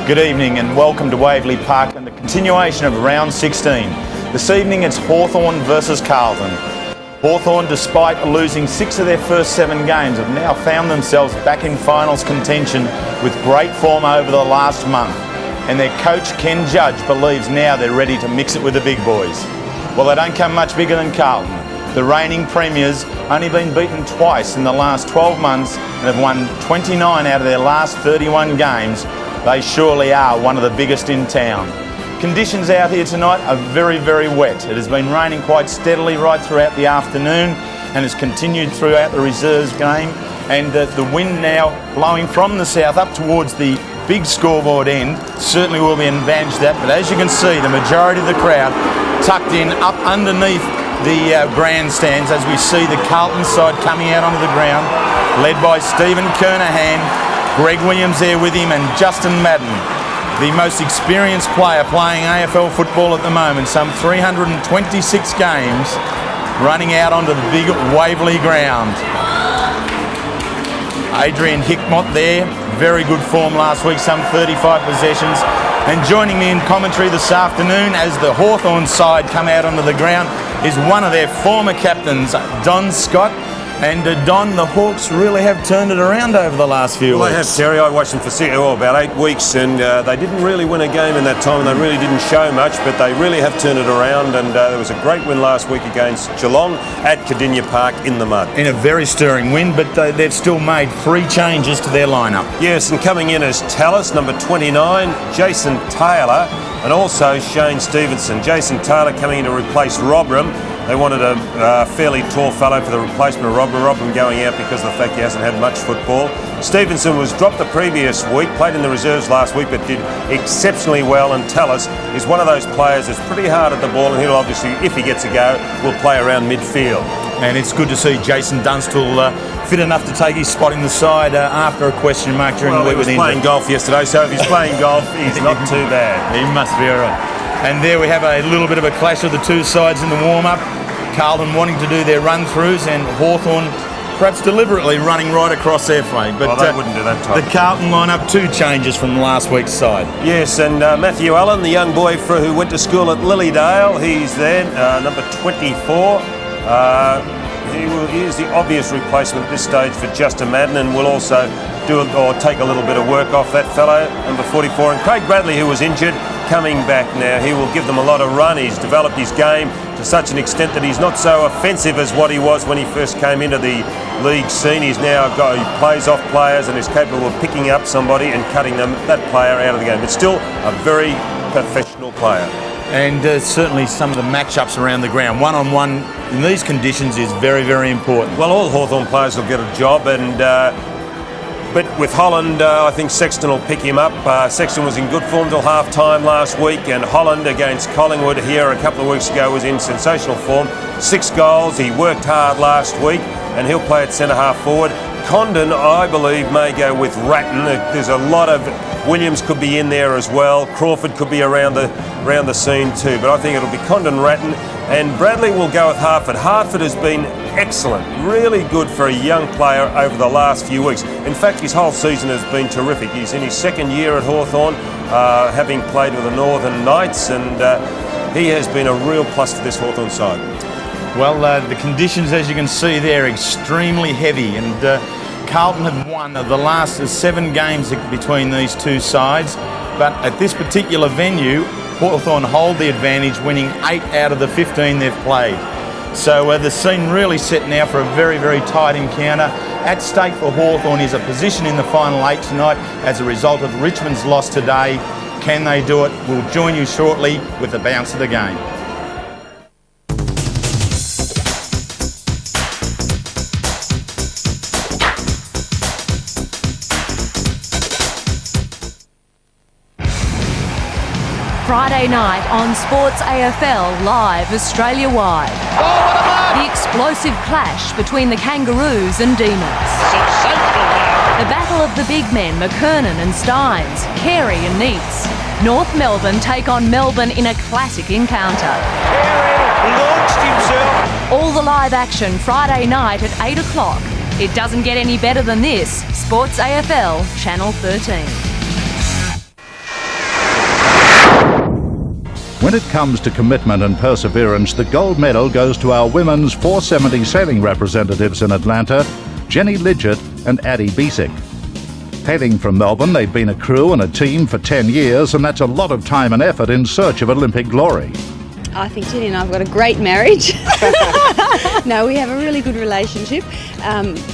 Good evening and welcome to Waverley Park and the continuation of round 16. This evening it's Hawthorn versus Carlton. Hawthorn, despite losing 6 of their first 7 games, have now found themselves back in finals contention with great form over the last month. And their coach Ken Judge believes now they're ready to mix it with the big boys. Well, they don't come much bigger than Carlton. The reigning premiers, only been beaten twice in the last 12 months and have won 29 out of their last 31 games. They surely are one of the biggest in town. Conditions out here tonight are very, very wet. It has been raining quite steadily right throughout the afternoon and has continued throughout the reserves game. And the wind now blowing from the south up towards the big scoreboard end certainly will be an advantage to that. But as you can see, the majority of the crowd tucked in up underneath the grandstands as we see the Carlton side coming out onto the ground, led by Stephen Kernahan, Greg Williams there with him, and Justin Madden, the most experienced player playing AFL football at the moment, some 326 games, running out onto the big Waverley ground. Adrian Hickmott there, very good form last week, some 35 possessions. And joining me in commentary this afternoon as the Hawthorn side come out onto the ground is one of their former captains, Don Scott. And Don, the Hawks really have turned it around over the last few weeks. They have, Terry. I watched them for about 8 weeks, and they didn't really win a game in that time. They really didn't show much, but they really have turned it around. And there was a great win last week against Geelong at Cardinia Park in the mud. In a very stirring win, but they've still made 3 changes to their lineup. Yes, and coming in as Tallis, number 29, Jason Taylor, and also Shane Stevenson. Jason Taylor coming in to replace Robram. They wanted a fairly tall fellow for the replacement of Robram. Robram going out because of the fact he hasn't had much football. Stevenson was dropped the previous week, played in the reserves last week, but did exceptionally well. And Tallis is one of those players that's pretty hard at the ball, and he'll obviously, if he gets a go, will play around midfield. And it's good to see Jason Dunstall fit enough to take his spot in the side after a question mark during the week. He was playing golf yesterday, so if he's playing golf, he's not too bad. He must be all right. And there we have a little bit of a clash of the two sides in the warm-up. Carlton wanting to do their run-throughs and Hawthorn perhaps deliberately running right across their flank. But they wouldn't do that type. The Carlton lineup, 2 changes from last week's side. Yes, and Matthew Allen, the young boy who went to school at Lilydale, he's there, number 24. He is the obvious replacement at this stage for Justin Madden, and will also take a little bit of work off that fellow, number 44. And Craig Bradley, who was injured, coming back now. He will give them a lot of run. He's developed his game to such an extent that he's not so offensive as what he was when he first came into the league scene. He plays off players and is capable of picking up somebody and cutting that player out of the game. But still a very professional player. And certainly some of the matchups around the ground, one-on-one in these conditions is very, very important. Well, all Hawthorn players will get a job, and but with Holland, I think Sexton will pick him up. Sexton was in good form till half-time last week, and Holland against Collingwood here a couple of weeks ago was in sensational form. 6 goals, he worked hard last week, and he'll play at centre-half forward. Condon, I believe, may go with Ratton. There's a lot of... Williams could be in there as well. Crawford could be around the scene too, but I think it'll be Condon, Ratton, and Bradley will go with Hartford. Hartford has been excellent, really good for a young player over the last few weeks. In fact, his whole season has been terrific. He's in his 2nd year at Hawthorn, having played with the Northern Knights, and he has been a real plus for this Hawthorn side. Well, the conditions, as you can see, they're extremely heavy, and Carlton have won the last 7 games between these two sides, but at this particular venue, Hawthorn hold the advantage, winning 8 out of the 15 they've played. So the scene really set now for a very, very tight encounter. At stake for Hawthorn is a position in the final 8 tonight as a result of Richmond's loss today. Can they do it? We'll join you shortly with the bounce of the game. Friday night on Sports AFL Live Australia-wide. The explosive clash between the Kangaroos and Demons. The battle of the big men, McKernan and Steins, Carey and Neitz. North Melbourne take on Melbourne in a classic encounter. Carey launched himself. All the live action Friday night at 8 o'clock. It doesn't get any better than this. Sports AFL, Channel 13. When it comes to commitment and perseverance, the gold medal goes to our women's 470 sailing representatives in Atlanta, Jenny Lidgett and Addie Besick. Hailing from Melbourne, they've been a crew and a team for 10 years, and that's a lot of time and effort in search of Olympic glory. I think Jenny and I have got a great marriage. No, we have a really good relationship,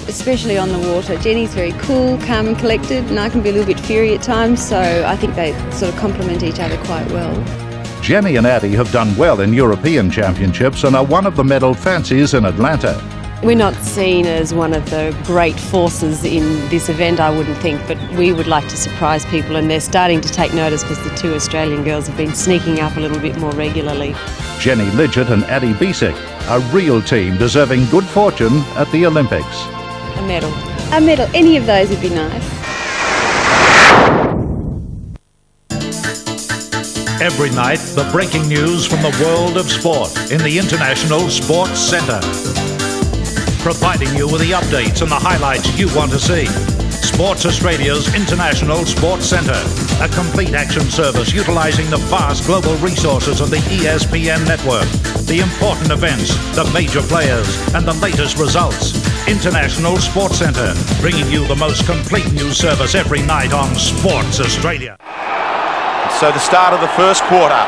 especially on the water. Jenny's very cool, calm and collected, and I can be a little bit fiery at times, so I think they sort of complement each other quite well. Jenny and Addie have done well in European championships and are one of the medal fancies in Atlanta. We're not seen as one of the great forces in this event, I wouldn't think, but we would like to surprise people, and they're starting to take notice because the two Australian girls have been sneaking up a little bit more regularly. Jenny Lidgett and Addie Besick, a real team deserving good fortune at the Olympics. A medal. A medal, any of those would be nice. Every night, the breaking news from the world of sport in the International Sports Centre. Providing you with the updates and the highlights you want to see. Sports Australia's International Sports Centre, a complete action service utilising the vast global resources of the ESPN network, the important events, the major players and the latest results. International Sports Centre, bringing you the most complete news service every night on Sports Australia. So the start of the first quarter,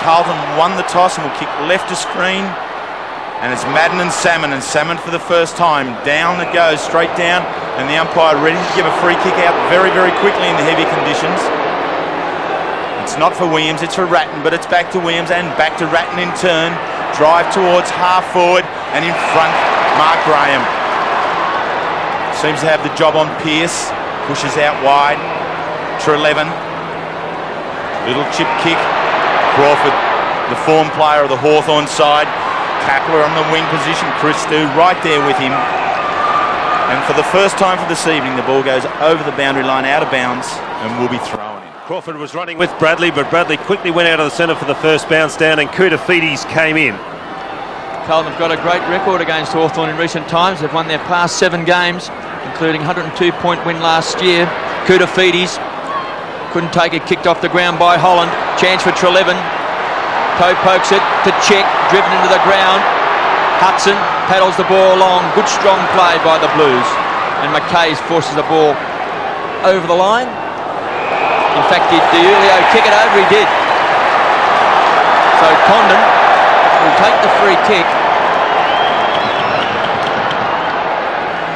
Carlton won the toss and will kick left to screen. And it's Madden and Salmon for the first time. Down it goes, straight down, and the umpire ready to give a free kick out very, very quickly in the heavy conditions. It's not for Williams, it's for Ratton, but it's back to Williams and back to Ratton in turn. Drive towards half forward, and in front, Mark Graham. Seems to have the job on Pearce, pushes out wide. Treleaven, little chip kick. Crawford, the form player of the Hawthorn side. Kapler on the wing position, Christou right there with him. And for the first time for this evening, the ball goes over the boundary line, out of bounds, and will be thrown in. Crawford was running with Bradley, but Bradley quickly went out of the centre for the first bounce down, and Koutafidis came in. Carlton have got a great record against Hawthorn in recent times. They've won their past 7 games, including a 102-point win last year. Koutafidis couldn't take it, kicked off the ground by Holland. Chance for Treleaven. Toe pokes it to Check, driven into the ground. Hudson paddles the ball along. Good strong play by the Blues. And McKay forces the ball over the line. In fact, did Diulio kick it over? He did. So Condon will take the free kick.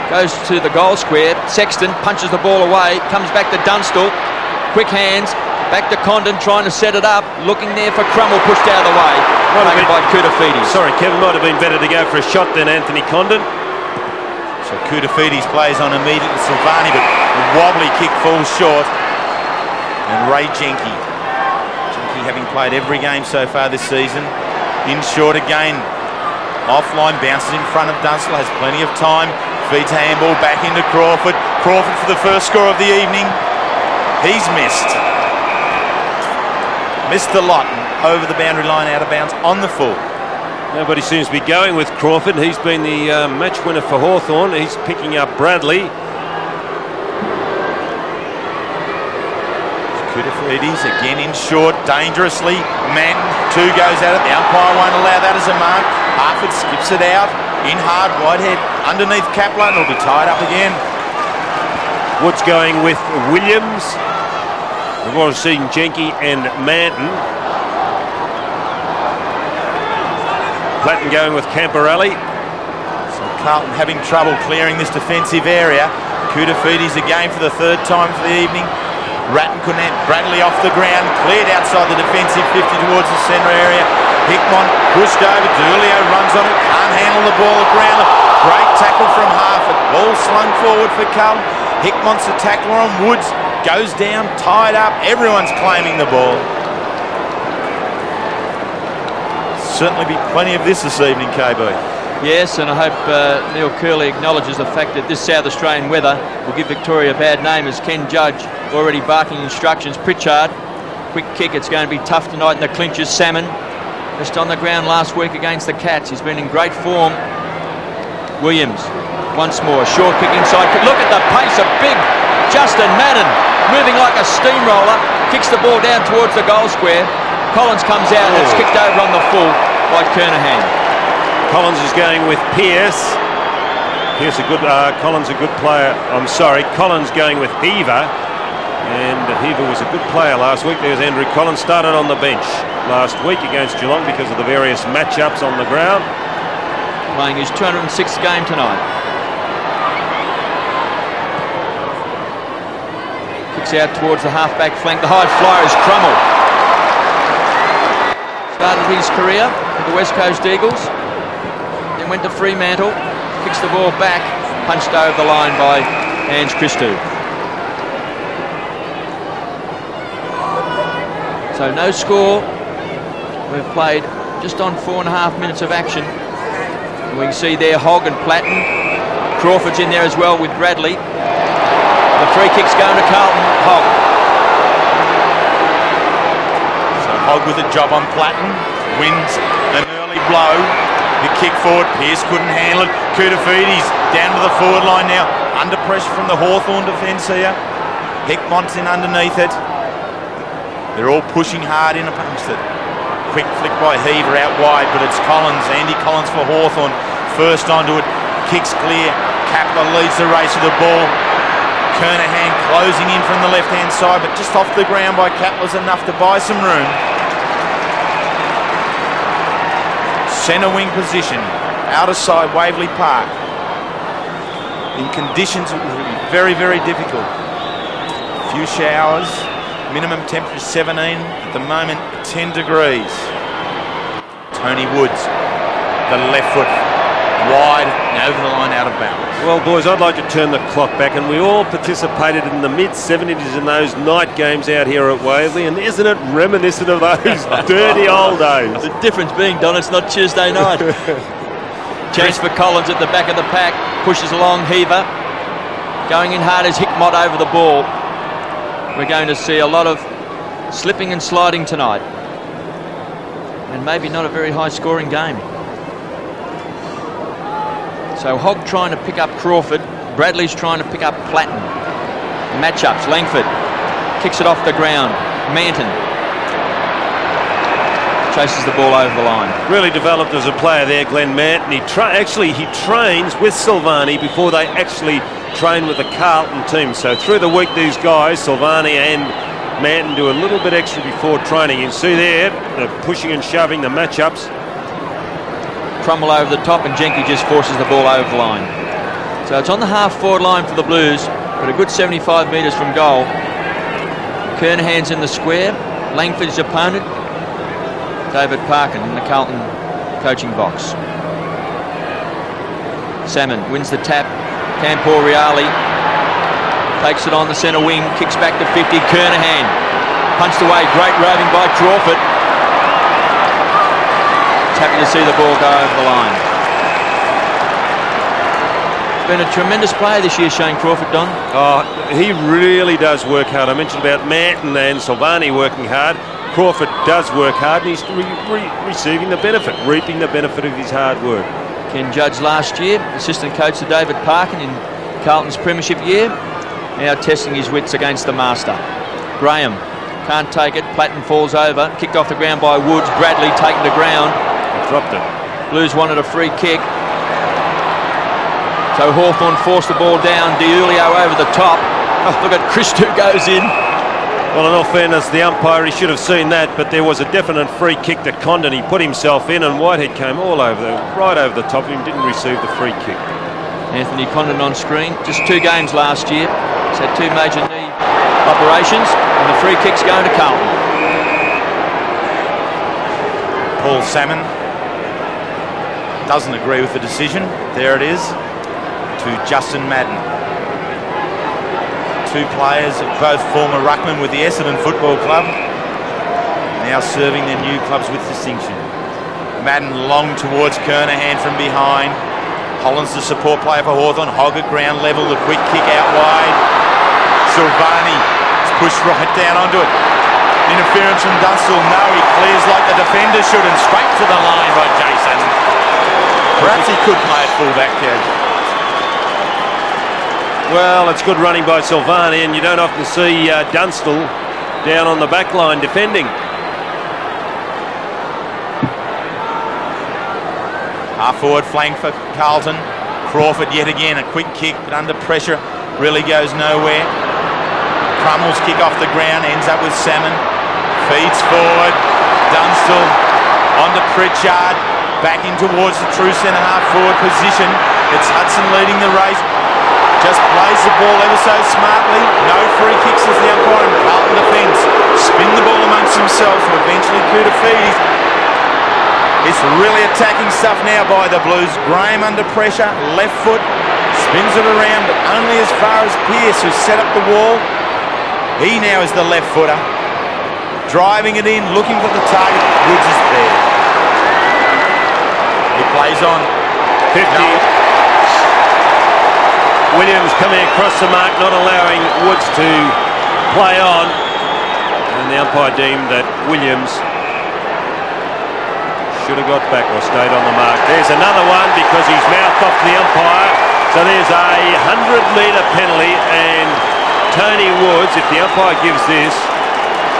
Goes to the goal square. Sexton punches the ball away. Comes back to Dunstall. Quick hands. Back to Condon, trying to set it up. Looking there for Crummell, pushed out of the way. Taken by Koutafidis. Sorry, Kevin, might have been better to go for a shot than Anthony Condon. So Koutafidis plays on immediately Silvani, but the wobbly kick falls short. And Ray Jenke having played every game so far this season. In short again. Offline, bounces in front of Dunstall, has plenty of time. Feeds handball back into Crawford. Crawford for the first score of the evening. He's missed. Missed a lot, over the boundary line, out of bounds, on the full. Nobody seems to be going with Crawford. He's been the match winner for Hawthorn. He's picking up Bradley. Koutafidis again in short, dangerously. Manton, 2 goes at it. The umpire won't allow that as a mark. Harford skips it out, in hard, Whitehead, underneath Kaplan, it'll be tied up again. Woods going with Williams. We've already seen Jenke and Manton. Platten going with Camporelli. So Carlton having trouble clearing this defensive area. Koutafidis again for the 3rd time for the evening. Ratton couldn't have Bradley off the ground, cleared outside the defensive 50 towards the centre area. Hickmont pushed over, Diulio runs on it, can't handle the ball at ground. Great tackle from Harford, ball slung forward for Carlton. Hickmont's the tackler on Woods. Goes down, tied up, everyone's claiming the ball. Certainly be plenty of this evening, KB. Yes, and I hope Neil Curley acknowledges the fact that this South Australian weather will give Victoria a bad name, as Ken Judge already barking instructions. Pritchard, quick kick, it's going to be tough tonight in the clinches. Salmon, just on the ground last week against the Cats. He's been in great form. Williams, once more, short kick inside. Look at the pace of big Justin Madden, moving like a steamroller, kicks the ball down towards the goal square. Collins comes out and it's kicked over on the full by Kernahan. Collins is going with Pearce. Collins a good player. Collins going with Heaver. And Heaver was a good player last week. There's Andrew Collins, started on the bench last week against Geelong because of the various matchups on the ground. Playing his 206th game tonight. Kicks out towards the half-back flank. The high flyer is Crummell. Started his career with the West Coast Eagles. Then went to Fremantle. Kicks the ball back. Punched over the line by Ange Christou. So no score. We've played just on 4.5 minutes of action. And we can see there Hogg and Platten. Crawford's in there as well with Bradley. The free kick's going to Carlton. Hogg. So Hogg with a job on Platten. Wins an early blow. The kick forward. Pearce couldn't handle it. Koutafidis down to the forward line now. Under pressure from the Hawthorn defence here. Heckmont's in underneath it. They're all pushing hard in amongst it. Quick flick by Heaver out wide, but it's Collins. Andy Collins for Hawthorn. First onto it. Kicks clear. Kapler leads the race with the ball. Kernahan closing in from the left-hand side, but just off the ground by Kapler's enough to buy some room. Centre wing position. Outer side, Waverley Park. In conditions that will be very, very difficult. A few showers. Minimum temperature 17, at the moment 10 degrees. Tony Woods, the left foot wide and over the line out of bounds. Well, boys, I'd like to turn the clock back, and we all participated in the mid-70s in those night games out here at Waverley, and isn't it reminiscent of those dirty old days? The difference being, Don, it's not Tuesday night. Chance for Collins at the back of the pack, pushes along Heaver. Going in hard as Hickmott over the ball. We're going to see a lot of slipping and sliding tonight. And maybe not a very high scoring game. So Hogg trying to pick up Crawford. Bradley's trying to pick up Platten. Matchups, Langford kicks it off the ground. Manton chases the ball over the line. Really developed as a player there, Glenn Manton. He trains with Silvani before they actually train with the Carlton team. So through the week, these guys, Silvani and Manton, do a little bit extra before training. You can see there, the pushing and shoving, the matchups. Crummell over the top and Jenke just forces the ball over the line. So it's on the half-forward line for the Blues, but a good 75 metres from goal. Kernahan's in the square. Langford's opponent, David Parkin, in the Carlton coaching box. Salmon wins the tap. Camporiali takes it on the centre wing, kicks back to 50. Kernahan punched away, great roving by Crawford. It's happy to see the ball go over the line. Been a tremendous player this year, Shane Crawford, Don. Oh, he really does work hard. I mentioned about Manton and Silvani working hard. Crawford does work hard, and he's receiving the benefit, reaping the benefit of his hard work. Ken Judge last year, assistant coach to David Parkin in Carlton's premiership year, now testing his wits against the master. Graham can't take it, Platten falls over, kicked off the ground by Woods, Bradley taken to ground. He dropped it. Blues wanted a free kick. So Hawthorn forced the ball down, Diulio over the top. Oh, look at Christou goes in. Well, in all fairness, the umpire, he should have seen that, but there was a definite free kick to Condon. He put himself in, and Whitehead came right over the top of him, didn't receive the free kick. Anthony Condon on screen, just 2 games last year. He's had 2 major knee operations, and the free kick's going to Carlton. Paul Salmon doesn't agree with the decision. There it is, to Justin Madden. 2 players, both former ruckmen with the Essendon Football Club, now serving their new clubs with distinction. Madden long towards Kernahan from behind. Hollins the support player for Hawthorn. Hogg at ground level, the quick kick out wide. Silvani is pushed right down onto it. Interference from Dunstall. No, he clears like the defender should, and straight to the line by Jason. Perhaps he could play at fullback there. Well, it's good running by Silvani, and you don't often see Dunstall down on the back line defending. Half forward flank for Carlton. Crawford yet again, a quick kick, but under pressure, really goes nowhere. Crummel's kick off the ground, ends up with Salmon. Feeds forward. Dunstall onto Pritchard. Back in towards the true centre-half forward position. It's Hudson leading the race. Just plays the ball ever so smartly. No free kicks as the umpire and Carlton defence. Spin the ball amongst themselves and eventually Koutafidis. It's really attacking stuff now by the Blues. Graham under pressure, left foot, spins it around, but only as far as Pearce, who's set up the wall. He now is the left footer. Driving it in, looking for the target. Woods is there. He plays on. 50. Williams coming across the mark, not allowing Woods to play on. And the umpire deemed that Williams should have got back or stayed on the mark. There's another one because he's mouthed off the umpire. So there's a 100-metre penalty, and Tony Woods, if the umpire gives this,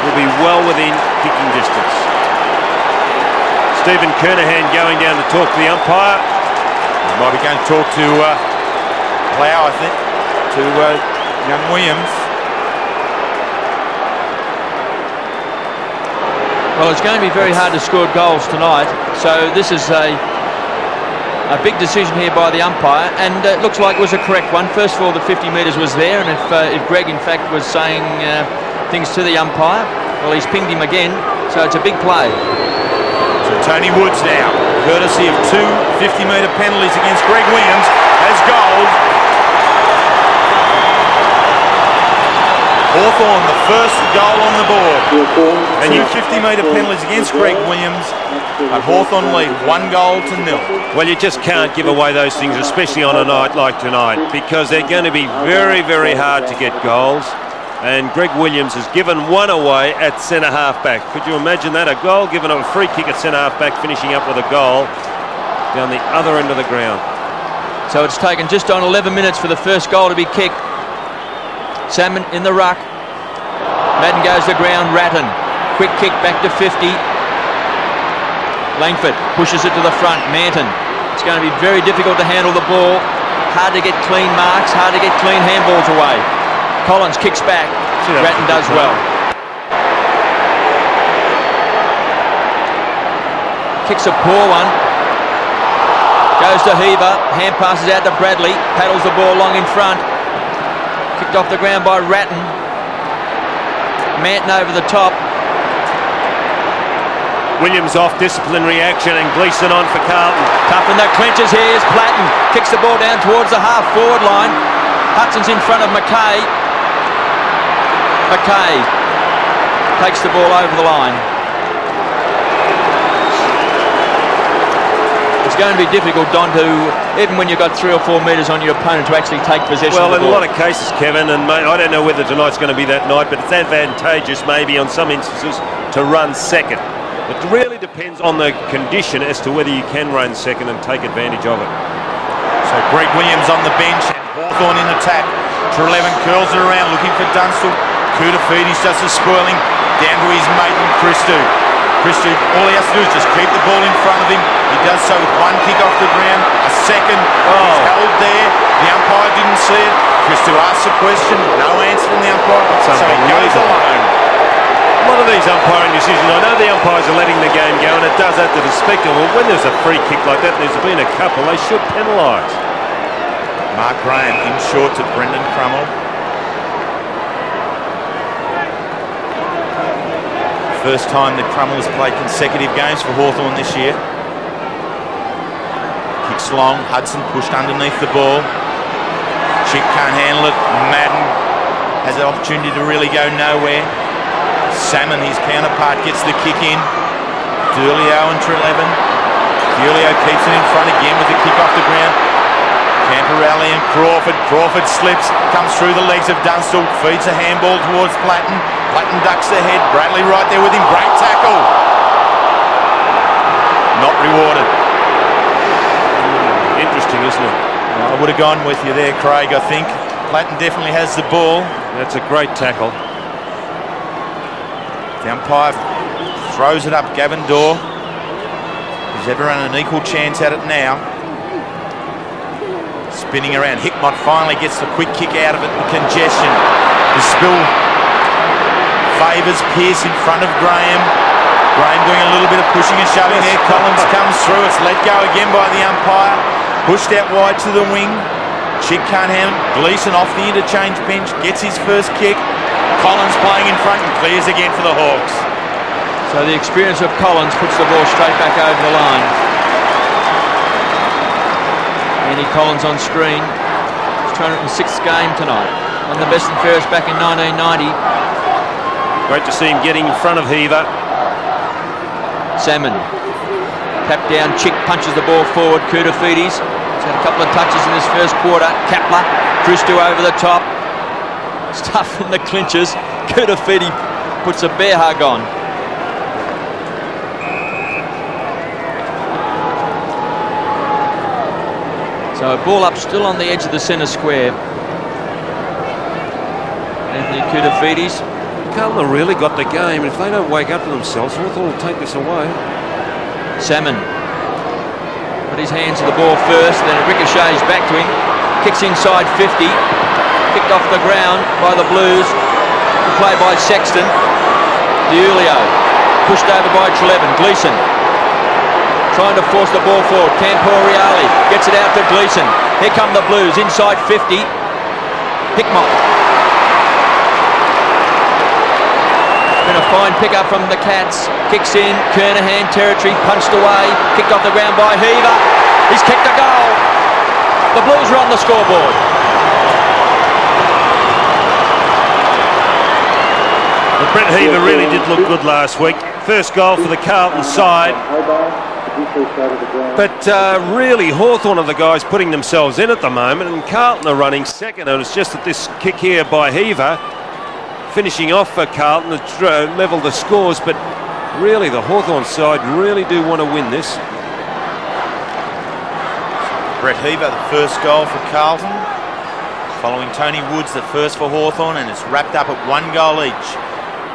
will be well within kicking distance. Stephen Kernahan going down to talk to the umpire. He might be going to talk to Plough, I think, to young Williams. Well, it's going to be very hard to score goals tonight, so this is a big decision here by the umpire, and it looks like it was a correct one. First of all, the 50 metres was there, and if Greg in fact was saying things to the umpire, well, he's pinged him again, so it's a big play. So Tony Woods now, courtesy of two 50-metre penalties against Greg Williams, has goals. Hawthorn, the first goal on the board. And two 50-metre penalties against Greg Williams, but Hawthorn lead 1-0. Well, you just can't give away those things, especially on a night like tonight, because they're going to be very, very hard to get goals. And Greg Williams has given one away at centre-half back. Could you imagine that? A goal given a free kick at centre-half back, finishing up with a goal down the other end of the ground. So it's taken just on 11 minutes for the first goal to be kicked. Salmon in the ruck. Madden goes to ground. Ratton. Quick kick back to 50. Langford pushes it to the front. Manton. It's going to be very difficult to handle the ball. Hard to get clean marks. Hard to get clean handballs away. Collins kicks back. Ratton does well. Kicks a poor one. Goes to Heaver. Hand passes out to Bradley. Paddles the ball long in front. Kicked off the ground by Ratton. Manton over the top. Williams off, disciplinary action, and Gleeson on for Carlton. Tough in the clinches here is Platten. Kicks the ball down towards the half-forward line. Hudson's in front of McKay. McKay takes the ball over the line. It's going to be difficult, Don, to, even when you've got 3 or 4 metres on your opponent, to actually take possession of the ball. Well, in a lot of cases, Kevin, and I don't know whether tonight's going to be that night, but it's advantageous maybe on some instances to run second. It really depends on the condition as to whether you can run second and take advantage of it. So Greg Williams on the bench and Hawthorn in attack. Treleaven curls it around looking for Dunstall. Koutafidis does the spoiling down to his mate and Christou. Christou, all he has to do is just keep the ball in front of him. He does so with one kick off the ground, a second, he's held there. The umpire didn't see it. Christou asks a question, no answer from the umpire, so he goes alone. A lot of these umpiring decisions, I know the umpires are letting the game go, and it does add to the spectacle. When there's a free kick like that, there's been a couple, they should penalise. Mark Graham in short to Brendan Crummell. First time that Crummell has played consecutive games for Hawthorn this year. Kicks long, Hudson pushed underneath the ball. Chick can't handle it. Madden has an opportunity to really go nowhere. Salmon, his counterpart, gets the kick in. Dulio and Treleaven. Dulio keeps it in front again with the kick off the ground. Camporelli and Crawford. Crawford slips, comes through the legs of Dunstall, feeds a handball towards Platten. Platten ducks the head. Bradley right there with him. Great tackle. Not rewarded. Interesting, isn't it? I would have gone with you there, Craig, I think. Platten definitely has the ball. That's a great tackle. The umpire throws it up. Gavin Dorr is everyone an equal chance at it now. Spinning around. Hickmott finally gets the quick kick out of it. The congestion. The spill favours Pearce in front of Graham. Graham doing a little bit of pushing and shoving there. Collins comes through. It's let go again by the umpire. Pushed out wide to the wing. Chick can't handle it. Gleeson off the interchange bench. Gets his first kick. Collins playing in front and clears again for the Hawks. So the experience of Collins puts the ball straight back over the line. Andy Collins on screen. His 206th game tonight. Won the best and fairest back in 1990. Great to see him getting in front of Heaver. Salmon. Tap down, Chick punches the ball forward. Koutafidis. He's had a couple of touches in this first quarter. Kapler. Christou over the top. It's tough in the clinches. Koutafidis puts a bear hug on. So a ball up still on the edge of the centre square. Anthony Koutafidis. Carlton really got the game. If they don't wake up to themselves, Hawthorn will take this away. Salmon. Put his hands to the ball first, then it ricochets back to him. Kicks inside 50. Kicked off the ground by the Blues. Play by Sexton. DiUlio. Pushed over by Trelevin. Gleeson. Trying to force the ball forward. Camporiali gets it out to Gleeson. Here come the Blues inside 50. Hickmott. Been a fine pick-up from the Cats. Kicks in. Kernahan territory. Punched away. Kicked off the ground by Heaver. He's kicked a goal. The Blues are on the scoreboard. Well, Brett Heaver really did look good last week. First goal for the Carlton side. But really, Hawthorn are the guys putting themselves in at the moment, and Carlton are running second. And it's just that this kick here by Heaver, finishing off for Carlton, to level the scores. But really, the Hawthorn side really do want to win this. Brett Heaver, the first goal for Carlton. Following Tony Woods, the first for Hawthorn, and it's wrapped up at 1 goal each.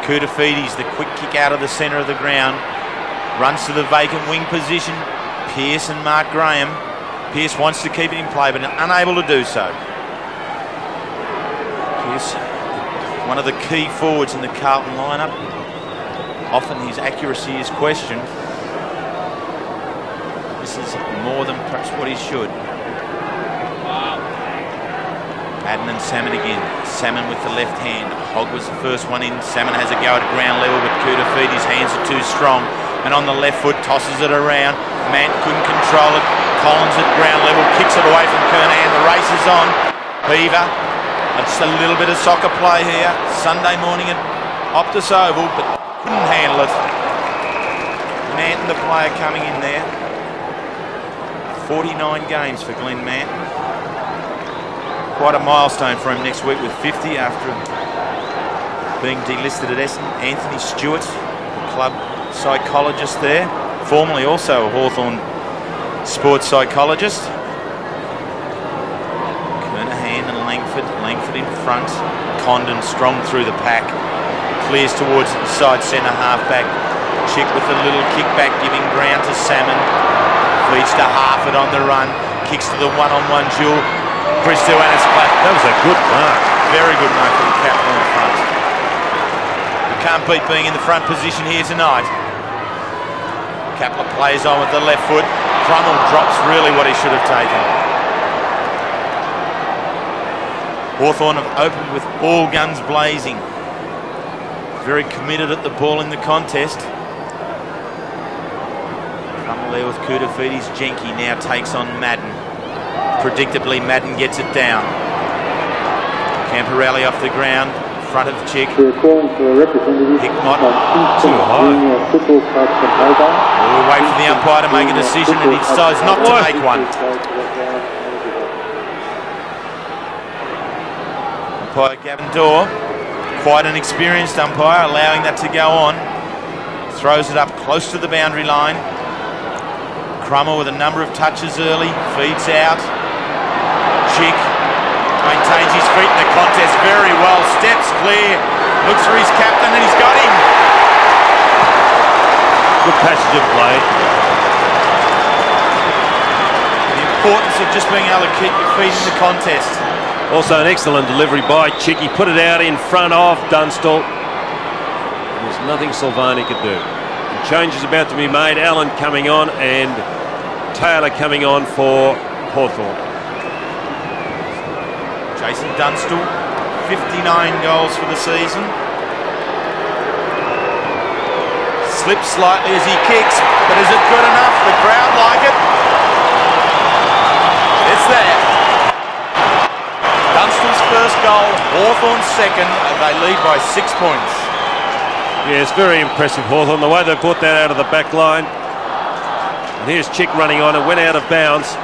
Koutafidis, the quick kick out of the centre of the ground. Runs to the vacant wing position. Pearce and Mark Graham. Pearce wants to keep it in play, but unable to do so. Pearce, one of the key forwards in the Carlton lineup. Often his accuracy is questioned. This is more than perhaps what he should. Madden and Salmon again. Salmon with the left hand. Hogg was the first one in. Salmon has a go at ground level, but Koutafidis' hands are too strong. And on the left foot, tosses it around. Mant couldn't control it. Collins at ground level, kicks it away from Kernahan. The race is on. Heaver. It's a little bit of soccer play here. Sunday morning at Optus Oval, but couldn't handle it. Manton, the player, coming in there. 49 games for Glenn Manton. Quite a milestone for him next week with 50 after being delisted at Essendon. Anthony Stewart, club psychologist there, formerly also a Hawthorn sports psychologist. Kernahan and Langford in front. Condon strong through the pack. Clears towards the side centre halfback. Chick with a little kickback, giving ground to Salmon. Feeds to Harford on the run. Kicks to the one-on-one duel. Christou and it's flat. That was a good mark. Very good mark for the captain in front. You can't beat being in the front position here tonight. Kapler plays on with the left foot. Crummell drops really what he should have taken. Hawthorn have opened with all guns blazing. Very committed at the ball in the contest. Crummell there with Koutafidis. Jenke now takes on Madden. Predictably, Madden gets it down. Camporelli off the ground, front of Chick. Hickmott Too high. We'll wait for the umpire to make a decision, and he decides not to make one. Umpire Gavin Dorr, quite an experienced umpire, allowing that to go on. Throws it up close to the boundary line. Crummell with a number of touches early, feeds out. Chick maintains his feet in the contest very well, steps clear, looks for his captain, and he's got him. Good passage of play. importance of just being able to keep your feet in the contest. Also an excellent delivery by Chick. He put it out in front of Dunstall. There's nothing Silvani could do. The change is about to be made. Allen coming on and Taylor coming on for Hawthorn. Jason Dunstall, 59 goals for the season. Slips slightly as he kicks, but is it good enough? The crowd like it. It's there. Dunstall's first goal, Hawthorn's second, and they lead by 6 points. Yeah, it's very impressive, Hawthorn, the way they brought that out of the back line. And here's Chick running on, it went out of bounds.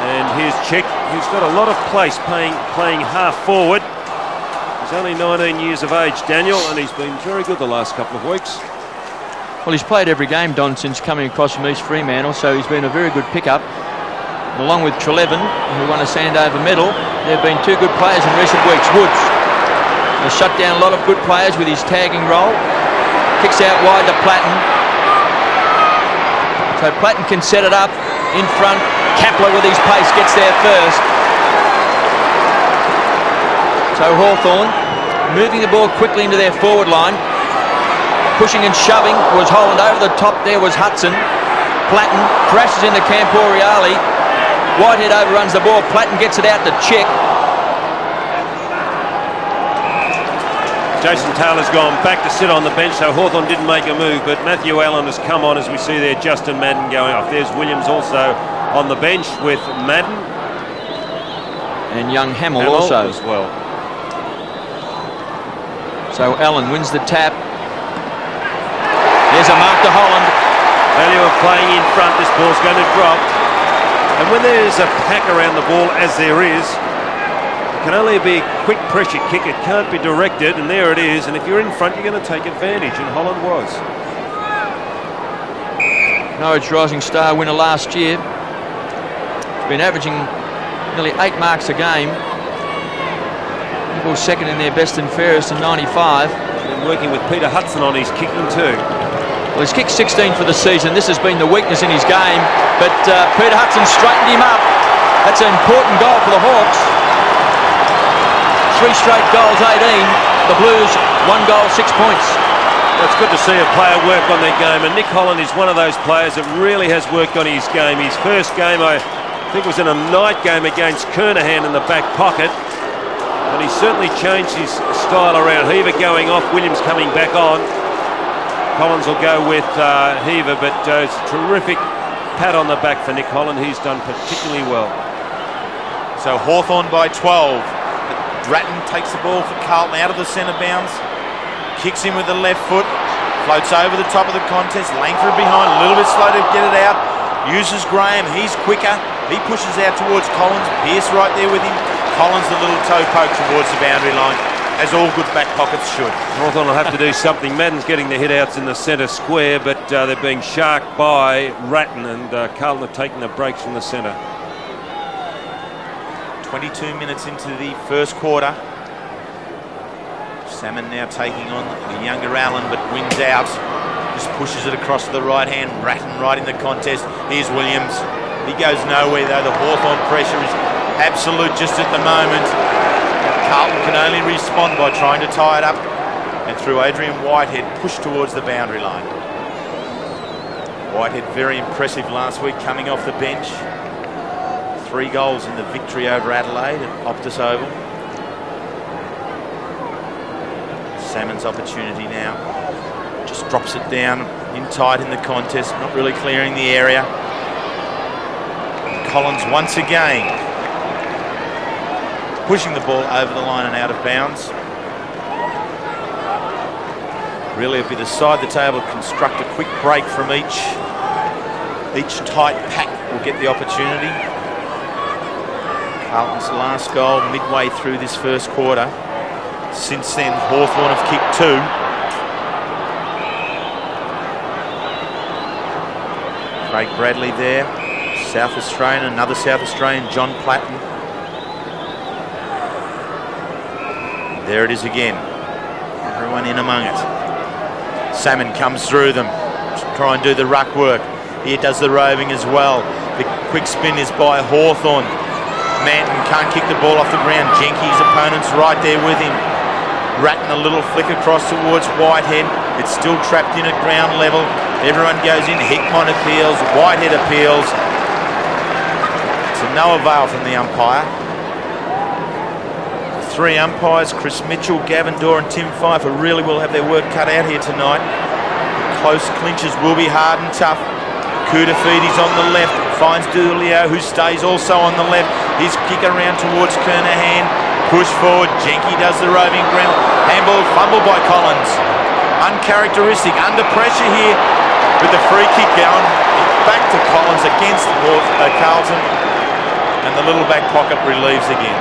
And here's Chick, who's got a lot of place playing half forward. He's only 19 years of age, Daniel, and he's been very good the last couple of weeks. Well, he's played every game, Don, since coming across from East Fremantle, so he's been a very good pickup. And along with Treleaven, who won a Sandover medal, there have been two good players in recent weeks. Woods has shut down a lot of good players with his tagging role. Kicks out wide to Platten. So Platten can set it up in front. Kapler with his pace gets there first. So Hawthorn moving the ball quickly into their forward line. Pushing and shoving was Holland. Over the top there was Hudson. Platten crashes into Camporiali. Whitehead overruns the ball. Platten gets it out to Chick. Jason Taylor's gone back to sit on the bench, so Hawthorn didn't make a move, but Matthew Allen has come on as we see there. Justin Madden going off. There's Williams also on the bench with Madden. And young Hamill also. As well. So Allen wins the tap. There's a mark to Holland. Value of playing in front. This ball's going to drop. And when there's a pack around the ball, as there is, it can only be a quick pressure kick. It can't be directed, and there it is. And if you're in front, you're going to take advantage, and Holland was. Norwich Rising Star winner last year. He's been averaging nearly 8 marks a game. People second in their best and fairest in 95. Been working with Peter Hudson on his kicking too. Well, he's kicked 16 for the season. This has been the weakness in his game, but Peter Hudson straightened him up. That's an important goal for the Hawks. 3 straight goals, 18. The Blues, 1 goal, 6 points. It's good to see a player work on their game, and Nick Holland is one of those players that really has worked on his game. His first game, I think, was in a night game against Kernahan in the back pocket, and he certainly changed his style around. Heaver going off, Williams coming back on. Collins will go with Heaver, but it's a terrific pat on the back for Nick Holland. He's done particularly well. So Hawthorn by 12. Dratton takes the ball for Carlton out of the centre bounds. Kicks in with the left foot. Floats over the top of the contest. Langford behind, a little bit slow to get it out. Uses Graham, he's quicker. He pushes out towards Collins. Pearce right there with him. Collins a little toe poke towards the boundary line, as all good back pockets should. Hawthorn will have to do something. Madden's getting the hit outs in the centre square, but they're being sharked by Ratton, and Carlton have taken the breaks from the centre. 22 minutes into the first quarter. Salmon now taking on the younger Allen, but wins out. Just pushes it across to the right hand. Ratton right in the contest. Here's Williams. He goes nowhere though. The Hawthorn pressure is absolute just at the moment. Carlton can only respond by trying to tie it up, and through Adrian Whitehead, push towards the boundary line. Whitehead very impressive last week coming off the bench. 3 goals in the victory over Adelaide at Optus Oval. Salmon's opportunity now. Just drops it down in tight in the contest, not really clearing the area. Collins once again pushing the ball over the line and out of bounds. Really a bit of side the table, construct a quick break from each tight pack will get the opportunity. Carlton's last goal midway through this first quarter. Since then, Hawthorn have kicked 2. Craig Bradley there, South Australian, another South Australian, John Platten. There it is again. Everyone in among it. Salmon comes through them to try and do the ruck work. Here does the roving as well. The quick spin is by Hawthorn. Manton can't kick the ball off the ground. Jenky's opponent's right there with him. Ratting a little flick across towards Whitehead. It's still trapped in at ground level. Everyone goes in. Hickmont appeals. Whitehead appeals. To no avail from the umpire. The three umpires, Chris Mitchell, Gavin Dorr and Tim Pfeiffer, really will have their work cut out here tonight. Close clinches will be hard and tough. Kudafiti's on the left, finds Dulio, who stays also on the left. His kick around towards Kernahan. Push forward, Jenky does the roving ground. Handball fumbled by Collins. Uncharacteristic, under pressure here with the free kick going. Back to Collins against Carlton. And the little back pocket relieves again.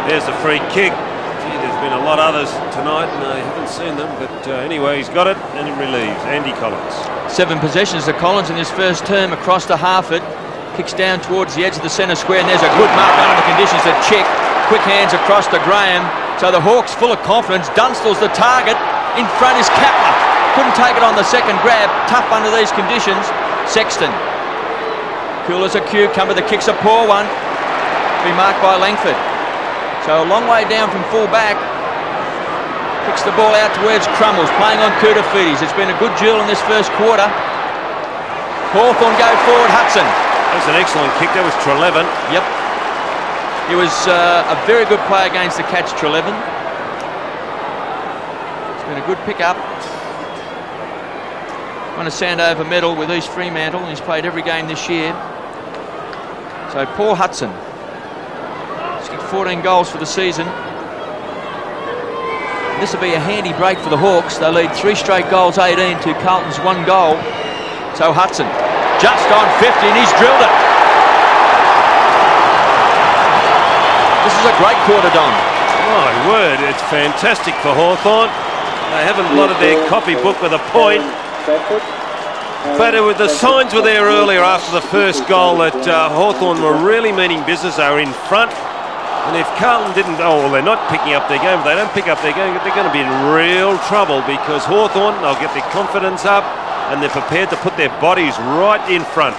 There's the free kick. Gee, there's been a lot of others tonight and I haven't seen them, but anyway, he's got it and it relieves. Andy Collins. 7 possessions to Collins in his first term across to Harford. Kicks down towards the edge of the centre square, and there's a good mark under the conditions to check. Quick hands across to Graham. So the Hawks full of confidence. Dunstall's the target. In front is Kapler. Couldn't take it on the second grab. Tough under these conditions. Sexton. Cool as a cucumber. The kick's a poor one. Be marked by Langford. So a long way down from full back. Kicks the ball out towards Crumbles, playing on Kudafiti's. It's been a good duel in this first quarter. Hawthorn go forward, Hudson. That was an excellent kick. That was Treleaven. Yep. He was a very good play against the catch, Treleaven. It's been a good pick-up. Won a Sandover medal with East Fremantle, and he's played every game this year. So Paul Hudson. 14 goals for the season. This will be a handy break for the Hawks. They lead 3 straight goals, 18 to Carlton's 1 goal. So Hudson just on 50 and he's drilled it. This is a great quarter, Don. My word, it's fantastic for Hawthorn. They haven't blotted their copybook with a point. But the signs were there earlier after the first goal that Hawthorn were really meaning business. They were in front. And if Carlton didn't, they're not picking up their game. If they don't pick up their game, they're going to be in real trouble because Hawthorn, they'll get their confidence up and they're prepared to put their bodies right in front.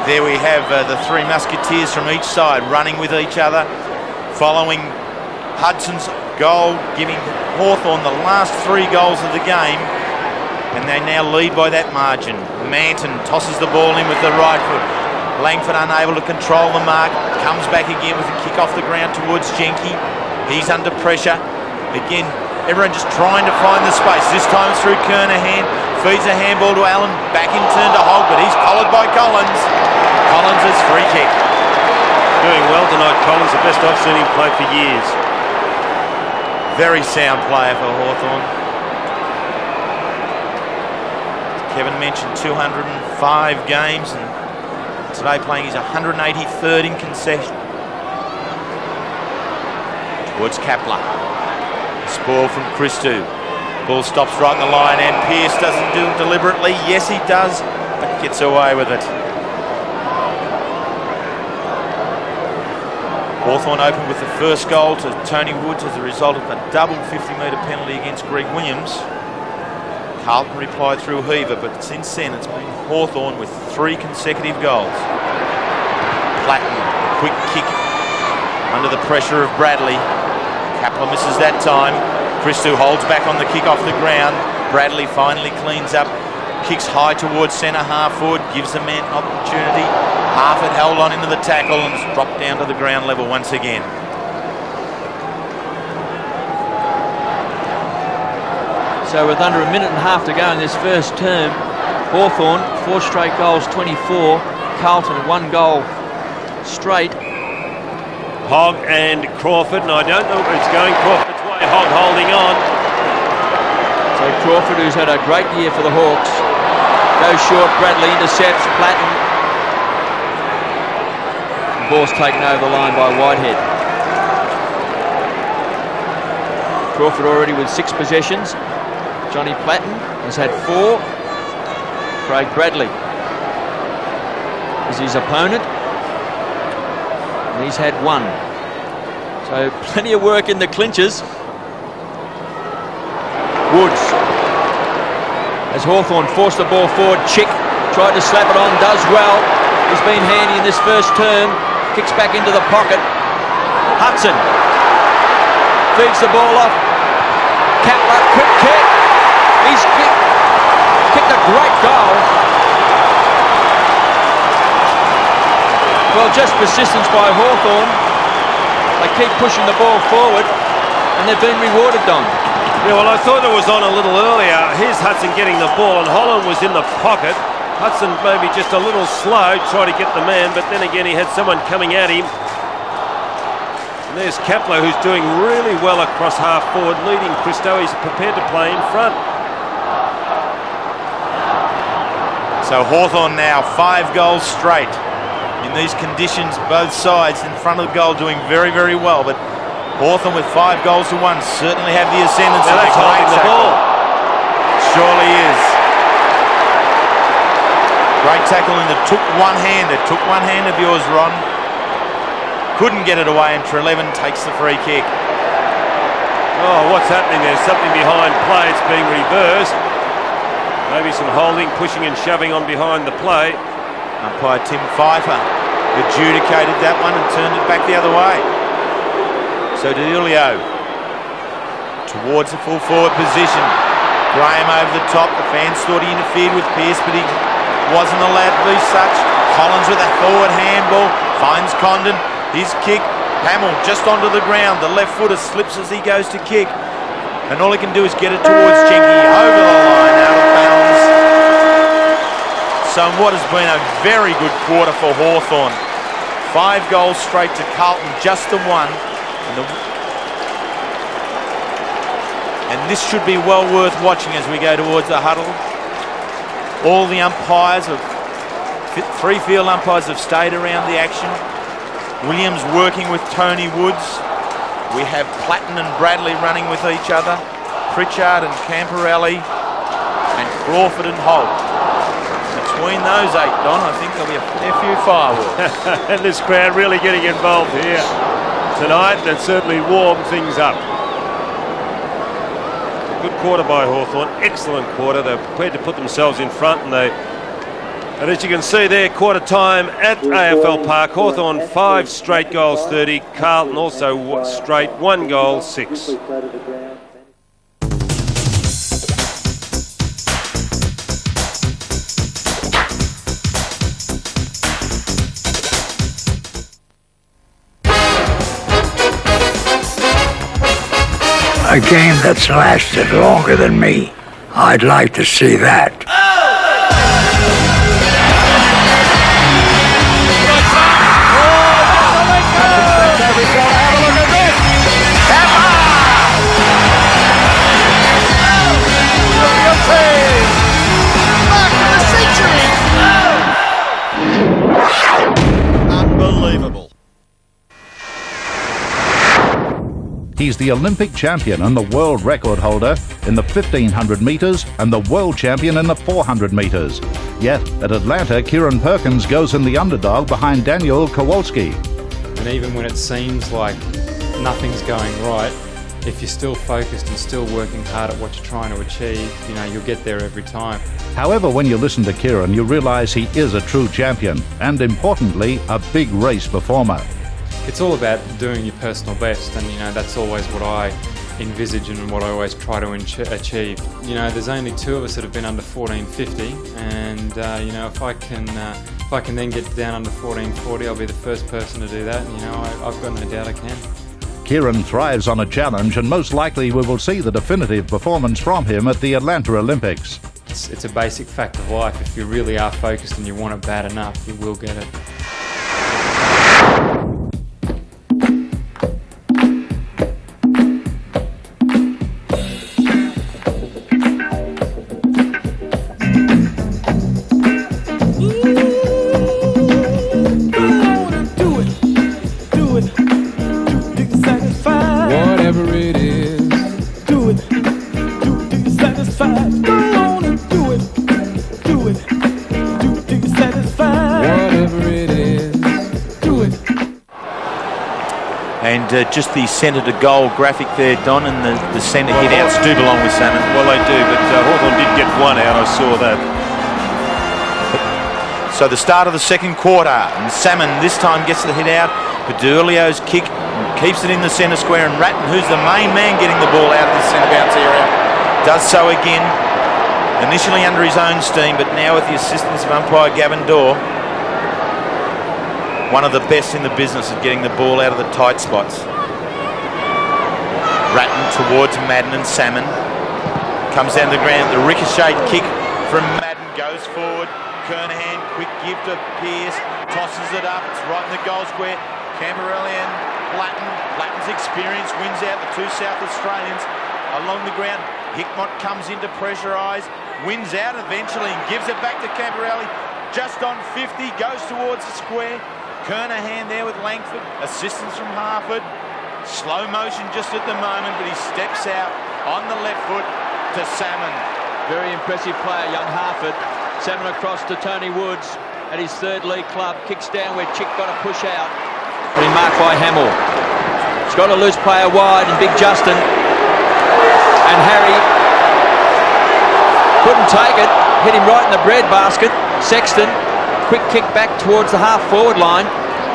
There we have the 3 musketeers from each side running with each other, following Hudson's goal, giving Hawthorn the last 3 goals of the game, and they now lead by that margin. Manton tosses the ball in with the right foot. Langford unable to control the mark, comes back again with a kick off the ground towards Jenky. He's under pressure. Again, everyone just trying to find the space. This time it's through Kernahan. Feeds a handball to Allen. Back in turn to Hogg, but he's collared by Collins. Collins' free kick. Doing well tonight, Collins. The best I've seen him play for years. Very sound player for Hawthorn. Kevin mentioned 205 games and today playing his 183rd in concession. Towards Kapler. Spoil from Christou. Ball stops right in the line and Pearce doesn't do it deliberately. Yes, he does, but gets away with it. Hawthorn opened with the first goal to Tony Woods as a result of a double 50-metre penalty against Greg Williams. Carlton replied through Heaver, but since then it's been Hawthorn with 3 consecutive goals. Platten, quick kick under the pressure of Bradley. Kapler misses that time. Christou holds back on the kick off the ground. Bradley finally cleans up, kicks high towards centre half forward, gives the man opportunity. Harford held on into the tackle and has dropped down to the ground level once again. So with under a minute and a half to go in this first term, Hawthorn 4 straight goals, 24. Carlton 1 goal straight. Hogg and Crawford, and I don't know where it's going. Crawford's way, Hogg holding on. So Crawford, who's had a great year for the Hawks, goes short. Bradley intercepts. Platten. The ball's taken over the line by Whitehead. Crawford already with 6 possessions. Johnny Platten has had 4. Craig Bradley is his opponent, and he's had 1. So plenty of work in the clinches. Woods as Hawthorn forced the ball forward. Chick tried to slap it on, does well. He's been handy in this first term. Kicks back into the pocket. Hudson feeds the ball off. Kapler, quick kick. He's kicked a great goal. Well, just persistence by Hawthorn. They keep pushing the ball forward, and they've been rewarded, Don. Yeah, well, I thought it was on a little earlier. Here's Hudson getting the ball, and Holland was in the pocket. Hudson maybe just a little slow, trying to get the man, but then again he had someone coming at him. And there's Kapler, who's doing really well across half forward, leading Christo. He's prepared to play in front. So Hawthorn now 5 goals straight. In these conditions, both sides in front of the goal doing very, very well. But Hawthorn with 5 goals to 1 certainly have the ascendancy. Now that's holding the ball. Surely is. Great tackle in the took one-hander. Took one hand of yours, Ron. Couldn't get it away, and Treleaven takes the free kick. Oh, what's happening there? Something behind play. It's being reversed. Maybe some holding, pushing and shoving on behind the play. Umpire Tim Pfeiffer adjudicated that one and turned it back the other way. So DeIlio towards the full forward position. Graham over the top. The fans thought he interfered with Pearce, but he wasn't allowed to be such. Collins with a forward handball. Finds Condon. His kick. Hamill just onto the ground. The left footer slips as he goes to kick. And all he can do is get it towards Jenky. Over the line, out of bounds. So what has been a very good quarter for Hawthorn. 5 goals straight to Carlton, just the 1. And this should be well worth watching as we go towards the huddle. All the umpires, 3 field umpires have stayed around the action. Williams working with Tony Woods. We have Platten and Bradley running with each other. Pritchard and Camporelli. And Crawford and Holt. Between those 8, Don, I think there'll be a fair few fireworks. And this crowd really getting involved here tonight, and certainly warmed things up. Good quarter by Hawthorn, excellent quarter. They're prepared to put themselves in front, and as you can see there, quarter time at AFL Park. Hawthorn 5 straight goals 30. Carlton also straight 1 goal 6. A game that's lasted longer than me. I'd like to see that. Unbelievable. He's the Olympic champion and the world record holder in the 1500 metres and the world champion in the 400 metres. Yet, at Atlanta, Kieran Perkins goes in the underdog behind Daniel Kowalski. And even when it seems like nothing's going right, if you're still focused and still working hard at what you're trying to achieve, you'll get there every time. However, when you listen to Kieran, you realise he is a true champion and, importantly, a big race performer. It's all about doing your personal best, and that's always what I envisage and what I always try to achieve. There's only 2 of us that have been under 1450, and if I can then get down under 1440, I'll be the first person to do that. And I've got no doubt I can. Kieran thrives on a challenge, and most likely we will see the definitive performance from him at the Atlanta Olympics. It's a basic fact of life. If you really are focused and you want it bad enough, you will get it. Whatever it is. just the centre to goal graphic there, Don, and the centre hit-outs do belong with Salmon. Well, they do, but Hawthorn did get one out, I saw that. So the start of the second quarter, and Salmon this time gets the hit-out. Pedulio's kick keeps it in the centre square, and Ratton, who's the main man getting the ball out of the centre bounce area, does so again. Initially under his own steam, but now with the assistance of umpire Gavin Dorr. One of the best in the business at getting the ball out of the tight spots. Ratton towards Madden and Salmon. Comes down the ground. The ricocheted kick from Madden goes forward. Kernahan, quick give to Pearce. Tosses it up. It's right in the goal square. Camberelli and Blatton. Blatton's experience wins out the two South Australians. Along the ground, Hickmott comes in to pressurise. Wins out eventually and gives it back to Camberelli. Just on 50. Goes towards the square. Kernahan there with Langford, assistance from Harford. Slow motion just at the moment, but he steps out on the left foot to Salmon. Very impressive player, young Harford. Salmon across to Tony Woods at his third league club. Kicks down where Chick got a push out. Being marked by Hamill. He's got a loose player wide and Big Justin. And Harry couldn't take it. Hit him right in the bread basket. Sexton. Quick kick back towards the half-forward line.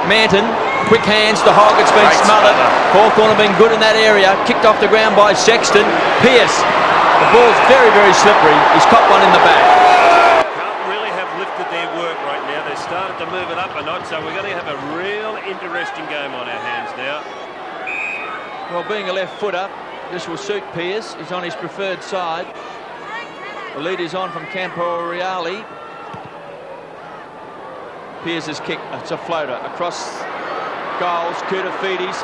Manton, quick hands to Hogg. It's been smothered. Hawthorn have been good in that area. Kicked off the ground by Sexton. Pearce. The ball's very, very slippery. He's caught one in the back. Carlton really have lifted their work right now. They've started to move it up a notch, so we're going to have a real interesting game on our hands now. Well, being a left footer, this will suit Pearce. He's on his preferred side. The lead is on from Campo Reale. Pearce's kick, it's a floater across goals. Koutafidis,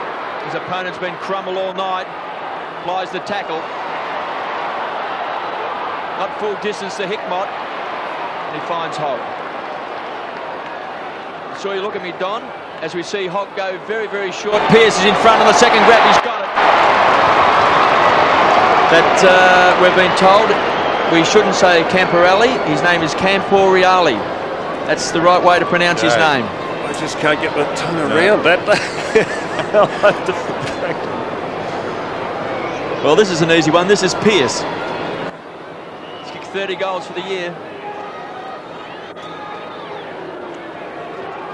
his opponent's been crumbled all night, applies the tackle. Not full distance to Hickmott, and he finds Hogg. So you look at me, Don, as we see Hogg go very, very short. Pearce is in front on the second grab, he's got it. That we've been told we shouldn't say Camporelli, his name is Camporeale. That's the right way to pronounce his name. I just can't get my tongue around that. I'll have to practice. Well, this is an easy one. This is Pearce. He's kicked 30 goals for the year.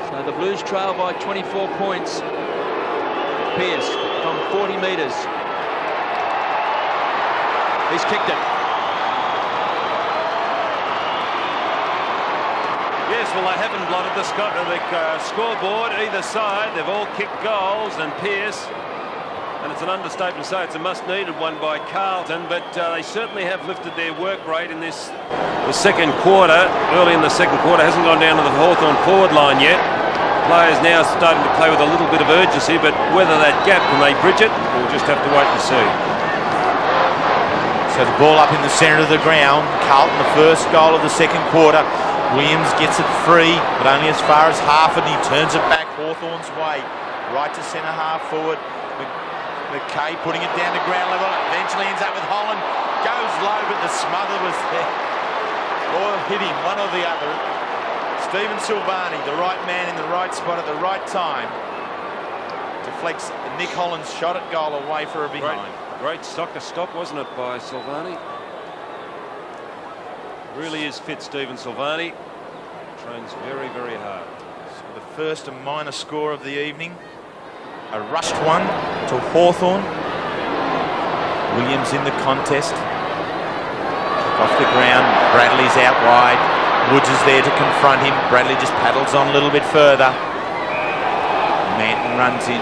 So the Blues trail by 24 points. Pearce from 40 metres. He's kicked it. Yes, well, they haven't blotted the scoreboard either side. They've all kicked goals, and Pearce, and it's an understatement to say it's a must-needed one by Carlton, but they certainly have lifted their work rate in the second quarter. Early in the second quarter, hasn't gone down to the Hawthorn forward line yet. Players now starting to play with a little bit of urgency, but whether that gap, can they bridge it, we'll just have to wait and see. So the ball up in the centre of the ground. Carlton, the first goal of the second quarter. Williams gets it free, but only as far as half, and he turns it back Hawthorn's way. Right to centre half forward. McKay putting it down to ground level. Eventually ends up with Holland. Goes low, but the smother was there. Or hit him, one or the other. Stephen Silvani, the right man in the right spot at the right time. Deflects Nick Holland's shot at goal away for a behind. Great soccer stop, wasn't it, by Silvani? Really is fit, Stephen Silvani. Trains very, very hard. So the first and minor score of the evening. A rushed one to Hawthorn. Williams in the contest. Off the ground. Bradley's out wide. Woods is there to confront him. Bradley just paddles on a little bit further. Manton runs in.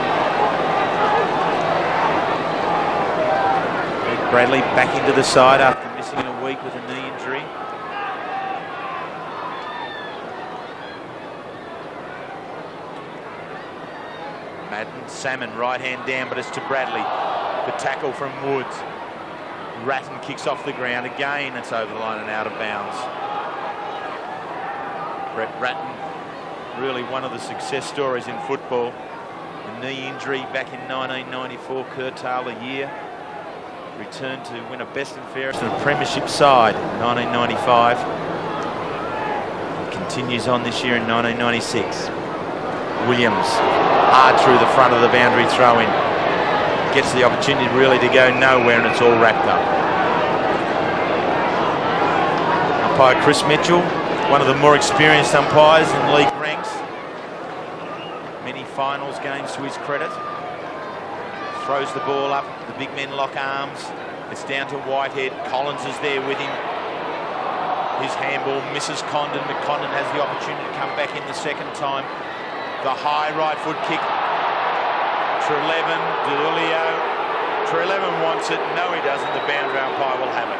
Bradley back into the side after missing a week with a knee injury. Madden, Salmon, right hand down, but it's to Bradley. The tackle from Woods. Ratton kicks off the ground again. It's over the line and out of bounds. Brett Ratton, really one of the success stories in football. A knee injury back in 1994 curtailed a year. Returned to win a best and fairest and a premiership side in 1995. Continues on this year in 1996. Williams, hard through the front of the boundary throw in. gets the opportunity really to go nowhere, and it's all wrapped up. Umpire Chris Mitchell, one of the more experienced umpires in league ranks. Many finals games to his credit. Throws the ball up, the big men lock arms. It's down to Whitehead. Collins is there with him. His handball misses Condon, but Condon has the opportunity to come back in the second time. The high right foot kick. Treleaven, DeLulio. Treleaven wants it. No, he doesn't. The boundary umpire will have it.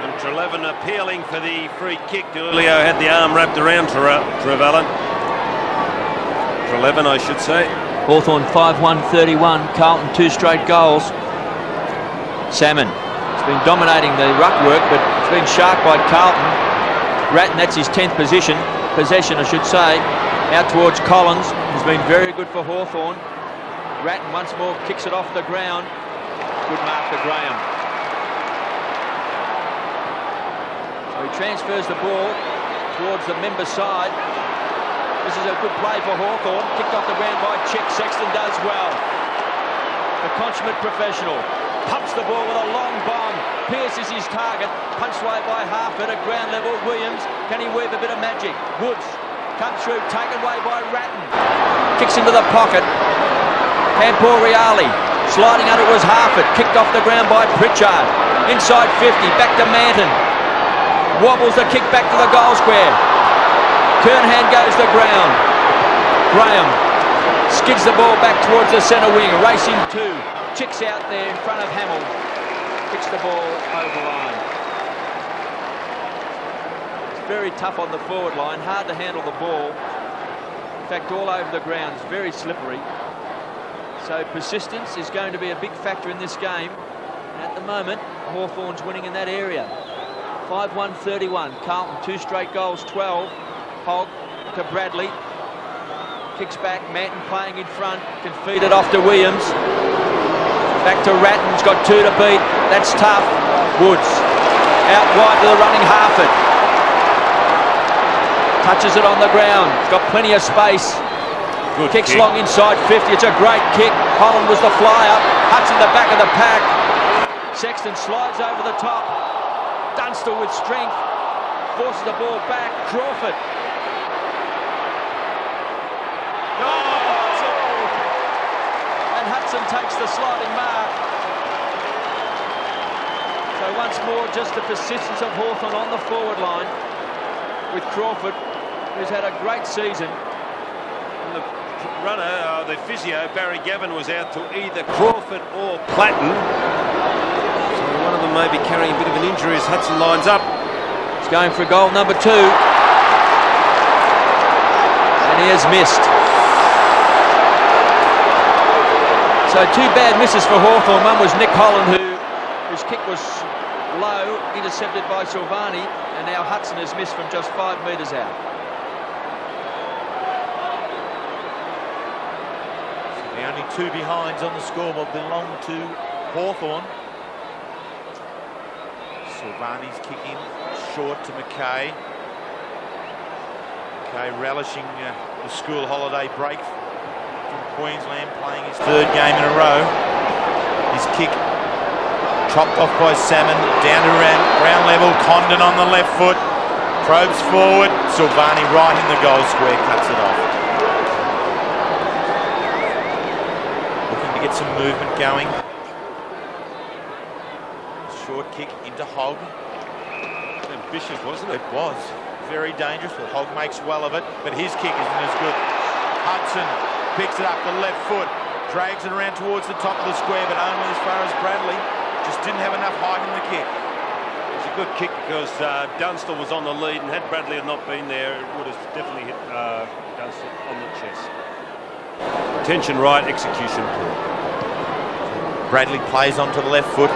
And Treleaven appealing for the free kick. DeLulio had the arm wrapped around Trevelyan. Treleaven, I should say. Hawthorn 5-1-31. Carlton 2 straight goals. Salmon has been dominating the ruck work, but it's been sharked by Carlton. Ratton, that's his 10th possession, I should say. Out towards Collins, who's been very good for Hawthorn. Ratton once more kicks it off the ground. Good mark for Graham. So he transfers the ball towards the member side. This is a good play for Hawthorn. Kicked off the ground by Chick. Sexton does well. The consummate professional. Pumps the ball with a long bomb. Pierces his target. Punched away by Harford at ground level. Williams, can he weave a bit of magic? Woods comes through, taken away by Ratton. Kicks into the pocket. Camporiali sliding under was Harford. Kicked off the ground by Pritchard. Inside 50, back to Manton. Wobbles the kick back to the goal square. Kernhan goes to ground. Graham skids the ball back towards the centre wing. Racing 2. Chick's out there in front of Hamill. Kicks the ball over the line. It's very tough on the forward line. Hard to handle the ball. In fact, all over the ground. It's very slippery. So persistence is going to be a big factor in this game. And at the moment, Hawthorn's winning in that area. 5-1-31. Carlton 2 straight goals, 12. Hogg to Bradley. Kicks back. Manton playing in front. Can feed it off to Williams. Back to Ratton's got 2 to beat. That's tough. Woods out wide to the running Harford. Touches it on the ground. It's got plenty of space. Good Kicks kick. long inside 50. It's a great kick. Holland was the flyer. Huts in the back of the pack. Sexton slides over the top. Dunstall with strength. Forces the ball back. Crawford. And Hudson takes the sliding mark. So once more, just the persistence of Hawthorn on the forward line with Crawford, who's had a great season. And the runner, the physio, Barry Gavin, was out to either Crawford or Platten. So one of them may be carrying a bit of an injury as Hudson lines up. He's going for goal number 2. And he has missed. So 2 bad misses for Hawthorn. One was Nick Holland, whose kick was low, intercepted by Silvani, and now Hudson has missed from just 5 metres out. So the only 2 behinds on the scoreboard belong to Hawthorn. Silvani's kick in short to McKay. McKay relishing the school holiday break from Queensland, playing his 3rd game in a row. His kick chopped off by Salmon, down to ground level. Condon on the left foot, probes forward. Silvani right in the goal square, cuts it off. Looking to get some movement going. Short kick into Hogg. Ambitious, wasn't it? It was. Very dangerous, but Hogg makes well of it. But his kick isn't as good. Hudson picks it up the left foot, drags it around towards the top of the square, but only as far as Bradley. Just didn't have enough height in the kick. It was a good kick because Dunstall was on the lead, and had Bradley not been there, it would have definitely hit Dunstall on the chest. Tension right, execution poor. Bradley plays onto the left foot.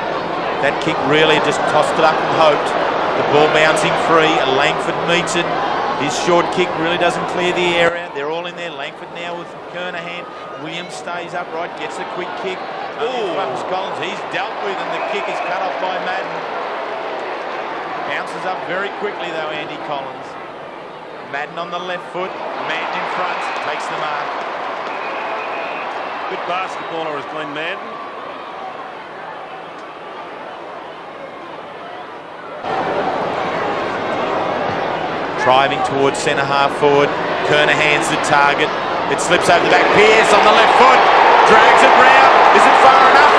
That kick really just tossed it up and hoped. The ball bouncing free. Langford meets it. His short kick really doesn't clear the area. They're all in there. Langford now with Kernahan. Williams stays upright, gets the quick kick. Collins, he's dealt with, and the kick is cut off by Madden. Bounces up very quickly though, Andy Collins. Madden on the left foot, Madden in front, takes the mark. Good basketballer is Glenn Manton. Driving towards centre half forward. Kernahan's the target. It slips over the back. Pearce on the left foot. Drags it round. Is it far enough?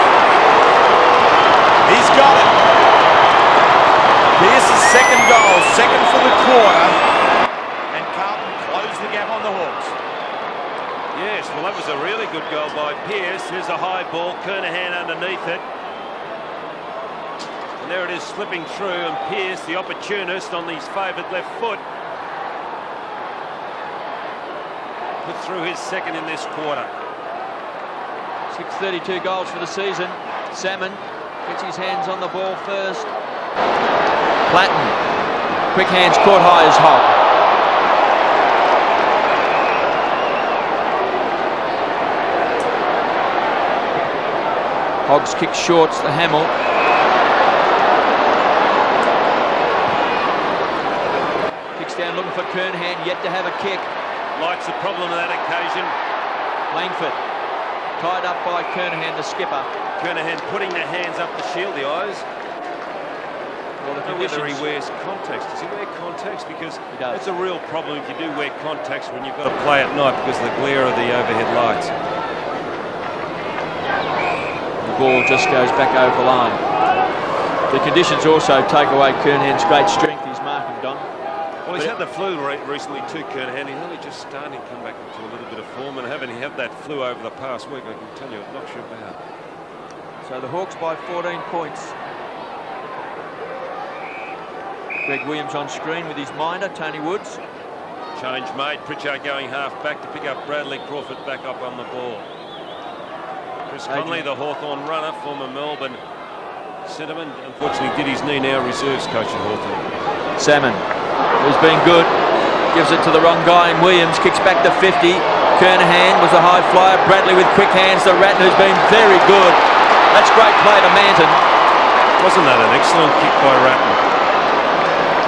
He's got it. Pearce's second goal. Second for the quarter. And Carlton closed the gap on the Hawks. Yes, well, that was a really good goal by Pearce. Here's a high ball. Kernahan underneath it. And there it is slipping through, and Pearce, the opportunist on his favoured left foot, put through his second in this quarter. 632 goals for the season. Salmon gets his hands on the ball first. Platten. Quick hands caught high as Hogg. Hogg's kick shorts the Hamill. Kicks down looking for Kernahan, yet to have a kick. Light's the problem on that occasion. Langford tied up by Kernahan, the skipper. Kernahan putting the hands up to shield the eyes. Well, the I don't know whether he wears contacts. Does he wear contacts? Because it's a real problem if you do wear contacts when you've got to play at night because of the glare of the overhead lights. The ball just goes back over the line. The conditions also take away Kernahan's great strength. He's marking Don. Well, he's had the flu recently too, Kernahan. He's only just starting to come back into a little bit of form, and having had that flu over the past week, I can tell you, I'm not sure about. So the Hawks by 14 points. Greg Williams on screen with his minder, Tony Woods. Change made. Pritchard going half back to pick up Bradley. Crawford back up on the ball. Chris Conley, the Hawthorn runner, former Melbourne centreman, unfortunately did his knee, now reserves coach at Hawthorn. Salmon, who's been good, gives it to the wrong guy in Williams, kicks back to 50. Kernahan was a high flyer. Bradley with quick hands. The Ratton, who's been very good. That's great play to Manton. Wasn't that an excellent kick by Ratton?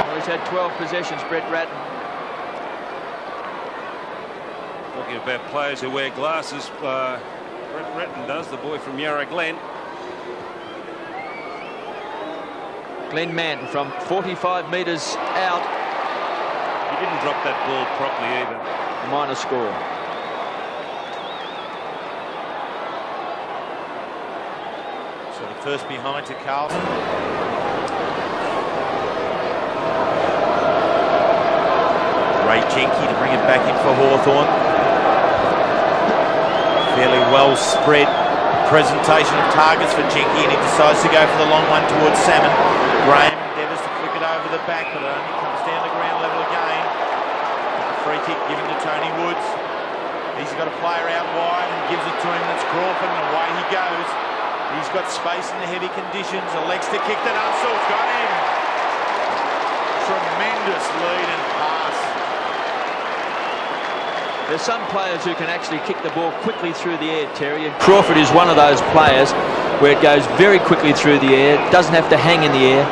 Well, he's had 12 possessions, Brett Ratton. Talking about players who wear glasses, Brett Ratton does, the boy from Yarra Glen. Glenn Manton from 45 metres out. He didn't drop that ball properly either. Minor score. So the first behind to Carlton. Ray Jenke to bring it back in for Hawthorn. Fairly well spread presentation of targets for Jenke, and he decides to go for the long one towards Salmon. Graham endeavours to flick it over the back, but it only comes down to ground level again. The free kick given to Tony Woods. He's got a player out wide and gives it to him. That's Crawford, and away he goes. He's got space in the heavy conditions. Elects to kick that. Dunstall's got him. Tremendous lead and pass. There's some players who can actually kick the ball quickly through the air, Terry, and Crawford is one of those players where it goes very quickly through the air, doesn't have to hang in the air,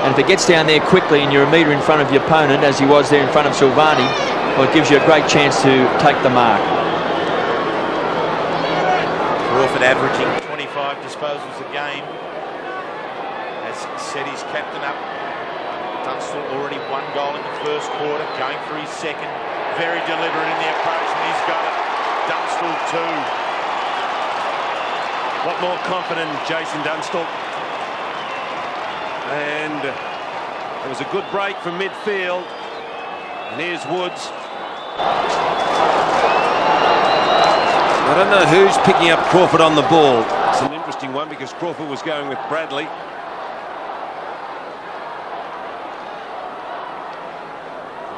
and if it gets down there quickly and you're a metre in front of your opponent, as he was there in front of Silvani, well, it gives you a great chance to take the mark. Crawford averaging 25 disposals a game. Has set his captain up. Dunstall already one goal in the first quarter, going for his second. Very deliberate in the approach, and he's got it. Dunstall too. What more confident, Jason Dunstall? And it was a good break from midfield. And here's Woods. I don't know who's picking up Crawford on the ball. It's an interesting one because Crawford was going with Bradley.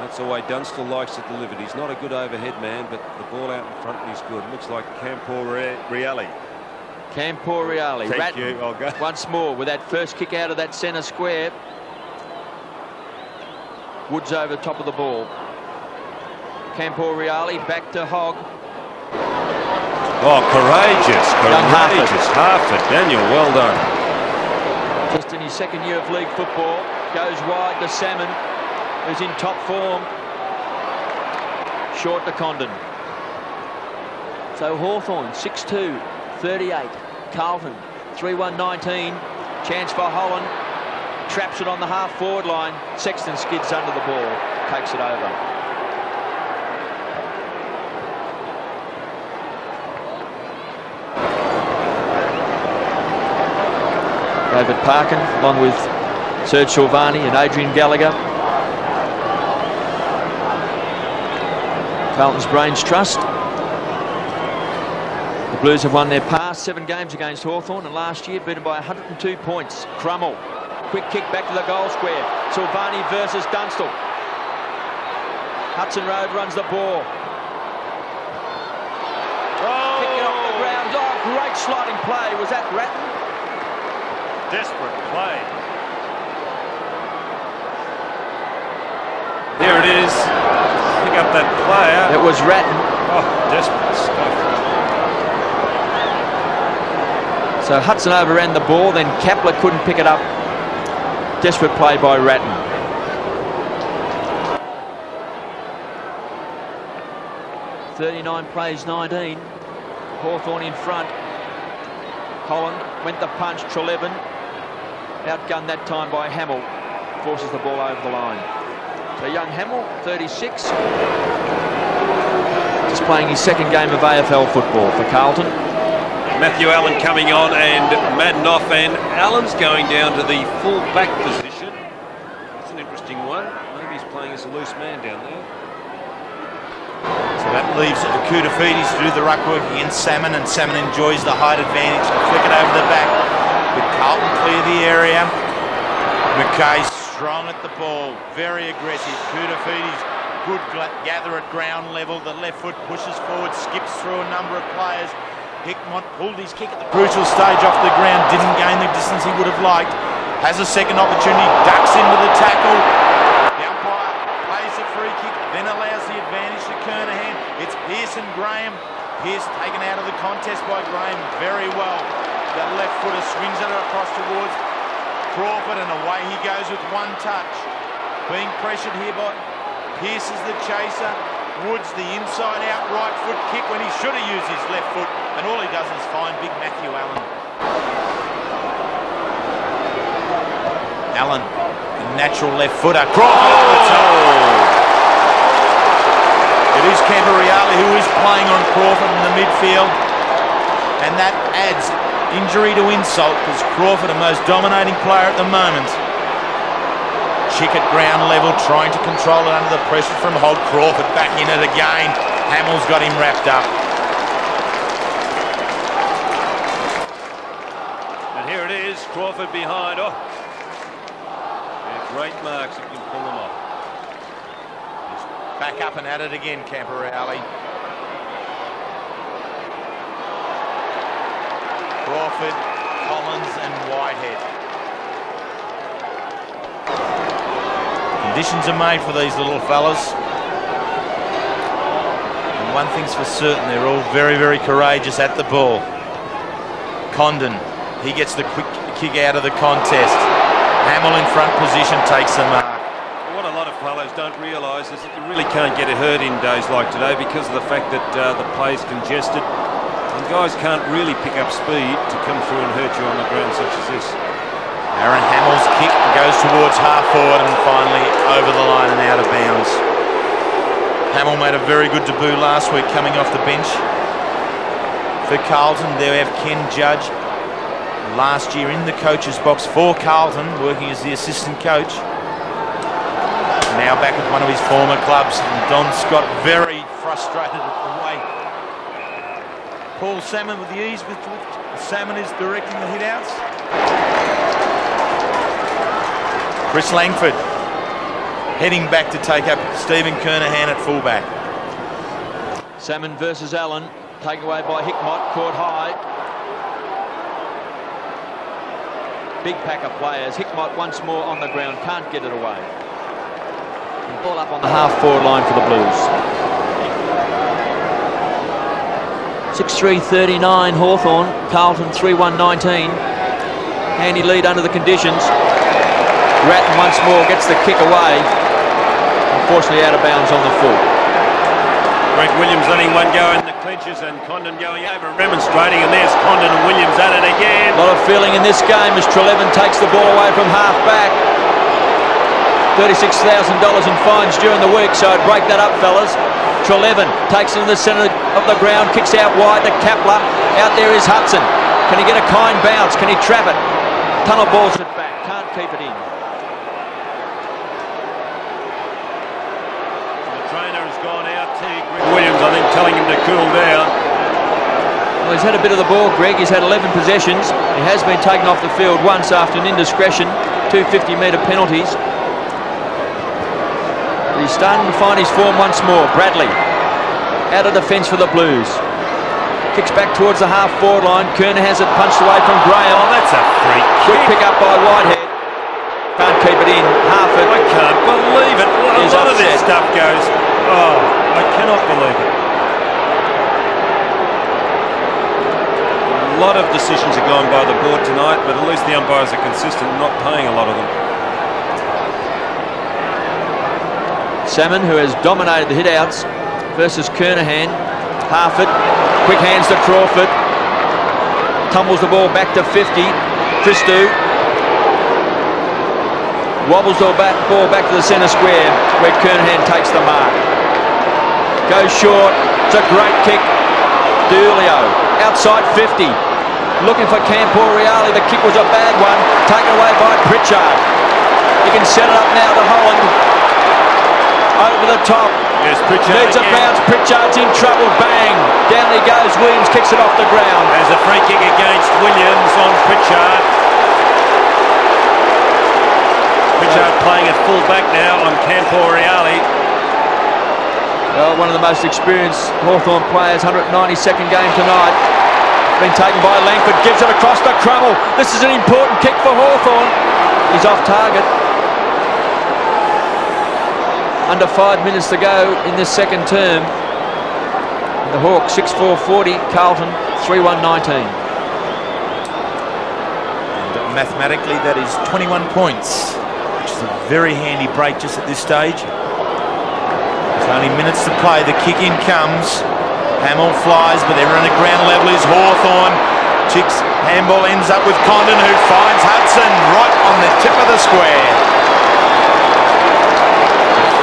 That's the way Dunstall likes it delivered. He's not a good overhead man, but the ball out in front is good. Looks like Campore-Reale. Campore-Reale. Thank you. I'll go. Once more with that first kick out of that centre square. Woods over the top of the ball. Campore-Reale back to Hogg. Oh, courageous. Harford, Daniel, well done. Just in his second year of league football. Goes wide to Salmon, who's in top form. Short to Condon. So Hawthorn 6-2, 38. Carlton 3-1-19. Chance for Holland. Traps it on the half-forward line. Sexton skids under the ball. Takes it over. David Parkin, along with Serge Silvani and Adrian Gallagher. Carlton's Brains Trust. The Blues have won their past 7 games against Hawthorn, and last year beaten by 102 points. Crummell, quick kick back to the goal square. Silvani versus Dunstall. Hudson Road runs the ball. Pick it off the ground. Oh, great sliding play. Was that Ratton? Desperate play. There it is. Pick up that player. It was Ratton. Oh, desperate stuff. So Hudson overran the ball, then Kapler couldn't pick it up. Desperate play by Ratton. plays 19. Hawthorn in front. Holland went the punch. Trelevin outgunned that time by Hamill. Forces the ball over the line. So young Hamill, 36. Just playing his second game of AFL football for Carlton. Matthew Allen coming on and Madden off, and Allen's going down to the full back position. It's an interesting one. Maybe he's playing as a loose man down there. So that leaves Koutafidis to do the ruck work against Salmon, and Salmon enjoys the height advantage to flick it over the back. But Carlton clear the area. McKay strong at the ball, very aggressive. Koutafidis, good gather at ground level. The left foot pushes forward, skips through a number of players. Hickmott pulled his kick at the crucial stage off the ground, didn't gain the distance he would have liked. Has a second opportunity, ducks into the tackle. The umpire plays the free kick, then allows the advantage to Kernahan. It's Pearson Graham. Pearce taken out of the contest by Graham very well. That left footer swings it across towards Crawford, and away he goes with one touch. Being pressured here by Pearce is the chaser. Woods, the inside-out right foot kick when he should have used his left foot, and all he does is find big Matthew Allen. Allen, the natural left footer. Crawford at the toe. It is Camberreale who is playing on Crawford in the midfield, and that adds injury to insult, because Crawford, the most dominating player at the moment. Chick at ground level, trying to control it under the pressure from Hogg. Crawford back in it again. Hamill's got him wrapped up. And here it is, Crawford behind. Oh, yeah, great marks if you can pull them off. He's back up and at it again, Camberreale. Crawford, Collins and Whitehead. Conditions are made for these little fellas. And one thing's for certain, they're all very, very courageous at the ball. Condon, he gets the quick kick out of the contest. Hamill in front position takes the mark. What a lot of fellows don't realise is that you really can't get hurt in days like today because of the fact that the play's congested. And guys can't really pick up speed to come through and hurt you on the ground such as this. Aaron Hamill's kick goes towards half forward and finally over the line and out of bounds. Hamill made a very good debut last week coming off the bench. For Carlton, there we have Ken Judge. Last year in the coach's box for Carlton, working as the assistant coach. Now back at one of his former clubs. And Don Scott very frustrated at the way Paul Salmon with the ease with Salmon is directing the hit-outs. Chris Langford heading back to take up Stephen Kernahan at fullback. Salmon versus Allen, taken away by Hickmott, caught high. Big pack of players. Hickmott once more on the ground, can't get it away. And ball up on the half-forward line for the Blues. 6-3-39 Hawthorn, Carlton 3-1-19. Handy lead under the conditions. Ratton once more gets the kick away. Unfortunately out of bounds on the full. Great Williams letting one go in the clinches and Condon going over and remonstrating, and there's Condon and Williams at it again. A lot of feeling in this game as Treleaven takes the ball away from half-back. $36,000 in fines during the week, so I'd break that up, fellas. Treleaven takes it in the centre of the ground, kicks out wide to Kapler. Out there is Hudson. Can he get a kind bounce? Can he trap it? Tunnel balls it back, can't keep it in. The trainer has gone out to Williams, I think, telling him to cool down. Well, he's had a bit of the ball, Greg. He's had 11 possessions. He has been taken off the field once after an indiscretion. 2 50-metre penalties. But he's starting to find his form once more. Bradley out of defence for the Blues. Kicks back towards the half-forward line. Kerner has it punched away from Graham. Oh, that's a freak Good pick up by Whitehead. Can't keep it in. Harford. I can't believe it. A lot of this stuff goes. Oh, I cannot believe it. A lot of decisions are going by the board tonight, but at least the umpires are consistent, not paying a lot of them. Salmon, who has dominated the hit-outs, versus Kernahan. Harford, quick hands to Crawford. Tumbles the ball back to 50. Christou wobbles the ball back to the centre square, where Kernahan takes the mark. Goes short. It's a great kick. D'Ulio, outside 50. Looking for Campo-Reale. The kick was a bad one. Taken away by Pritchard. He can set it up now to Holland. Over the top. Yes, Pritchard needs a bounce. Pritchard's in trouble. Bang. Down he goes. Williams kicks it off the ground. There's a free kick against Williams on Pritchard. Pritchard playing at full back now on Campo-Reale. Well, one of the most experienced Hawthorn players. 192nd game tonight. Been taken by Langford. Gives it across to Crummell. This is an important kick for Hawthorn. He's off target. Under 5 minutes to go in this second term. The Hawks 6-4-40, Carlton 3-1-19. And mathematically that is 21 points, which is a very handy break just at this stage. There's only minutes to play. The kick in comes. Hamill flies, but they're in at ground level is Hawthorn. Chicks handball ends up with Condon, who finds Hudson right on the tip of the square.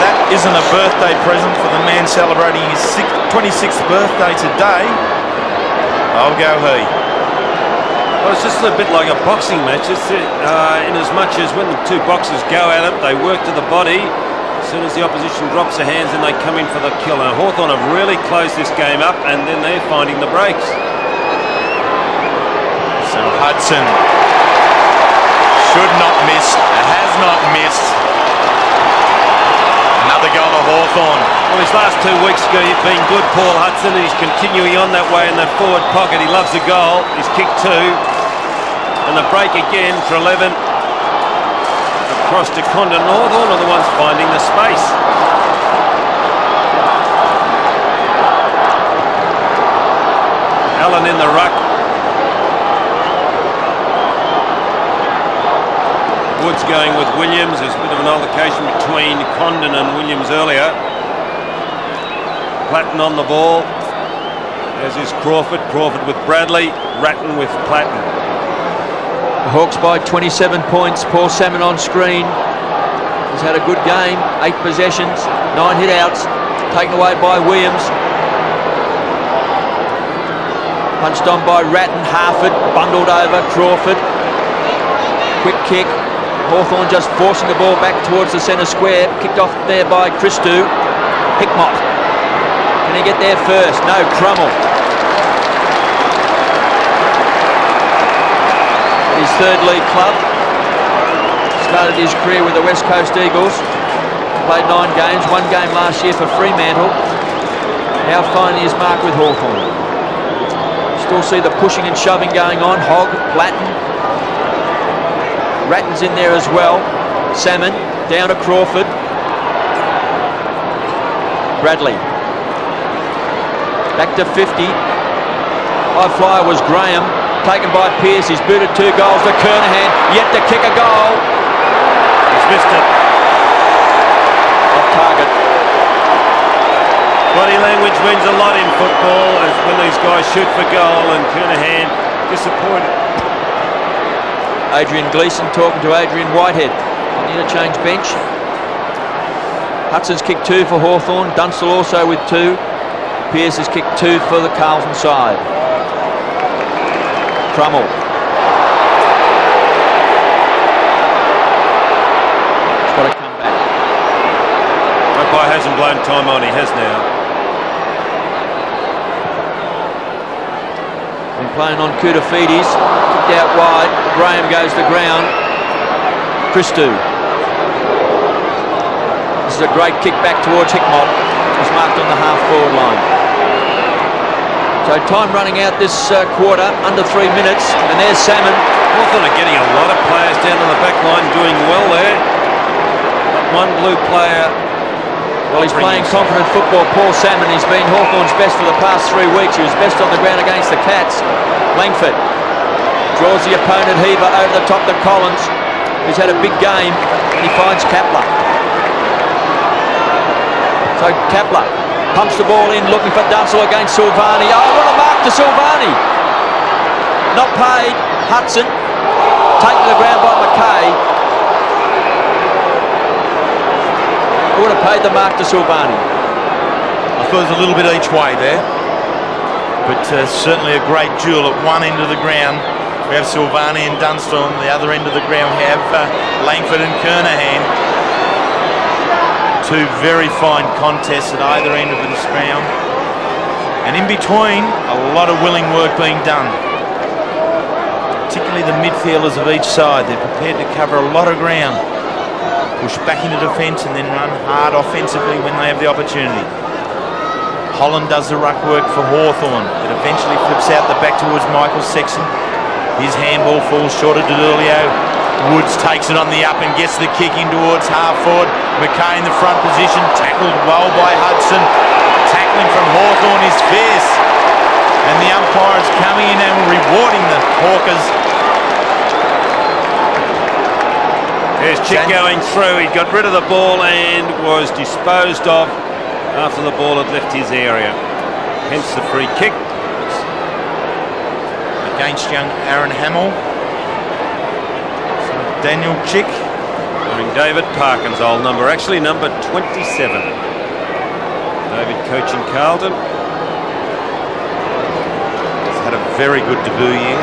That isn't a birthday present for the man celebrating his 26th birthday today. I'll go he. Well, it's just a bit like a boxing match. It's in as much as when the two boxers go at it, they work to the body. As soon as the opposition drops their hands, then they come in for the kill. Now, Hawthorn have really closed this game up, and then they're finding the breaks. So Hudson should not miss, has not missed. Another goal to Hawthorn. Well, his last 2 weeks ago, he's been good, Paul Hudson. He's continuing on that way in the forward pocket. He loves a goal. He's kicked 2. And the break again for 11. Across to Condon. Hawthorn are the ones finding the space. Allen in the ruck. Woods going with Williams. There's a bit of an altercation between Condon and Williams earlier. Platten on the ball. As is Crawford. Crawford with Bradley. Ratton with Platten. The Hawks by 27 points. Paul Salmon on screen. He's had a good game. 8 possessions, 9 hit-outs. Taken away by Williams. Punched on by Ratton. Harford bundled over Crawford. Quick kick. Hawthorn just forcing the ball back towards the centre square. Kicked off there by Christou. Hickmott. Can he get there first? No, Crummell. His third league club. Started his career with the West Coast Eagles. Played 9 games, 1 game last year for Fremantle. Now finding his mark with Hawthorn. Still see the pushing and shoving going on. Hogg, Platten. Ratton's in there as well. Salmon down to Crawford. Bradley. Back to 50. High flyer was Graham. Taken by Pearce. He's booted 2 goals to Kernahan. Yet to kick a goal. He's missed it. Off target. Body language means a lot in football, as when these guys shoot for goal, and Kernahan disappointed. Adrian Gleeson talking to Adrian Whitehead on the interchange bench. Hudson's kicked 2 for Hawthorn. Dunstall also with 2. Pearce has kicked 2 for the Carlton side. Crummell. He's got to come back. Umpire hasn't blown time on, he has now. Been playing on Koutafidis. Kicked out wide. Graham goes to ground. Christou. This is a great kick back towards Hickmott. He's marked on the half-forward line. So time running out this quarter, under 3 minutes, and there's Salmon. Hawthorn are getting a lot of players down on the back line, doing well there. But one blue player... Well, he's playing confident football. Paul Salmon, he's been Hawthorn's best for the past 3 weeks. He was best on the ground against the Cats. Langford draws the opponent Heaver over the top to Collins, who's had a big game, and he finds Kapler. So Kapler pumps the ball in, looking for Dunstall against Silvani. Oh, what a mark to Silvani! Not paid. Hudson taken to the ground by McKay. I would have paid the mark to Silvani. I thought it was a little bit each way there, but certainly a great duel at one end of the ground. We have Silvani and Dunstall. On the other end of the ground we have Langford and Kernahan. 2 very fine contests at either end of this ground, and in between a lot of willing work being done, particularly the midfielders of each side. They're prepared to cover a lot of ground, push back into defence and then run hard offensively when they have the opportunity. Holland does the ruck work for Hawthorn. It eventually flips out the back towards Michael Sexton. His handball falls short of D'Urlio. Woods takes it on the up and gets the kick in towards half forward. McKay in the front position, tackled well by Hudson. Tackling from Hawthorn is fierce, and the umpire is coming in and rewarding the Hawkers. There's Chick going through. He got rid of the ball and was disposed of after the ball had left his area. Hence the free kick. Against young Aaron Hamill. So Daniel Chick. Wearing David Parkin's old number, actually number 27. David coaching Carlton. He's had a very good debut year.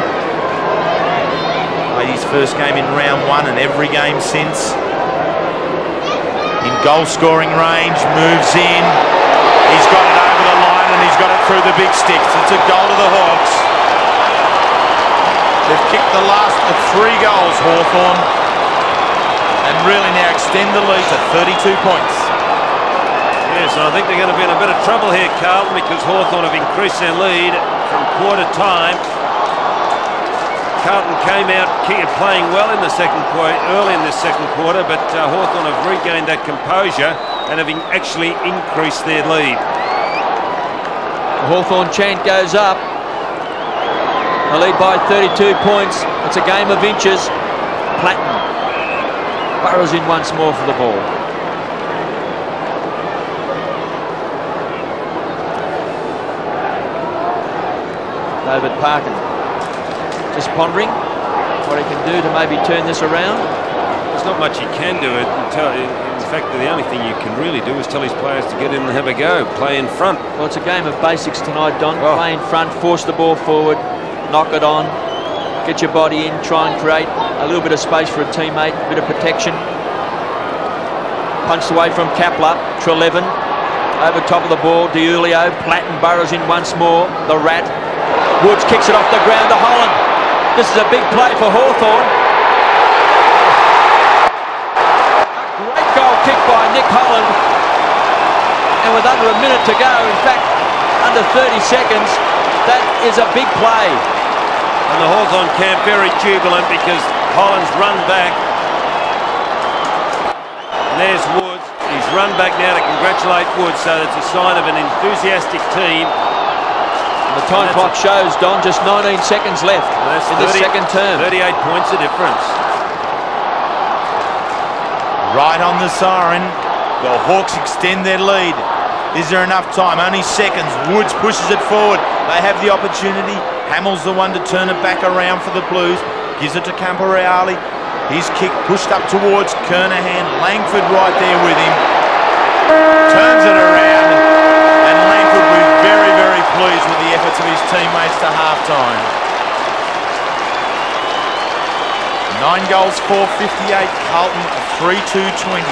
Played his first game in round 1 and every game since. In goal scoring range, moves in. He's got it over the line and he's got it through the big sticks. It's a goal to the Hawks. They've kicked the last of 3 goals, Hawthorn, and really now extend the lead to 32 points. Yes, and I think they're going to be in a bit of trouble here, Carlton, because Hawthorn have increased their lead from quarter time. Carlton came out playing well in the second quarter, early in this second quarter, but Hawthorn have regained that composure and have actually increased their lead. The Hawthorn chant goes up. They lead by 32 points. It's a game of inches. Platten burrows in once more for the ball. David Parkin just pondering what he can do to maybe turn this around. There's not much he can do. In fact, the only thing you can really do is tell his players to get in and have a go, play in front. Well, it's a game of basics tonight, Don. Play in front, force the ball forward, knock it on, get your body in, try and create a little bit of space for a teammate, a bit of protection. Punched away from Kapler, Treleaven, over top of the ball, D'Urlio, Platten burrows in once more, the Rat. Woods kicks it off the ground to Holland. This is a big play for Hawthorn. A great goal kick by Nick Holland. And with under a minute to go, in fact, under 30 seconds, that is a big play. And the Hawthorn camp very jubilant because Holland's run back. And there's Woods. He's run back now to congratulate Woods, so that's a sign of an enthusiastic team. And the time clock shows, Don, just 19 seconds left in this second term. 38 points of difference. Right on the siren. The Hawks extend their lead. Is there enough time? Only seconds. Woods pushes it forward. They have the opportunity. Hamill's the one to turn it back around for the Blues. Gives it to Camporeale. His kick pushed up towards Kernahan. Langford right there with him. Turns it around. And Langford was very, very pleased with the efforts of his teammates to half-time. 9 goals, 458. Carlton, 3-2-20.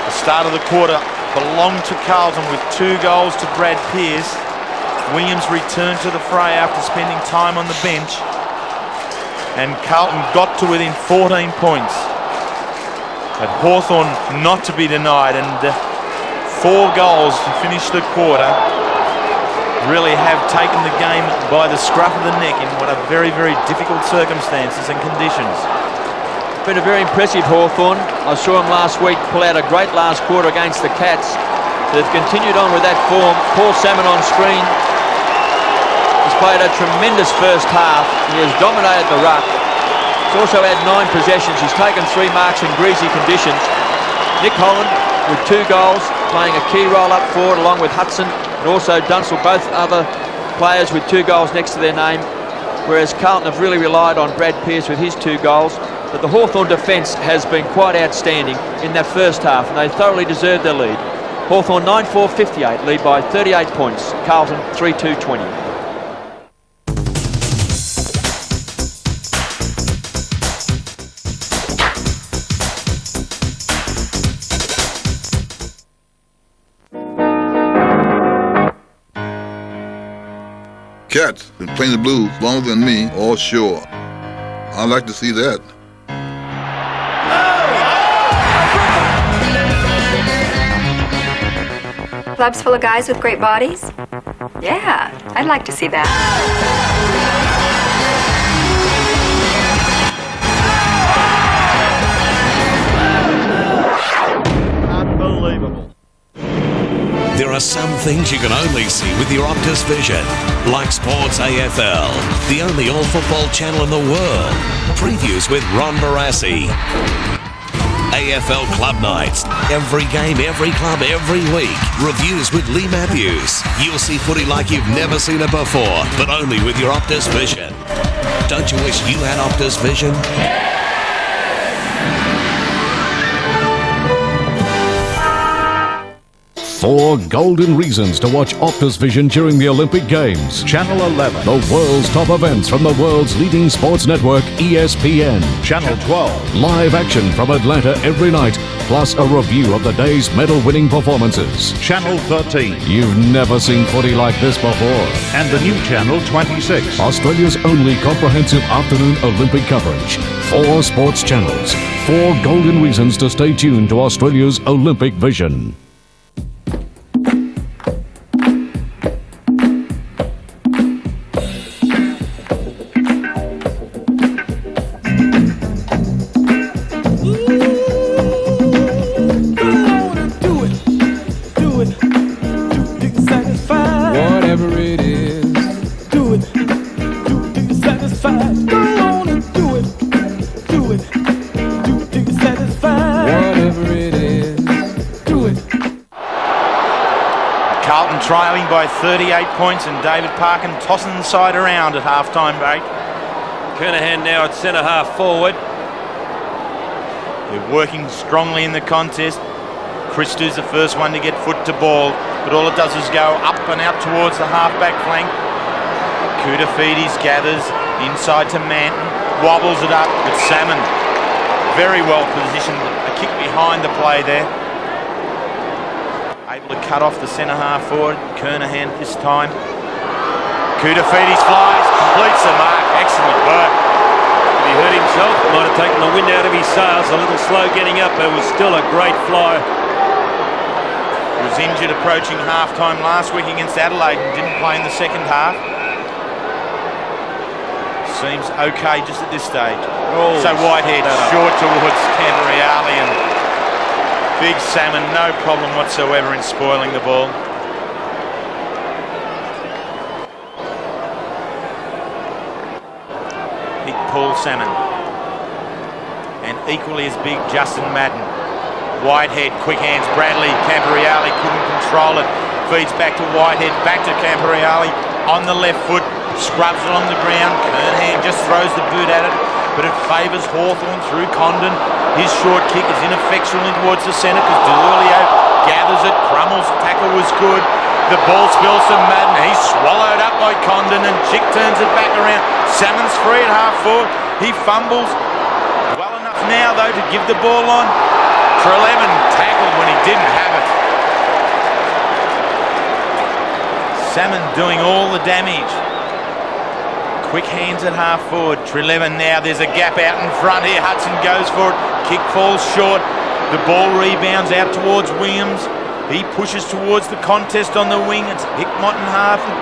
The start of the quarter belonged to Carlton with 2 goals to Brad Pearce. Williams returned to the fray after spending time on the bench. And Carlton got to within 14 points. But Hawthorn not to be denied, and 4 goals to finish the quarter really have taken the game by the scruff of the neck in what are very, very difficult circumstances and conditions. Been a very impressive Hawthorn. I saw him last week pull out a great last quarter against the Cats. They've continued on with that form. Paul Salmon on screen has played a tremendous first half. He has dominated the ruck. He's also had 9 possessions. He's taken 3 marks in greasy conditions. Nick Holland with 2 goals, playing a key role up forward along with Hudson and also Dunsell, both other players with 2 goals next to their name, whereas Carlton have really relied on Brad Pearce with his 2 goals. But the Hawthorn defence has been quite outstanding in that first half, and they thoroughly deserved their lead. Hawthorn 9-4-58, lead by 38 points. Carlton 3-2-20. Cats been playing the Blues longer than me, all sure. I'd like to see that. Clubs full of guys with great bodies? Yeah, I'd like to see that. Unbelievable. There are some things you can only see with your Optus Vision, like Sports AFL, the only all-football channel in the world. Previews with Ron Barassi. AFL Club Nights. Every game, every club, every week. Reviews with Lee Matthews. You'll see footy like you've never seen it before, but only with your Optus Vision. Don't you wish you had Optus Vision? 4 golden reasons to watch Optus Vision during the Olympic Games. Channel 11. The world's top events from the world's leading sports network, ESPN. Channel 12. Live action from Atlanta every night, plus a review of the day's medal-winning performances. Channel 13. You've never seen footy like this before. And the new Channel 26. Australia's only comprehensive afternoon Olympic coverage. 4 sports channels. 4 golden reasons to stay tuned to Australia's Olympic Vision. Trailing by 38 points, and David Parkin tossing the side around at half-time break. Kernahan now at centre-half forward. They're working strongly in the contest. Christou's the first one to get foot to ball, but all it does is go up and out towards the half-back flank. Koutafidis gathers inside to Manton, wobbles it up with Salmon. Very well positioned, a kick behind the play there. Able to cut off the centre-half forward. Kernahan this time. Koutafidis flies, completes the mark. Excellent work. He hurt himself, might have taken the wind out of his sails. A little slow getting up, but it was still a great fly. He was injured approaching half-time last week against Adelaide and didn't play in the second half. Seems okay just at this stage. Oh, so Whitehead short towards Camporeale, and Big Salmon, no problem whatsoever in spoiling the ball. Big Paul Salmon. And equally as big Justin Madden. Whitehead, quick hands, Bradley, Camporeale couldn't control it. Feeds back to Whitehead, back to Camporeale on the left foot, scrubs it on the ground. Kernahan just throws the boot at it, but it favours Hawthorn through Condon. His short kick is ineffectually towards the centre because Delulio gathers it. Crummel's tackle was good. The ball spills to Madden. He's swallowed up by Condon and Chick turns it back around. Salmon's free at half forward. He fumbles. Well enough now though to give the ball on. Treleaven tackled when he didn't have it. Salmon doing all the damage. Quick hands at half forward. Treleaven now, there's a gap out in front here. Hudson goes for it. Kick falls short. The ball rebounds out towards Williams. He pushes towards the contest on the wing. It's Hickmott and Hawthorn.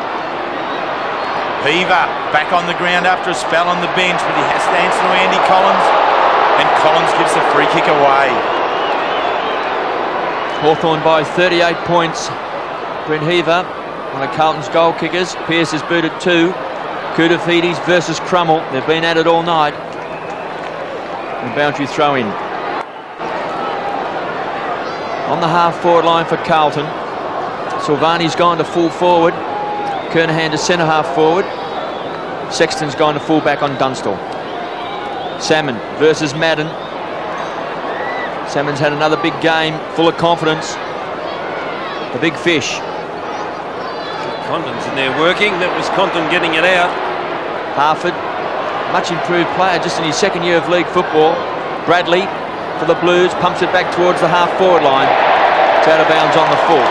Beaver back on the ground after a spell on the bench, but he has to answer to Andy Collins. And Collins gives the free kick away. Hawthorn by 38 points. Brent Heaver, one of Carlton's goal kickers. Pearce is booted 2. Koutafidis versus Crummell. They've been at it all night. And boundary throw in. On the half-forward line for Carlton. Silvani's gone to full forward. Kernahan to centre half-forward. Sexton's gone to full-back on Dunstall. Salmon versus Madden. Salmon's had another big game, full of confidence. The big fish. Condon's in there working. That was Condon getting it out. Harford, much improved player just in his second year of league football. Bradley for the Blues, pumps it back towards the half-forward line. It's out of bounds on the full.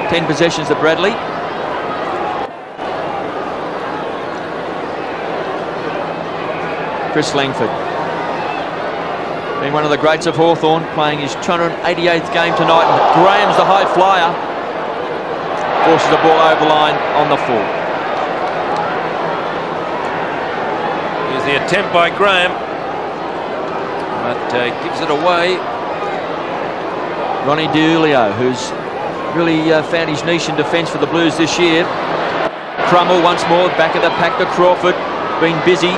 Ten possessions to Bradley. Chris Langford, being one of the greats of Hawthorn, playing his 288th game tonight. And Graham's the high flyer. Forces the ball over the line on the full. Here's the attempt by Graham, but gives it away. Ronnie DiUlio, who's really found his niche in defence for the Blues this year. Crummell once more, back of the pack to Crawford, been busy.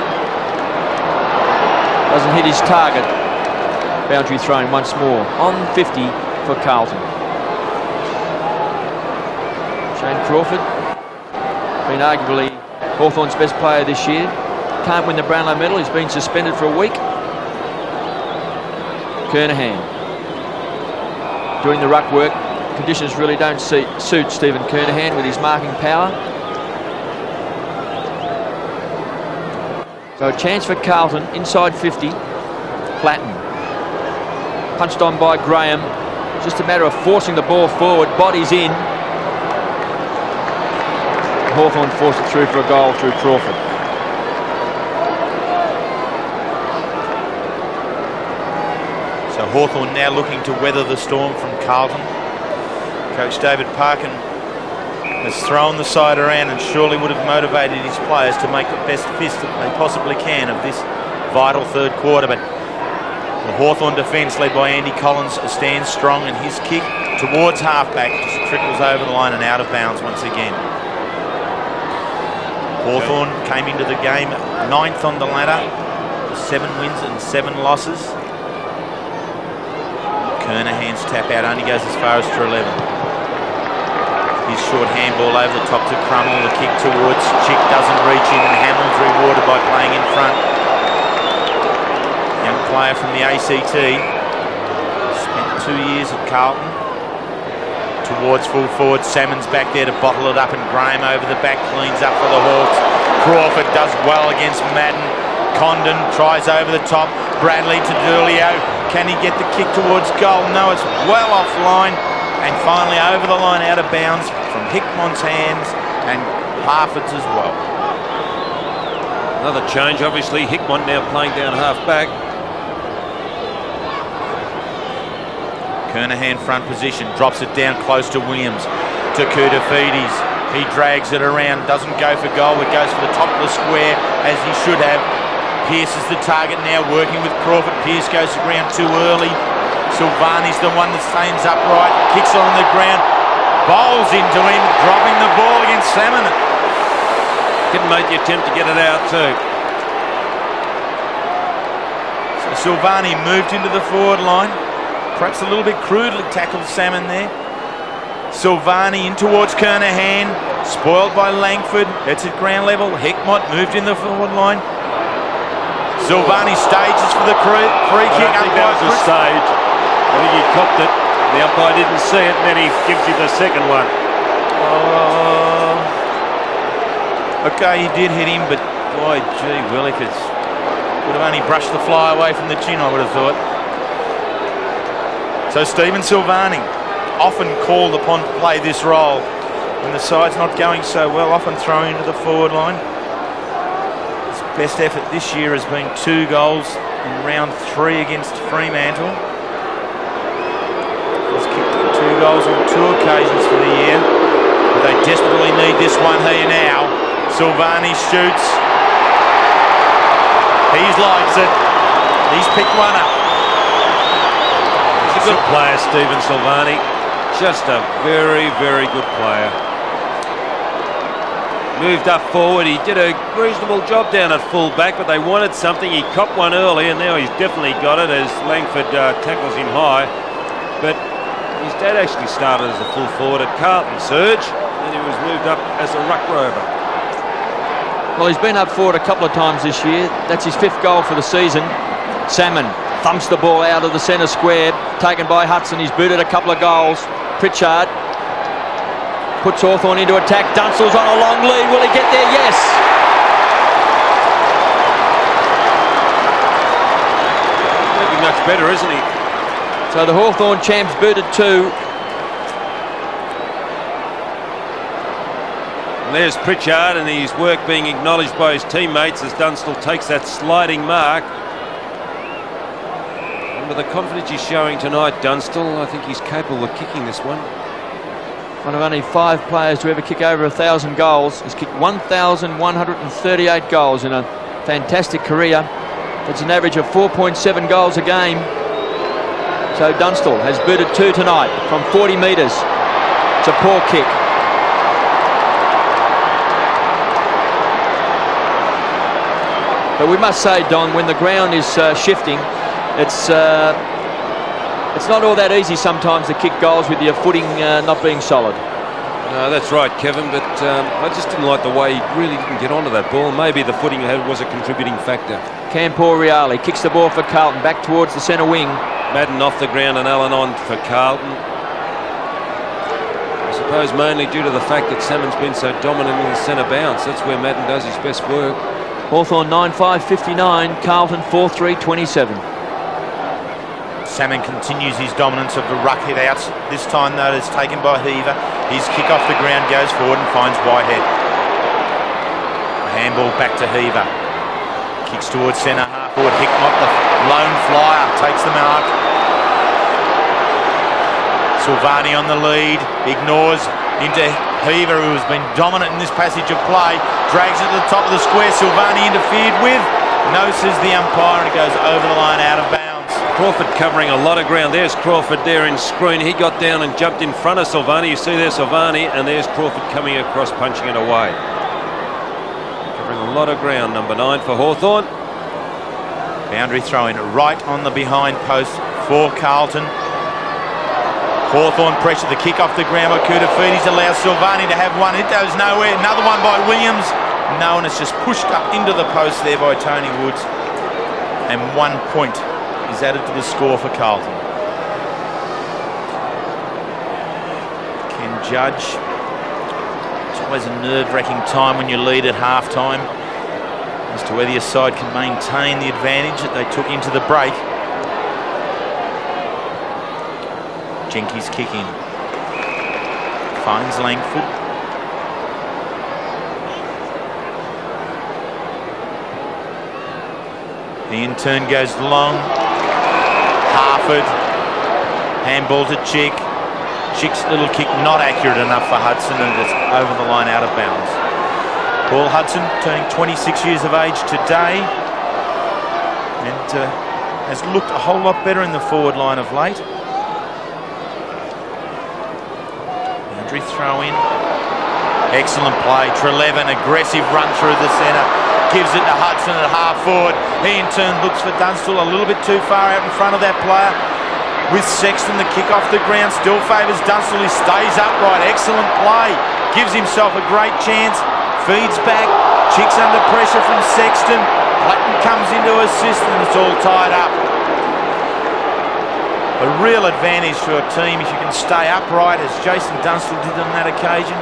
Doesn't hit his target. Boundary thrown once more on 50 for Carlton. Shane Crawford, been arguably Hawthorn's best player this year. Can't win the Brownlow medal, he's been suspended for a week. Kernahan doing the ruck work. Conditions really don't suit Stephen Kernahan with his marking power. So a chance for Carlton inside 50. Platten punched on by Graham. Just a matter of forcing the ball forward. Bodies in. Hawthorn forced it through for a goal through Crawford. So Hawthorn now looking to weather the storm from Carlton. Coach David Parkin has thrown the side around and surely would have motivated his players to make the best fist that they possibly can of this vital third quarter. But the Hawthorn defence, led by Andy Collins, stands strong, and his kick towards halfback just trickles over the line and out of bounds once again. Hawthorn came into the game 9th on the ladder, 7 wins and 7 losses. Kernahan's tap out only goes as far as to 11. His short handball over the top to Crummell. The kick towards Chick doesn't reach in, and Hamill's rewarded by playing in front. Young player from the ACT. Spent 2 years at Carlton. Towards full forward. Salmon's back there to bottle it up, and Graham over the back cleans up for the Hawks. Crawford does well against Madden. Condon tries over the top. Bradley to Delulio. Can he get the kick towards goal? No, it's well offline. And finally over the line, out of bounds from Hickmott's hands and Harford's as well. Another change, obviously. Hickmott now playing down half-back. Kernahan front position, drops it down close to Williams, to Koutafidis. He drags it around, doesn't go for goal, but goes for the top of the square as he should have. Pearce is the target now, working with Crawford. Pearce goes to ground too early. Silvani's the one that stands upright, kicks it on the ground, bowls into him, dropping the ball against Salmon. Didn't make the attempt to get it out too. Silvani moved into the forward line. Perhaps a little bit crudely tackled Salmon there. Silvani in towards Kernahan. Spoiled by Langford. That's at ground level. Heckmott moved in the forward line. Silvani stages for the free kick. I think that was a stage. I think he copped it. The umpire didn't see it, and then he gives you the second one. Okay, he did hit him, but boy, gee willikers. Would have only brushed the fly away from the chin, I would have thought. So Stephen Silvani, often called upon to play this role when the side's not going so well, often thrown into the forward line. His best effort this year has been 2 goals in round 3 against Fremantle. He's kicked 2 goals on 2 occasions for the year, but they desperately need this one here now. Silvani shoots. He's likes it. He's picked one up. He's a good player, Stephen Silvani. Just a very, very good player. Moved up forward. He did a reasonable job down at full back, but they wanted something. He copped one early, and now he's definitely got it as Langford tackles him high. But his dad actually started as a full forward at Carlton, Serge, and he was moved up as a ruck rover. Well, he's been up forward a couple of times this year. That's his 5th goal for the season. Salmon thumps the ball out of the centre square, taken by Hudson. He's booted a couple of goals. Pritchard puts Hawthorn into attack. Dunstall's on a long lead. Will he get there? Yes. Looking much better, isn't he? So the Hawthorn champs booted 2. And there's Pritchard, and his work being acknowledged by his teammates as Dunstall takes that sliding mark. And with the confidence he's showing tonight, Dunstall, I think he's capable of kicking this one. One of only 5 players to ever kick over 1,000 goals. He's kicked 1,138 goals in a fantastic career. That's an average of 4.7 goals a game. So Dunstall has booted 2 tonight from 40 metres. It's a poor kick. But we must say, Don, when the ground is shifting, it's not all that easy sometimes to kick goals with your footing not being solid. No, that's right, Kevin, but I just didn't like the way he really didn't get onto that ball. Maybe the footing he had was a contributing factor. Campor Reale kicks the ball for Carlton, back towards the centre wing. Madden off the ground and Allen on for Carlton. I suppose mainly due to the fact that Salmon's been so dominant in the centre bounce. That's where Madden does his best work. Hawthorn 9-5-59, Carlton 4-3-27. Salmon continues his dominance of the ruck hit outs. This time, though, it's taken by Heaver. His kick off the ground goes forward and finds Whitehead. Handball back to Heaver. Kicks towards centre half forward. Hickmott, the lone flyer, takes the mark. Silvani on the lead. Ignores into Heaver, who has been dominant in this passage of play. Drags it to the top of the square. Silvani interfered with. No, says the umpire, and it goes over the line out of bounds. Crawford covering a lot of ground. There's Crawford there in screen. He got down and jumped in front of Silvani. You see there Silvani, and there's Crawford coming across, punching it away. Covering a lot of ground, number 9 for Hawthorn. Boundary throw in right on the behind post for Carlton. Hawthorn pressure, the kick off the ground by Koutafidis allows Silvani to have one. It goes nowhere. Another one by Williams. No, and it's just pushed up into the post there by Tony Woods. And 1 point is added to the score for Carlton. Ken Judge. It's always a nerve-wracking time when you lead at half-time as to whether your side can maintain the advantage that they took into the break. Jenkins kicking. Finds Langford. The in-turn goes long. Harford. Handball to Chick. Chick's little kick not accurate enough for Hudson, and it's over the line out of bounds. Paul Hudson turning 26 years of age today, and has looked a whole lot better in the forward line of late. Throw in. Excellent play. Trelevin, aggressive run through the centre. gives it to Hudson at half forward. He in turn looks for Dunstall, a little bit too far out in front of that player. With Sexton, the kick off the ground still favours Dunstall. He stays upright, excellent play. Gives himself a great chance, feeds back, Chicks under pressure from Sexton. Platten comes into assist and it's all tied up. A real advantage to a team if you can stay upright, as Jason Dunstall did on that occasion.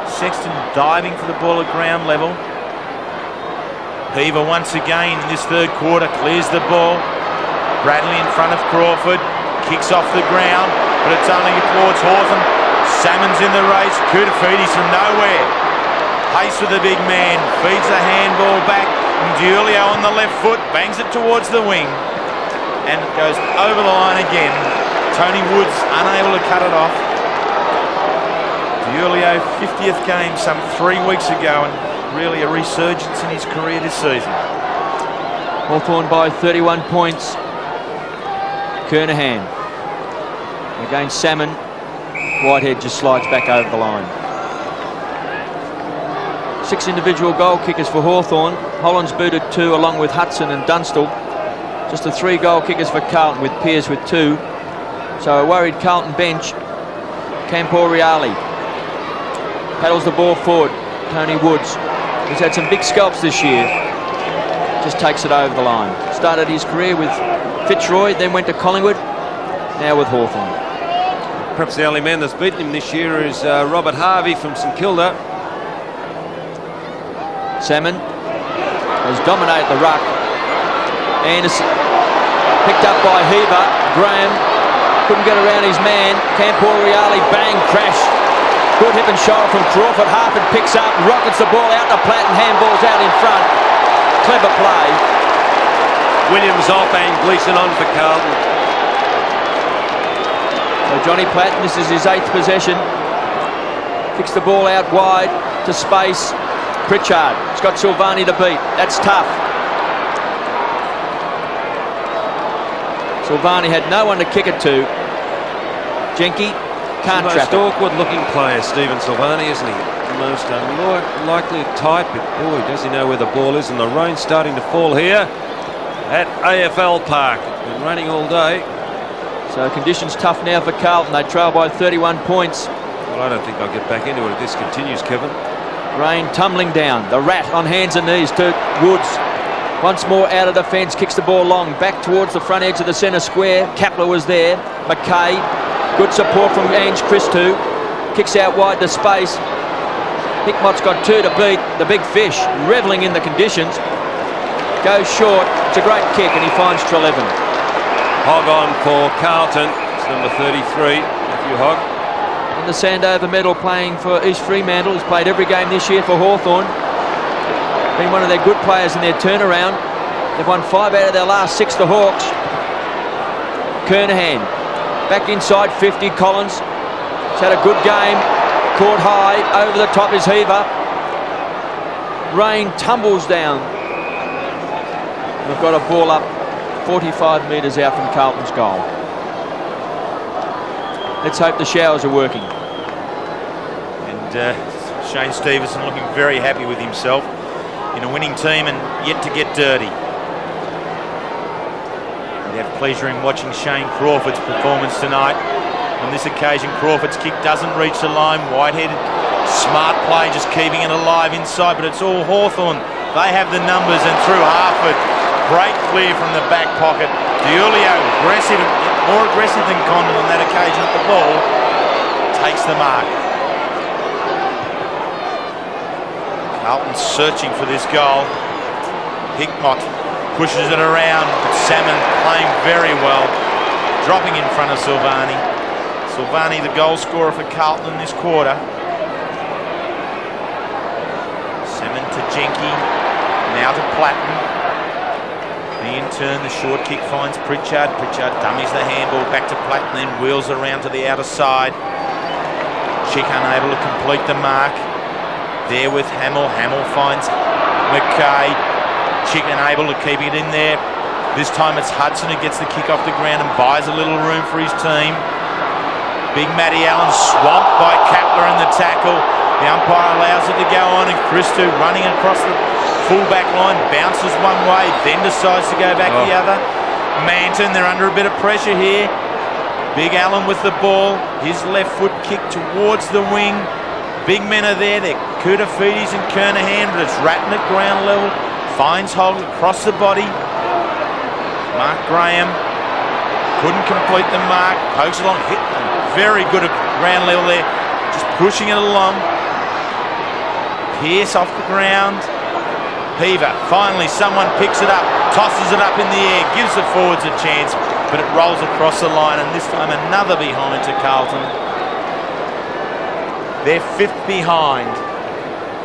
Sexton diving for the ball at ground level. Heaver once again in this third quarter clears the ball. Bradley in front of Crawford, kicks off the ground, but it's only towards Hawthorn. Salmon's in the race, Kudafidis from nowhere. Pace with the big man, feeds the handball back, and Giulio on the left foot, bangs it towards the wing, and it goes over the line again. Tony Woods unable to cut it off. Giulio, 50th game some 3 weeks ago, and really a resurgence in his career this season. Hawthorn by 31 points. Kernahan against Salmon. Whitehead just slides back over the line. 6 individual goal kickers for Hawthorn. Holland's booted 2 along with Hudson and Dunstall. Just the 3 goal kickers for Carlton, with Pearce with 2. So a worried Carlton bench. Camporiali paddles the ball forward. Tony Woods, who's had some big scalps this year, just takes it over the line. Started his career with Fitzroy, then went to Collingwood, now with Hawthorn. Perhaps the only man that's beaten him this year is Robert Harvey from St Kilda. Salmon has dominated the ruck. Anderson picked up by Heaver. Graham couldn't get around his man. Camporiali, bang, crash. Good hip and shoulder from Crawford. Harford picks up, rockets the ball out to Platten, handballs out in front. Clever play. Williams off and Gleeson on for Carlton. So Johnny Platten, this is his 8th possession. Kicks the ball out wide to space. Pritchard, he's got Silvani to beat. That's tough. Silvani had no one to kick it to. Jenke can't trap it. Most awkward looking player, Stephen Silvani, isn't he? The most unlikely type, but boy, does he know where the ball is. And the rain's starting to fall here at AFL Park. It's been raining all day. So conditions tough now for Carlton. They trail by 31 points. Well, I don't think I'll get back into it if this continues, Kevin. Rain tumbling down. The Rat on hands and knees to Woods. Once more out of defence, kicks the ball long, back towards the front edge of the centre square. Kapler was there. McKay, good support from Ange Christou. Kicks out wide to space. Hickmott's got 2 to beat. The big fish, revelling in the conditions. Goes short. It's a great kick, and he finds Treleaven. Hogg on for Carlton. It's number 33, Matthew Hogg. In the Sandover medal, playing for East Fremantle. He's played every game this year for Hawthorn. Been one of their good players in their turnaround. They've won 5 out of their last 6, the Hawks. Kernahan back inside 50. Collins has had a good game. Caught high. Over the top is Heaver. Rain tumbles down. We've got a ball up 45 metres out from Carlton's goal. Let's hope the showers are working. And Shane Stevenson looking very happy with himself in a winning team and yet to get dirty. We have pleasure in watching Shane Crawford's performance tonight. On this occasion, Crawford's kick doesn't reach the line. Whitehead, smart play, just keeping it alive inside, but it's all Hawthorn. They have the numbers, and through Harford, great clear from the back pocket. Giulio, aggressive, more aggressive than Condon on that occasion at the ball, takes the mark. Carlton searching for this goal. Hickmott pushes it around. Salmon playing very well, dropping in front of Silvani. Silvani, the goal scorer for Carlton in this quarter. Salmon to Jenke, now to Platten. He in turn, the short kick finds Pritchard. Pritchard dummies the handball back to Platten, then wheels around to the outer side. Chick unable to complete the mark. There with Hamill. Hamill finds McKay. Chick unable to keep it in there. This time it's Hudson who gets the kick off the ground and buys a little room for his team. Big Matty Allen swamped by Kapler in the tackle. The umpire allows it to go on, and Christou running across the full back line, bounces one way, then decides to go back the other. Manton, they're under a bit of pressure here. Big Allen with the ball, his left foot kick towards the wing. Big men are there, they're Koutafidis and Kernahan, but it's Ratton at ground level. Finds Holt across the body. Mark Graham couldn't complete the mark, pokes along, hit very good at ground level there, just pushing it along. Pearce off the ground. Peaver, finally someone picks it up, tosses it up in the air, gives the forwards a chance, but it rolls across the line, and this time another behind to Carlton. They're 5th behind,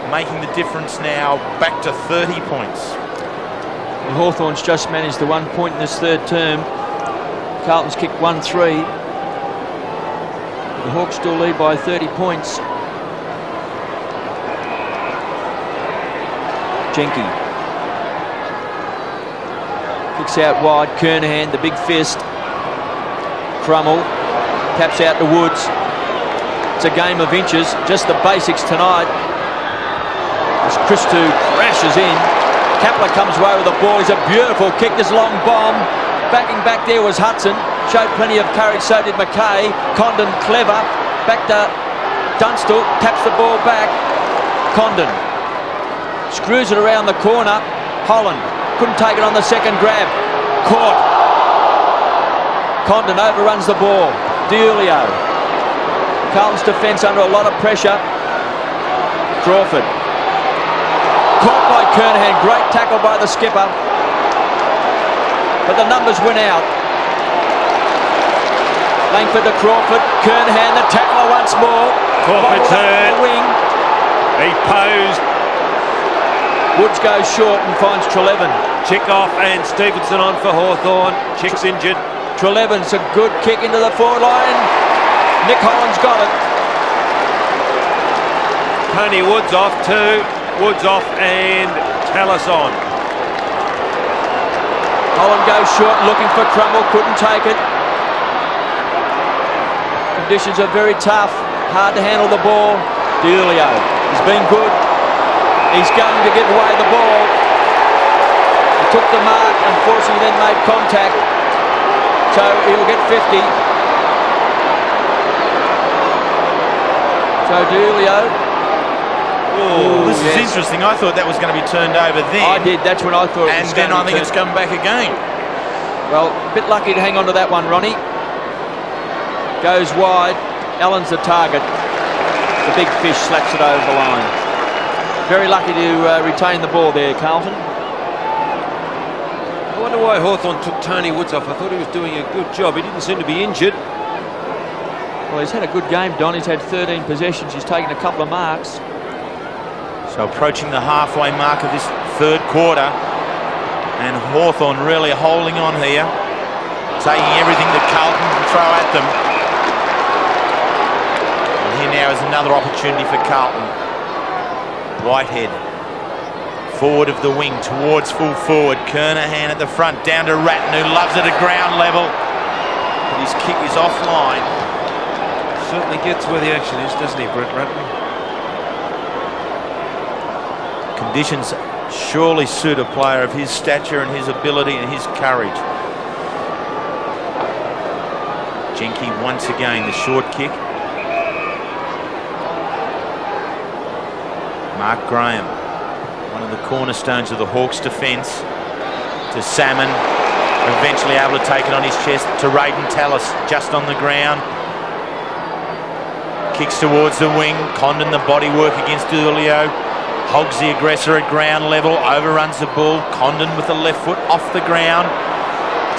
making the difference now back to 30 points. And Hawthorn's just managed the 1 point in this third term. Carlton's kicked 1-3. The Hawks still lead by 30 points. Jenky kicks out wide. Kernahan, the big fist. Crummel taps out to Woods. It's a game of inches, just the basics tonight. As Christou crashes in, Kapler comes away with the ball. He's a beautiful kick, this long bomb. Backing back there was Hudson, showed plenty of courage, so did McKay. Condon clever, back to Dunstall, taps the ball back. Condon screws it around the corner. Holland couldn't take it on the second grab. Caught. Condon overruns the ball. Diulio. Carlton's defence under a lot of pressure. Crawford. Caught by Kernahan. Great tackle by the skipper. But the numbers win out. Langford to Crawford. Kernahan, the tackler once more. Crawford's hurt. Wing. He posed. Woods goes short and finds Trelevin. Chick off and Stevenson on for Hawthorn. Chick's injured. Trelevin's a good kick into the forward line. Nick Holland's got it. Tony Woods off too. Woods off and Tallis on. Holland goes short, looking for Crummel, couldn't take it. Conditions are very tough, hard to handle the ball. Diulio has been good. He's going to give away the ball. He took the mark, unfortunately then made contact. So he'll get 50. So Diulio. Oh, this is interesting. I thought that was going to be turned over then. I did, that's when I thought it was And then going I think it's come back again. Well, a bit lucky to hang on to that one, Ronnie. Goes wide. Allen's the target. The big fish slaps it over the line. Very lucky to retain the ball there, Carlton. I wonder why Hawthorn took Tony Woods off. I thought he was doing a good job. He didn't seem to be injured. Well, he's had a good game, Don. He's had 13 possessions. He's taken a couple of marks. So approaching the halfway mark of this third quarter, and Hawthorn really holding on here, taking everything that Carlton can throw at them. And here now is another opportunity for Carlton. Whitehead, forward of the wing, towards full forward. Kernahan at the front, down to Ratton, who loves it at ground level. But his kick is offline. Certainly gets where the action is, doesn't he, Brett Ratton? Conditions surely suit a player of his stature and his ability and his courage. Jenky once again, the short kick. Mark Graham, one of the cornerstones of the Hawks' defence, to Salmon, eventually able to take it on his chest, to Raiden Tallis, just on the ground. Kicks towards the wing, Condon the body work against Diulio. Hogs the aggressor at ground level, overruns the ball. Condon with the left foot off the ground.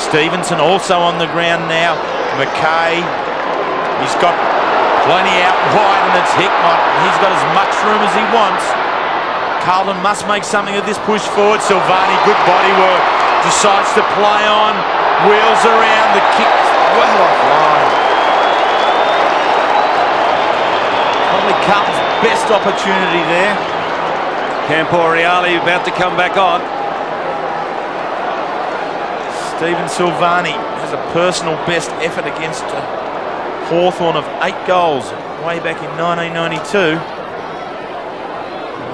Stevenson also on the ground now. McKay, he's got plenty out wide, and it's Hickmott. He's got as much room as he wants. Carlton must make something of this push forward. Silvani, good body work. Decides to play on. Wheels around. The kick well offline. Probably Carlton's best opportunity there. Camporiali about to come back on. Stephen Silvani has a personal best effort against Hawthorn of 8 goals way back in 1992.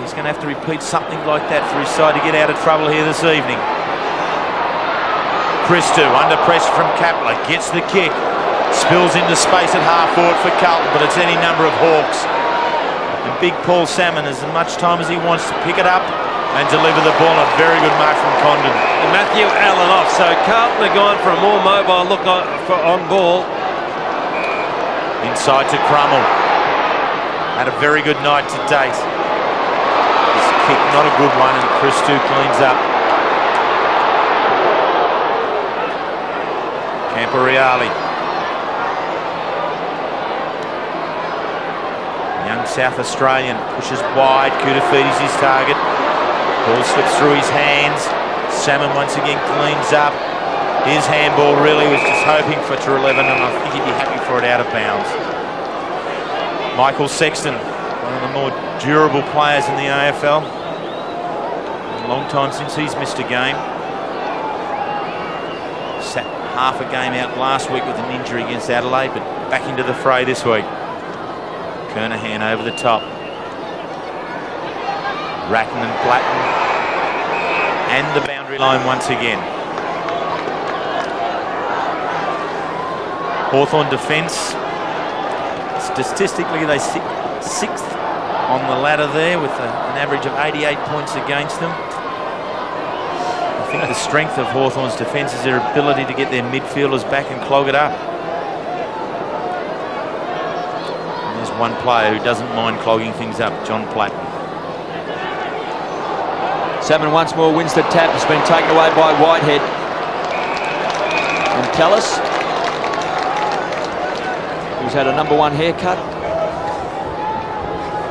He's he's going to have to repeat something like that for his side to get out of trouble here this evening. Christou under pressure from Kapler, gets the kick, spills into space at half forward for Carlton, but it's any number of Hawks. And big Paul Salmon has as much time as he wants to pick it up and deliver the ball. A very good mark from Condon. And Matthew Allen off, so Carlton are gone for a more mobile look on ball. Inside to Crummell. Had a very good night to date. His kick not a good one, and Christou cleans up. Camporeale. Young South Australian pushes wide. Koutafidis his target. Ball slips through his hands. Salmon once again cleans up. His handball really was just hoping for to 11, and I think he'd be happy for it out of bounds. Michael Sexton, one of the more durable players in the AFL. A long time since he's missed a game. Sat half a game out last week with an injury against Adelaide, but back into the fray this week. Kernahan over the top. Ratton and Platten. And the boundary line once again. Hawthorn defence. Statistically, they sit 6th on the ladder there with an average of 88 points against them. I think the strength of Hawthorn's defence is their ability to get their midfielders back and clog it up. And there's one player who doesn't mind clogging things up, John Platten. Salmon once more wins the tap. It's been taken away by Whitehead. And Tallis, who's had a number 1 haircut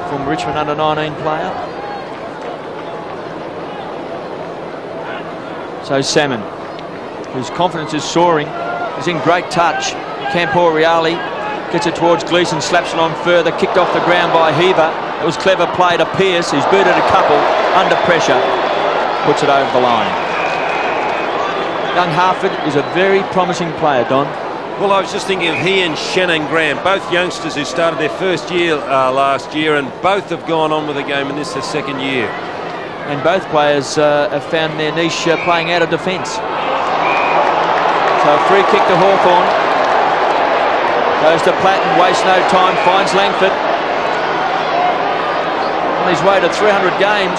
from Richmond under-19 player. So Salmon, whose confidence is soaring, is in great touch. Camporeale gets it towards Gleeson, slaps it on further, kicked off the ground by Heaver. It was clever play to Pearce, who's booted a couple under pressure, puts it over the line. Young Harford is a very promising player, Don. Well, I was just thinking of he and Shannon Graham, both youngsters who started their first year last year, and both have gone on with the game in this their second year. And both players have found their niche playing out of defence. So a free kick to Hawthorn. Goes to Platten, wastes no time, finds Langford. On his way to 300 games.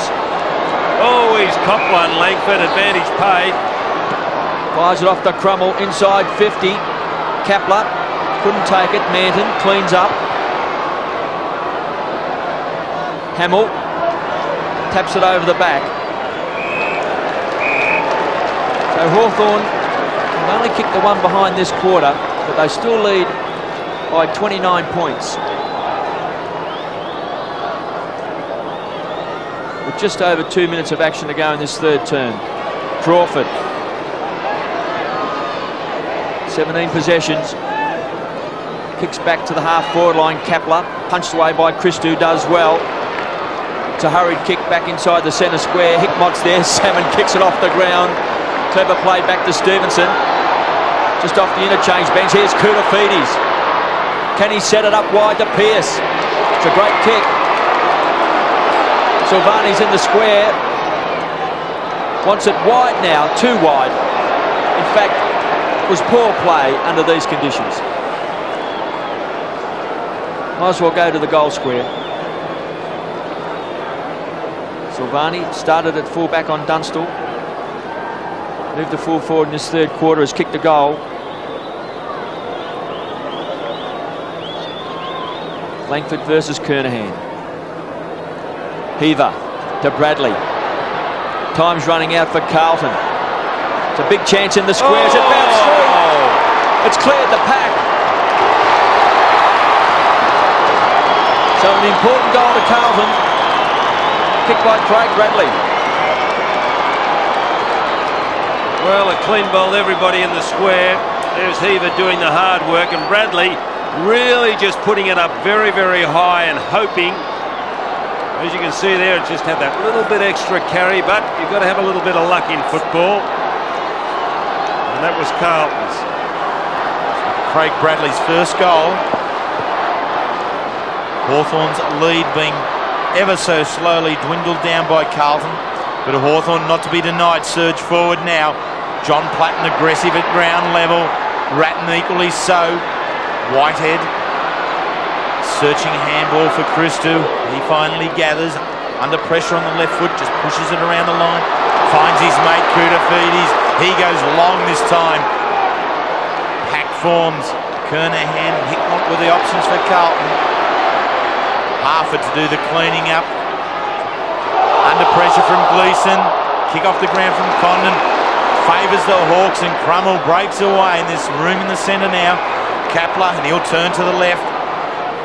Oh, he's copped one, Langford, advantage paid. Fires it off to Crummell, inside 50. Kapler couldn't take it. Manton cleans up. Hamill taps it over the back. So Hawthorn have only kicked the one behind this quarter, but they still lead by 29 points. With just over 2 minutes of action to go in this third term. Crawford. 17 possessions. Kicks back to the half-forward line. Kapler, punched away by Christou, does well. It's a hurried kick back inside the centre square. Hickmott's there. Salmon kicks it off the ground. Clever play back to Stevenson. Just off the interchange bench. Here's Koutafidis. Can he set it up wide to Pearce? It's a great kick. Silvani's in the square. Wants it wide now. Too wide. In fact, it was poor play under these conditions. Might as well go to the goal square. Silvani started at full-back on Dunstall. Moved to full forward in this third quarter, has kicked a goal. Langford versus Kernahan. Heaver to Bradley. Time's running out for Carlton. It's a big chance in the squares. It bounced through. It's cleared the pack. So an important goal to Carlton. Kicked by Craig Bradley. Well, a clean bowled everybody in the square. There's Heaver doing the hard work, and Bradley really just putting it up very, very high and hoping. As you can see there, it just had that little bit extra carry, but you've got to have a little bit of luck in football. And that was Carlton's. Craig Bradley's first goal. Hawthorn's lead being ever so slowly dwindled down by Carlton. But Hawthorn not to be denied, surge forward now. John Platten aggressive at ground level. Ratton equally so. Whitehead searching handball for Christou. He finally gathers under pressure on the left foot, just pushes it around the line. Finds his mate Koutafidis. He goes long this time. Pack forms. Kernahan and Hickmott were the options for Carlton. Harford to do the cleaning up. Under pressure from Gleeson. Kick off the ground from Condon. Favours the Hawks and Crummell breaks away in this room in the centre now. Kapler, and he'll turn to the left.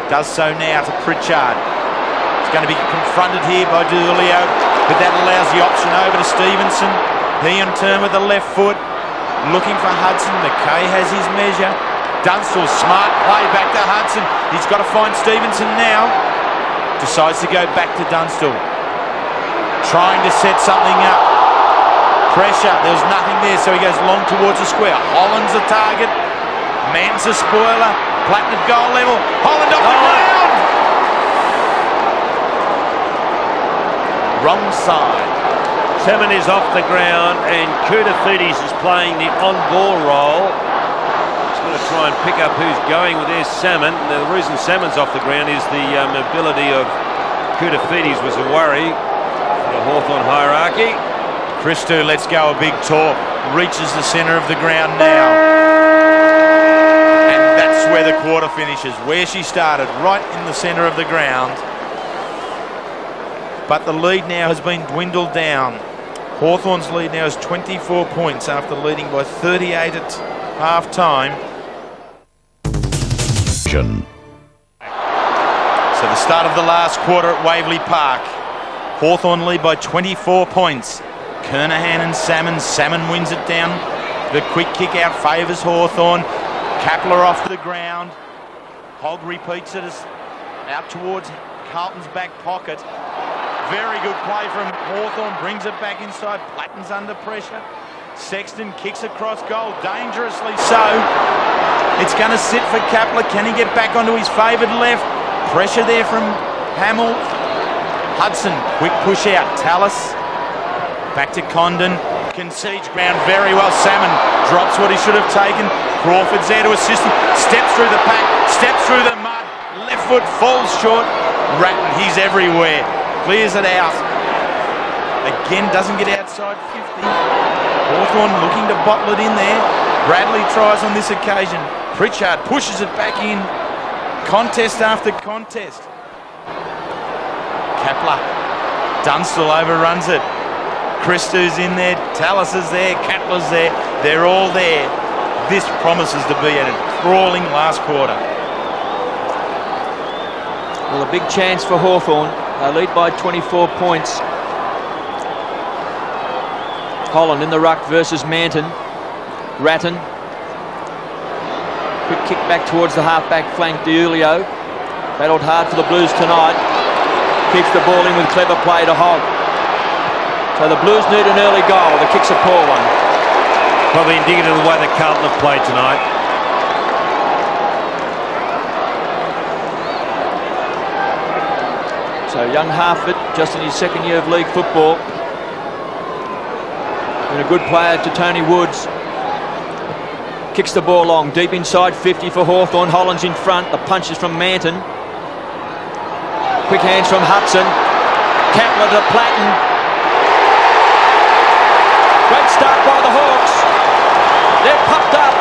Does so now to Pritchard. He's going to be confronted here by D'Ulio, but that allows the option over to Stevenson. He in turn with the left foot. Looking for Hudson. McKay has his measure. Dunstall, smart play back to Hudson. He's got to find Stevenson now. Decides to go back to Dunstall. Trying to set something up. Pressure, there was nothing there, so he goes long towards the square. Holland's a target. Mann's a spoiler. Platten at goal level. Holland off the ground. Wrong side. Salmon is off the ground and Koutafidis is playing the on-ball role. He's going to try and pick up who's going with their Salmon. Now, the reason Salmon's off the ground is the mobility of Koutafidis was a worry for the Hawthorn hierarchy. Christou lets go a big talk. Reaches the centre of the ground now. And that's where the quarter finishes, where she started, right in the centre of the ground. But the lead now has been dwindled down. Hawthorn's lead now is 24 points after leading by 38 at half-time. So the start of the last quarter at Waverley Park. Hawthorn lead by 24 points. Kernahan and Salmon. Salmon wins it down. The quick kick out favours Hawthorn. Kapler off the ground. Hogg repeats it out towards Carlton's back pocket. Very good play from Hawthorn. Brings it back inside. Platten's under pressure. Sexton kicks across goal. Dangerously so. It's going to sit for Kapler. Can he get back onto his favoured left? Pressure there from Hamill. Hudson, quick push out. Tallis. Back to Condon. Concedes ground very well. Salmon drops what he should have taken. Crawford's there to assist him. Steps through the pack. Steps through the mud. Left foot falls short. Ratton, he's everywhere. Clears it out. Again, doesn't get outside 50. Hawthorn looking to bottle it in there. Bradley tries on this occasion. Pritchard pushes it back in. Contest after contest. Kapler. Dunstall overruns it. Christou's in there. Tallis is there. Kapler's there. They're all there. This promises to be a crawling last quarter. Well, a big chance for Hawthorn. They lead by 24 points. Holland in the ruck versus Manton. Ratton. Quick kick back towards the half-back flank, D'Ulio. Battled hard for the Blues tonight. Keeps the ball in with clever play to Hogg. So the Blues need an early goal. The kick's a poor one. Probably indicative of the way that Carlton have played tonight. So young Harford, just in his second year of league football. And a good player to Tony Woods. Kicks the ball long, deep inside 50 for Hawthorn. Holland's in front, the punch is from Manton. Quick hands from Hudson. Kapler to Platten. Great start by the Hawks. They're puffed up.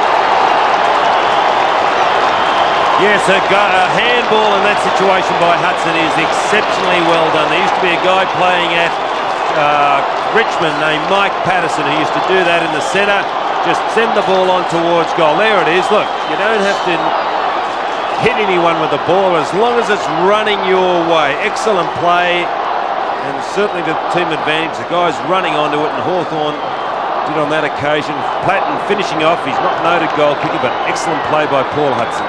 Yes, a handball in that situation by Hudson is exceptionally well done. There used to be a guy playing at Richmond named Mike Patterson who used to do that in the centre. Just send the ball on towards goal. There it is. Look, you don't have to hit anyone with the ball as long as it's running your way. Excellent play and certainly the team advantage. The guy's running onto it and Hawthorn did on that occasion. Platten finishing off. He's not noted goal kicker, but excellent play by Paul Hudson.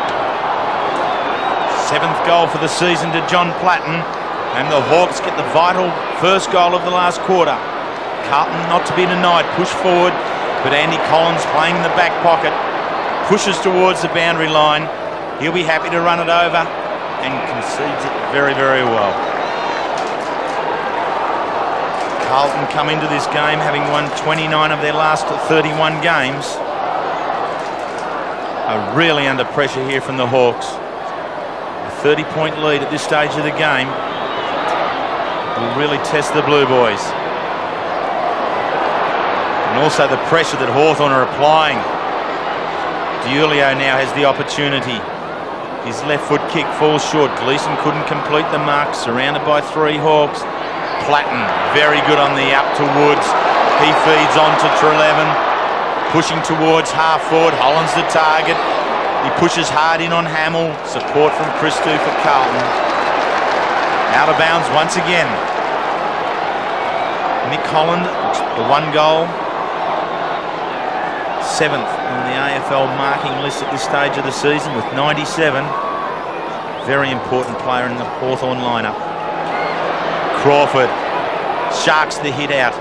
7th goal for the season to John Platten, and the Hawks get the vital first goal of the last quarter. Carlton not to be denied, push forward, but Andy Collins playing in the back pocket, pushes towards the boundary line. He'll be happy to run it over and concedes it very, very well. Carlton come into this game having won 29 of their last 31 games. Are really under pressure here from the Hawks. A 30-point lead at this stage of the game will really test the Blue Boys. And also the pressure that Hawthorn are applying. Diulio now has the opportunity. His left foot kick falls short. Gleeson couldn't complete the mark, surrounded by 3 Hawks. Platten, very good on the up to Woods. He feeds on to Treleaven, pushing towards half forward. Holland's the target. He pushes hard in on Hamill. Support from Christou for Carlton. Out of bounds once again. Nick Holland, the 1 goal. 7th on the AFL marking list at this stage of the season with 97. Very important player in the Hawthorn lineup. Crawford sharks the hit out,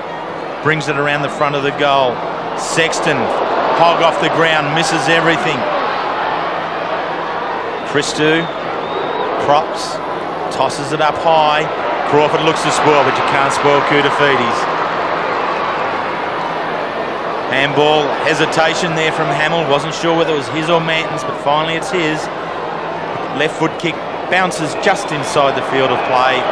brings it around the front of the goal. Sexton, hog off the ground, misses everything. Christou props, tosses it up high. Crawford looks to spoil, but you can't spoil Koutafidis. Handball, hesitation there from Hamill. Wasn't sure whether it was his or Manton's, but finally it's his. Left foot kick bounces just inside the field of play.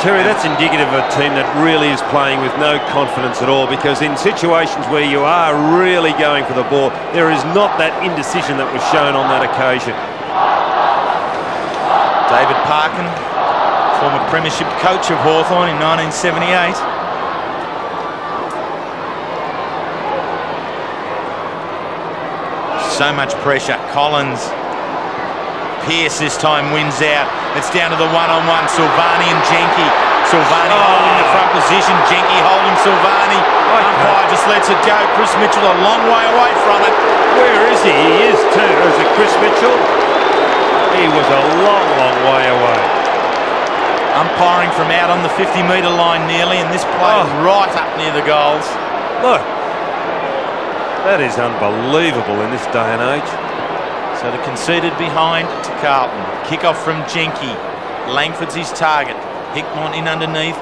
Terry, that's indicative of a team that really is playing with no confidence at all, because in situations where you are really going for the ball, there is not that indecision that was shown on that occasion. David Parkin, former premiership coach of Hawthorn in 1978. So much pressure. Collins. Pearce this time wins out. It's down to the one-on-one. Silvani and Jenke. Silvani holding the front position. Jenke holding Silvani. Umpire just lets it go. Chris Mitchell a long way away from it. Where is he? He is too. Is it Chris Mitchell? He was a long, long way away. Umpiring from out on the 50-metre line nearly, and this play right up near the goals. Look. That is unbelievable in this day and age. So the conceded behind to Carlton. Kick off from Jenke. Langford's his target. Hickmont in underneath.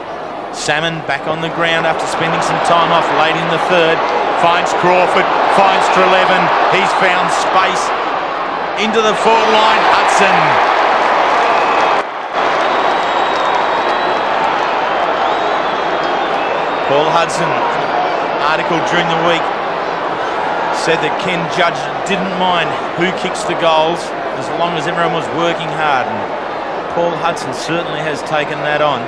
Salmon back on the ground after spending some time off late in the third. Finds Crawford. Finds Treleaven. He's found space. Into the forward line. Hudson. Paul Hudson. Article during the week said that Ken Judge didn't mind who kicks the goals as long as everyone was working hard, and Paul Hudson certainly has taken that on.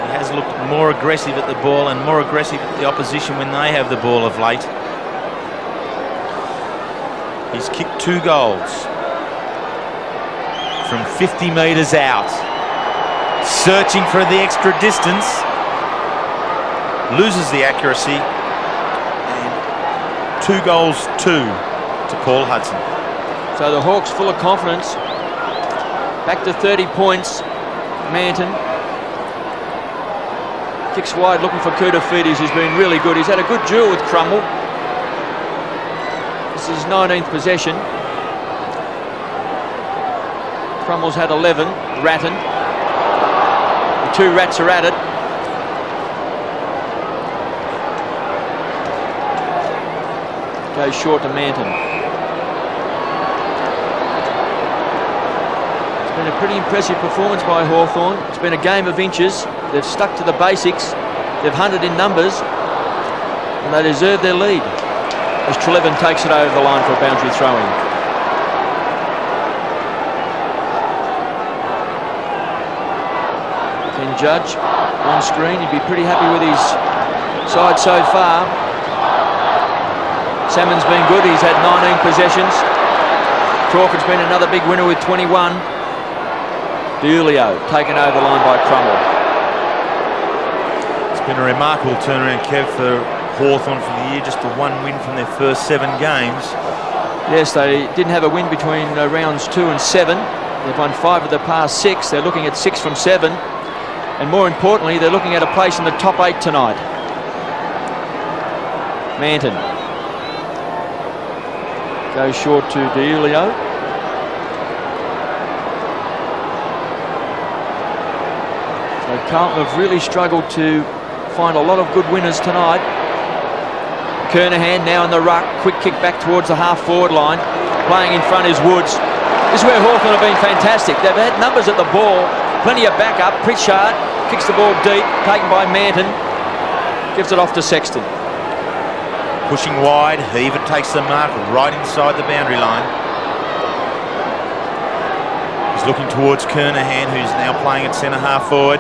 He has looked more aggressive at the ball and more aggressive at the opposition when they have the ball of late. He's kicked 2 goals from 50 metres out, searching for the extra distance, loses the accuracy. 2 goals, 2 to Paul Hudson. So the Hawks full of confidence. Back to 30 points. Manton kicks wide, looking for Koutafidis, who's been really good. He's had a good duel with Crumble. This is his 19th possession. Crumble's had 11. Ratton. The 2 Rats are at it. Goes short to Manton. It's been a pretty impressive performance by Hawthorn. It's been a game of inches. They've stuck to the basics. They've hunted in numbers. And they deserve their lead. As Treleaven takes it over the line for a boundary throw-in. Ken Judge on screen. He'd be pretty happy with his side so far. Salmon's been good. He's had 19 possessions. Crawford's been another big winner with 21. Diulio taken over the line by Crumble. It's been a remarkable turnaround, Kev, for Hawthorn for the year. Just the 1 win from their first 7 games. Yes, they didn't have a win between rounds 2 and 7. They've won 5 of the past 6. They're looking at 6 from 7. And more importantly, they're looking at a place in the top 8 tonight. Manton. Goes short to Diulio. So Carlton have really struggled to find a lot of good winners tonight. Kernahan now in the ruck, quick kick back towards the half-forward line. Playing in front is Woods. This is where Hawthorn have been fantastic. They've had numbers at the ball, plenty of backup. Pritchard kicks the ball deep, taken by Manton. Gives it off to Sexton. Pushing wide, Heaver takes the mark right inside the boundary line. He's looking towards Kernahan, who's now playing at centre half forward.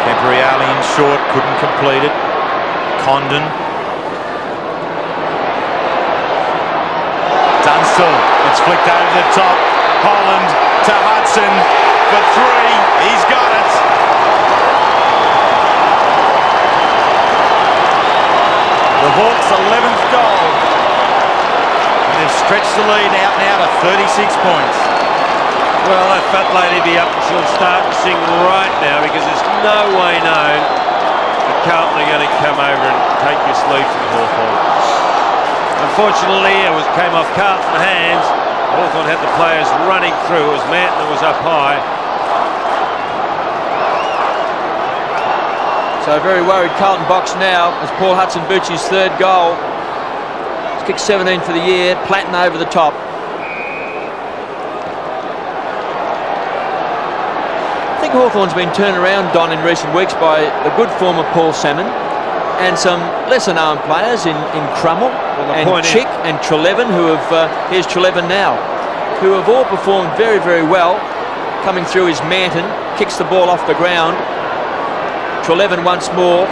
Camporeale in short, couldn't complete it. Condon. Dunstall, it's flicked over the top. Holland to Hudson for 3. He's got it. The Hawks' 11th goal. And they've stretched the lead out now to 36 points. Well, that fat lady be up and she'll start to sing right now, because there's no way known that Carlton are going to come over and take this lead from Hawthorn. Unfortunately, it came off Carlton's hands. Hawthorn had the players running through. It was Manton that was up high. So very worried Carlton box now as Paul Hudson-Bucci's 3rd goal. He's kicked 17 for the year. Platten over the top. I think Hawthorn's been turned around, Don, in recent weeks by the good form of Paul Salmon and some lesser-known players in Crummell and Chick and Trelevin, who have, here's Trelevin now, who have all performed very, very well. Coming through is Manton, kicks the ball off the ground. Trelevin once more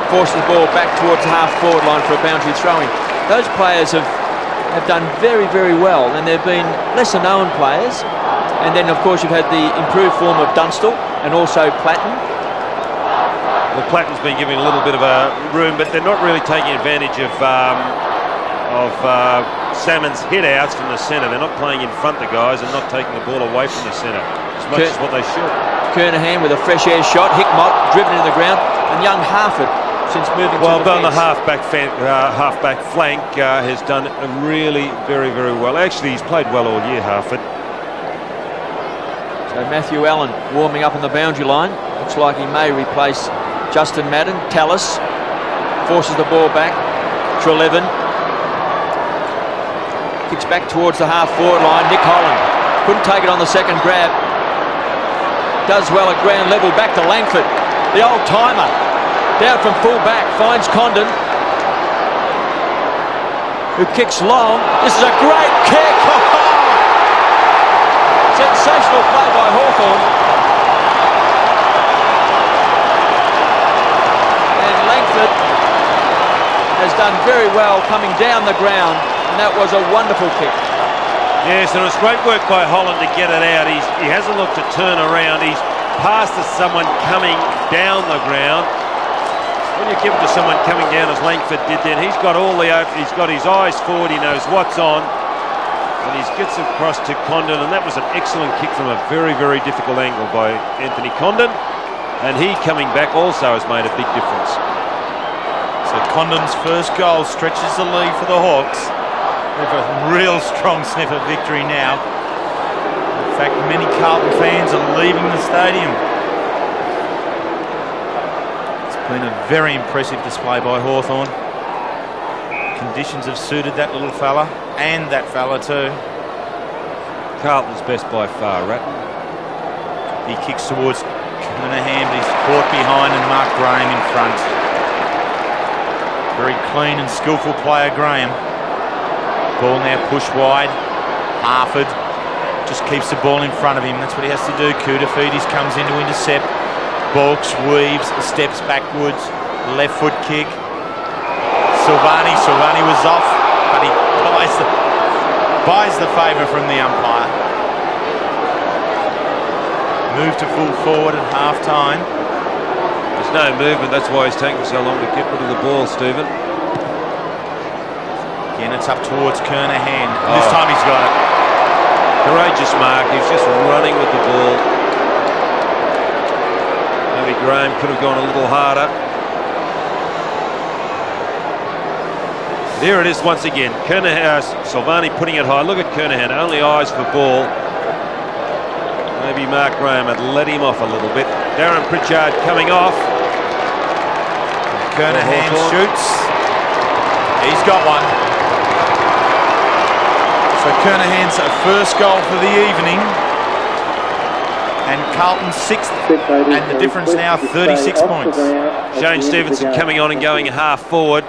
forces the ball back towards the half-forward line for a boundary throw-in. Those players have done very, very well, and they've been lesser-known players. And then, of course, you've had the improved form of Dunstall and also Platten. Well, Platten's been given a little bit of a room, but they're not really taking advantage of Salmon's hit-outs from the centre. They're not playing in front of the guys and not taking the ball away from the centre as much as what they should. Kernahan with a fresh air shot. Hickmott driven into the ground, and young Harford, since moving to the on the half-back flank, has done really very, very well. Actually, he's played well all year, Harford. So Matthew Allen warming up on the boundary line. Looks like he may replace Justin Madden. Tallis forces the ball back. Trelevin kicks back towards the half-forward line. Nick Holland couldn't take it on the second grab. Does well at ground level. Back to Langford, the old-timer. Down from full-back, finds Condon, who kicks long. This is a great kick. Sensational play by Hawthorn. And Langford has done very well coming down the ground, and that was a wonderful kick. Yes, and it was great work by Holland to get it out. He hasn't looked to turn around. He's passed to someone coming down the ground. When you give it to someone coming down as Langford did then, he's got he's got his eyes forward, he knows what's on, and he gets across to Condon, and that was an excellent kick from a very, very difficult angle by Anthony Condon, and he coming back also has made a big difference. So Condon's first goal stretches the lead for the Hawks. They've a real strong sniff of victory now. In fact, many Carlton fans are leaving the stadium. It's been a very impressive display by Hawthorn. Conditions have suited that little fella, and that fella too. Carlton's best by far, Ratton. He kicks towards Kernahan, but he's caught behind, and Mark Graham in front. Very clean and skillful player, Graham. Ball now pushed wide. Harford just keeps the ball in front of him. That's what he has to do. Koutafidis comes in to intercept. Balks weaves, steps backwards. Left foot kick. Silvani was off, but he buys the favour from the umpire. Move to full forward at half time. There's no movement, that's why he's taking so long to get rid of the ball, Stephen. Again, it's up towards Kernahan. This time he's got it. Courageous mark. He's just running with the ball. Maybe Graham could have gone a little harder. But here it is once again. Silvani putting it high. Look at Kernahan. Only eyes for ball. Maybe Mark Graham had let him off a little bit. Darren Pritchard coming off. Kernahan shoots. He's got one. So Kernahan's first goal for the evening. And Carlton's 6th. And the difference now 36 points. Shane Stevenson coming on and going half forward.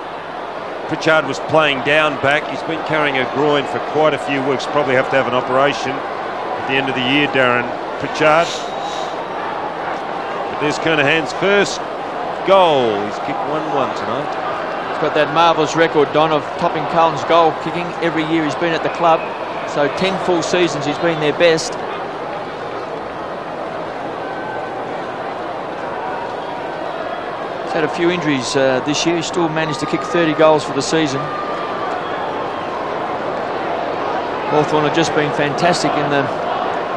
Pritchard was playing down back. He's been carrying a groin for quite a few weeks. Probably have to have an operation at the end of the year, Darren Pritchard. But there's Kernahan's first goal. He's kicked 1-1 tonight. He's got that marvellous record, Don, of topping Carlton's goal kicking every year he's been at the club. So 10 full seasons he's been their best. He's had a few injuries this year. He still managed to kick 30 goals for the season. Hawthorn have just been fantastic in the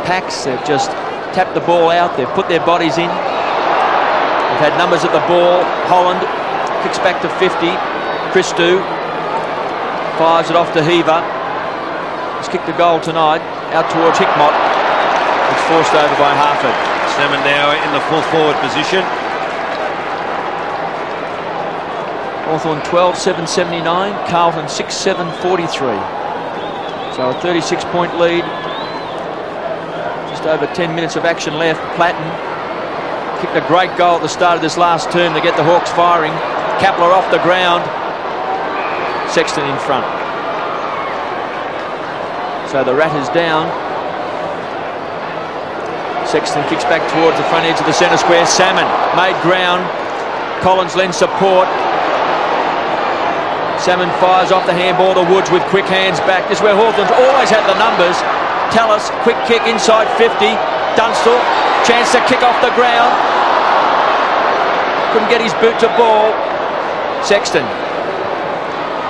packs. They've just tapped the ball out. They've put their bodies in. They've had numbers at the ball. Holland kicks back to 50. Christou fires it off to Heaver. He's kicked the goal tonight out towards Hickmott. It's forced over by Harford. Salmon now in the full forward position. Hawthorn 12-7-79, Carlton 6-7-43. So a 36-point lead. Just over 10 minutes of action left. Platten kicked a great goal at the start of this last term to get the Hawks firing. Kapler off the ground. Sexton in front. So the Rat is down. Sexton kicks back towards the front edge of the centre square. Salmon made ground. Collins lends support. Salmon fires off the handball to Woods with quick hands back. This is where Hawthorn's always had the numbers. Tallis, quick kick inside 50. Dunstall, chance to kick off the ground. Couldn't get his boot to ball. Sexton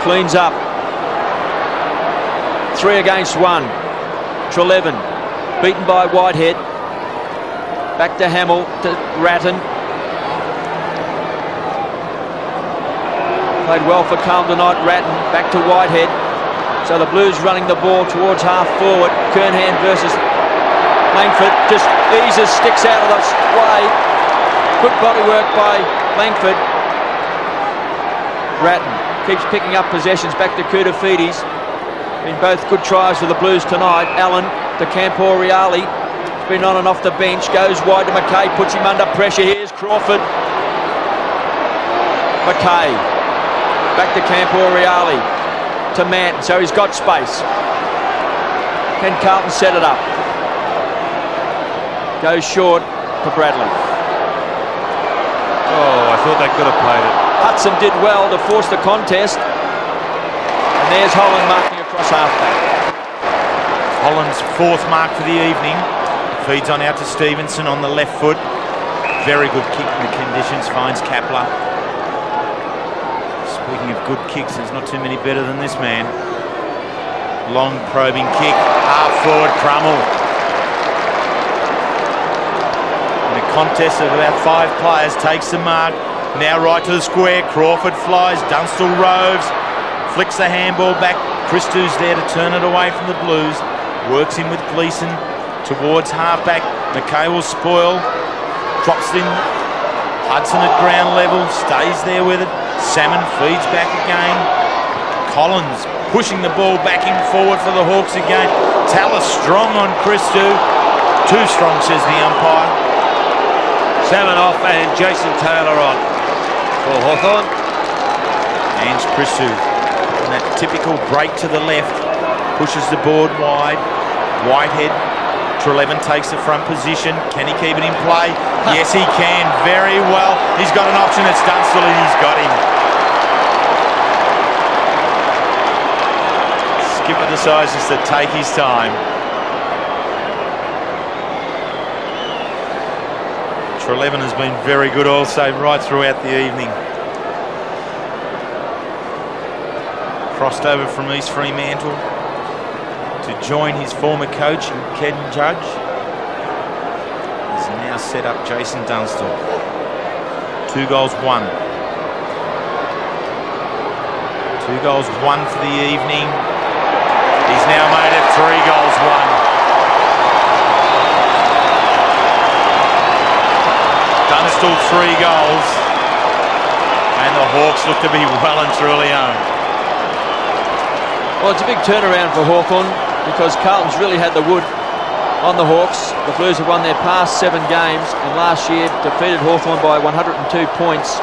cleans up. 3 against 1. Trelevin beaten by Whitehead. Back to Hamill, to Ratton. Played well for Carlton tonight. Ratton back to Whitehead. So the Blues running the ball towards half forward. Kernahan versus Langford. Just eases, sticks out of the way. Good body work by Langford. Ratton keeps picking up possessions back to Koutafidis. Been both good tries for the Blues tonight. Allen to Campor Reali. Been on and off the bench. Goes wide to McKay. Puts him under pressure. Here's Crawford. McKay. Back to Campor Reali. To Manton. So he's got space. Can Carlton set it up? Goes short for Bradley. Oh, I thought they could have played it. Hudson did well to force the contest. And there's Holland marking across half-back. Holland's 4th mark for the evening. Feeds on out to Stevenson on the left foot. Very good kick in the conditions. Finds Kapler. Speaking of good kicks, there's not too many better than this man. Long probing kick. Half forward, Crummell. In a contest of about 5 players, takes the mark. Now right to the square. Crawford flies. Dunstall roves. Flicks the handball back. Christou's there to turn it away from the Blues. Works in with Gleeson towards halfback. McKay will spoil. Drops it in. Hudson at ground level. Stays there with it. Salmon feeds back again. Collins pushing the ball back in forward for the Hawks again. Tallis strong on Christou. Too strong, says the umpire. Salmon off and Jason Taylor on for Hawthorn. And Christou on that typical break to the left. Pushes the board wide. Whitehead. Trelevin takes the front position. Can he keep it in play? Yes, he can. Very well. He's got an option. It's Dunstall and he's got him. Skipper decides just to take his time. Trelevin has been very good also right throughout the evening. Crossed over from East Fremantle to join his former coach, Ken Judge. He's now set up Jason Dunstall. 2 goals, 1. 2 goals, 1 for the evening. He's now made it 3 goals, 1. 3 goals. And the Hawks look to be well and truly owned. Well, it's a big turnaround for Hawthorn because Carlton's really had the wood on the Hawks. The Blues have won their past 7 games and last year defeated Hawthorn by 102 points.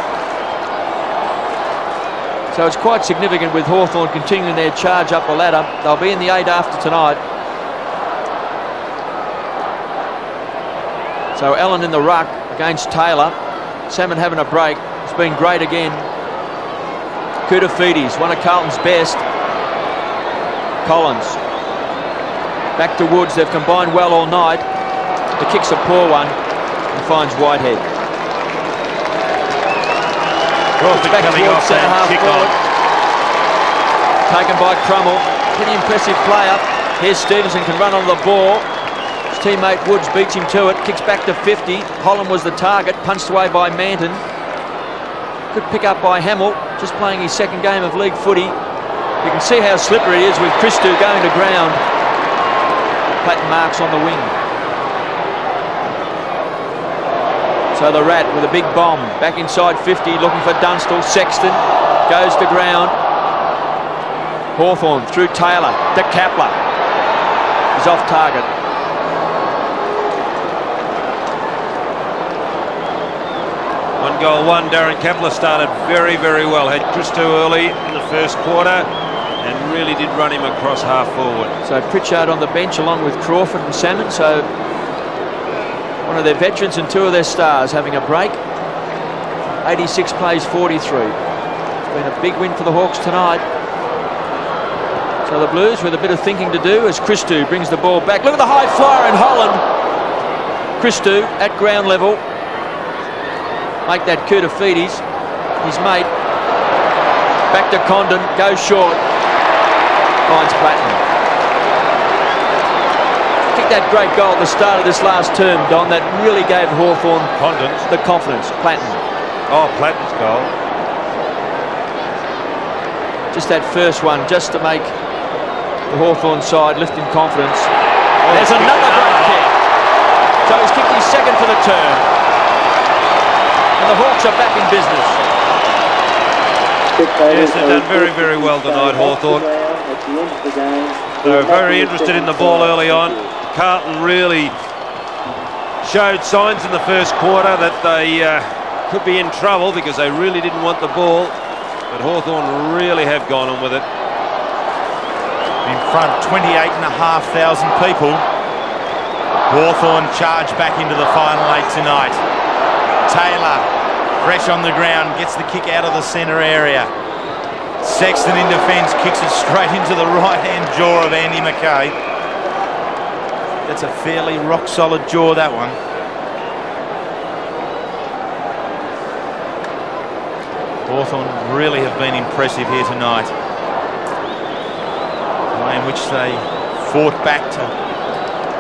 So it's quite significant with Hawthorn continuing their charge up the ladder. They'll be in the 8 after tonight. So Allen in the ruck against Taylor. Salmon having a break. It's been great again. Koutafidis, one of Carlton's best. Collins. Back to Woods. They've combined well all night. The kick's a poor one and finds Whitehead. Back towards centre half forward. Taken by Crummell. Pretty impressive play up. Here's Stevenson, can run on the ball. His teammate Woods beats him to it. Kicks back to 50. Holland was the target. Punched away by Manton. Good pick up by Hamill. Just playing his second game of league footy. You can see how slippery it is with Christou going to ground. Platten marks on the wing. So the Rat with a big bomb. Back inside 50, looking for Dunstall. Sexton goes to ground. Hawthorn through Taylor to Kapler. He's off target. One goal, one. Darren Kapler started very, very well. Had Christou early in the first quarter and really did run him across half forward. So Pritchard on the bench along with Crawford and Salmon. So one of their veterans and 2 of their stars having a break. 86 plays 43. It's been a big win for the Hawks tonight. So the Blues with a bit of thinking to do as Christou brings the ball back. Look at the high flyer in Holland. Christou at ground level. Make that Koutafidis, his mate. Back to Condon, goes short. Finds Platten. Kicked that great goal at the start of this last term, Don. That really gave Hawthorn the confidence. Platten. Oh, Platten's goal. Just that first one, just to make the Hawthorn side lift in confidence. There's another great kick. So he's kicked his second for the term. And the Hawks are back in business. Yes, they've done very, very well tonight, Hawthorn. They were very interested in the ball early on. Carlton really showed signs in the first quarter that they could be in trouble because they really didn't want the ball. But Hawthorn really have gone on with it. In front, 28,500 people. Hawthorn charge back into the final 8 tonight. Taylor, fresh on the ground, gets the kick out of the centre area. Sexton in defence, kicks it straight into the right-hand jaw of Andy McKay. That's a fairly rock-solid jaw, that one. Hawthorn really have been impressive here tonight. The way in which they fought back to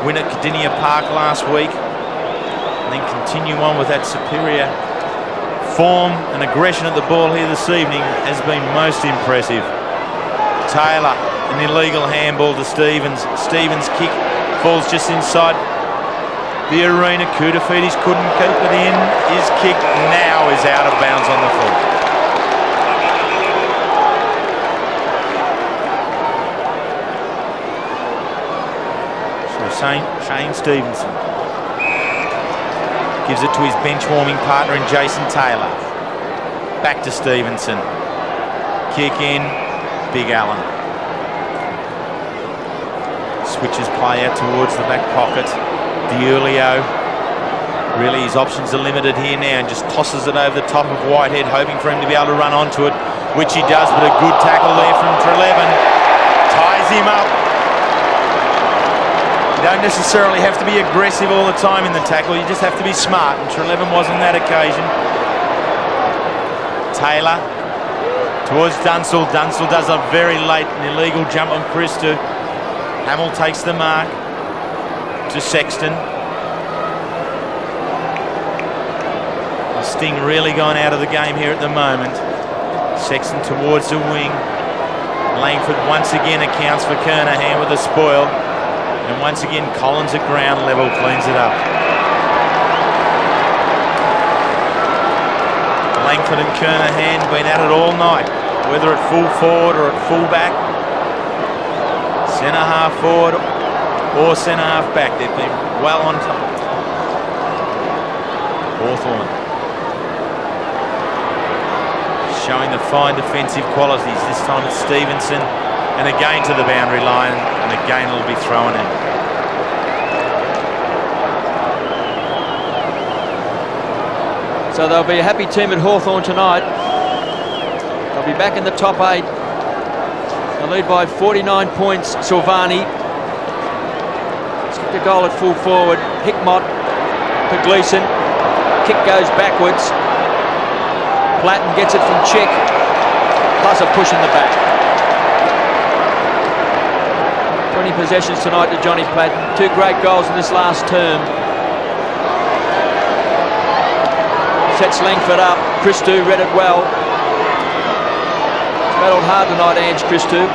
win at Cardinia Park last week and then continue on with that superior form and aggression at the ball here this evening has been most impressive. Taylor, an illegal handball to Stevens. Stevens' kick falls just inside the arena. Koutafidis couldn't keep it in. His kick now is out of bounds on the foot. Shane Stevenson gives it to his bench warming partner in Jason Taylor. Back to Stevenson. Kick in, Big Allen. Switches play out towards the back pocket. Diulio. Really his options are limited here now and just tosses it over the top of Whitehead, hoping for him to be able to run onto it, which he does, but a good tackle there from Trelevin. Ties him up. You don't necessarily have to be aggressive all the time in the tackle, you just have to be smart, and Trelevin was on that occasion. Taylor towards Dunstall. Dunstall does a very late and illegal jump on Christou. Hamill takes the mark to Sexton. The sting really gone out of the game here at the moment. Sexton towards the wing. Langford once again accounts for Kernahan with a spoil. And once again, Collins at ground level cleans it up. Langford and Kernahan been at it all night, whether at full forward or at full back, centre half forward or centre half back. They've been well on top. Hawthorn showing the fine defensive qualities. This time it's Stevenson, and again to the boundary line, and again it'll be thrown in. So they'll be a happy team at Hawthorn tonight. They'll be back in the top 8. They lead by 49 points. Silvani skipped a goal at full forward. Hickmott to Gleeson. Kick goes backwards. Platten gets it from Chick, plus a push in the back. 20 possessions tonight to Johnny Platten. 2 great goals in this last term. Sets Langford up. Christou read it well. Battled hard tonight, Ange Christou.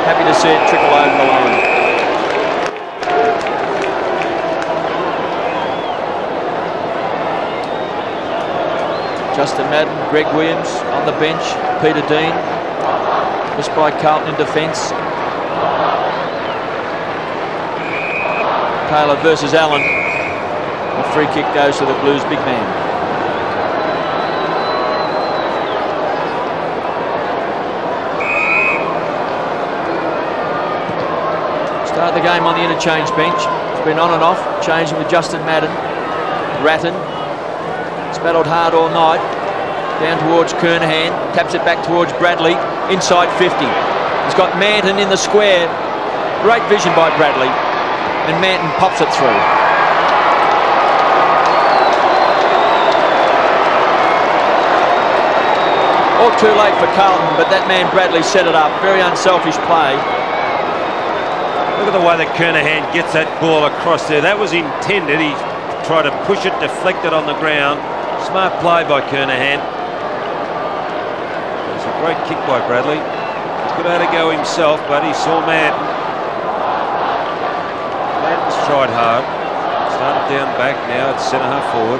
Happy to see it trickle over the line. Justin Madden, Greg Williams on the bench, Peter Dean, missed by Carlton in defence. Taylor versus Allen. The free kick goes to the Blues big man. Start the game on the interchange bench. It's been on and off, changing with Justin Madden. Ratton. It's battled hard all night. Down towards Kernahan. Taps it back towards Bradley. Inside 50. He's got Manton in the square. Great vision by Bradley. And Manton pops it through. All too late for Carlton, but that man Bradley set it up. Very unselfish play. Look at the way that Kernahan gets that ball across there. That was intended. He tried to push it, deflect it on the ground. Smart play by Kernahan. It's a great kick by Bradley. He could have had a go himself, but he saw Manton. Manton's tried hard. Started down back, now it's centre half forward.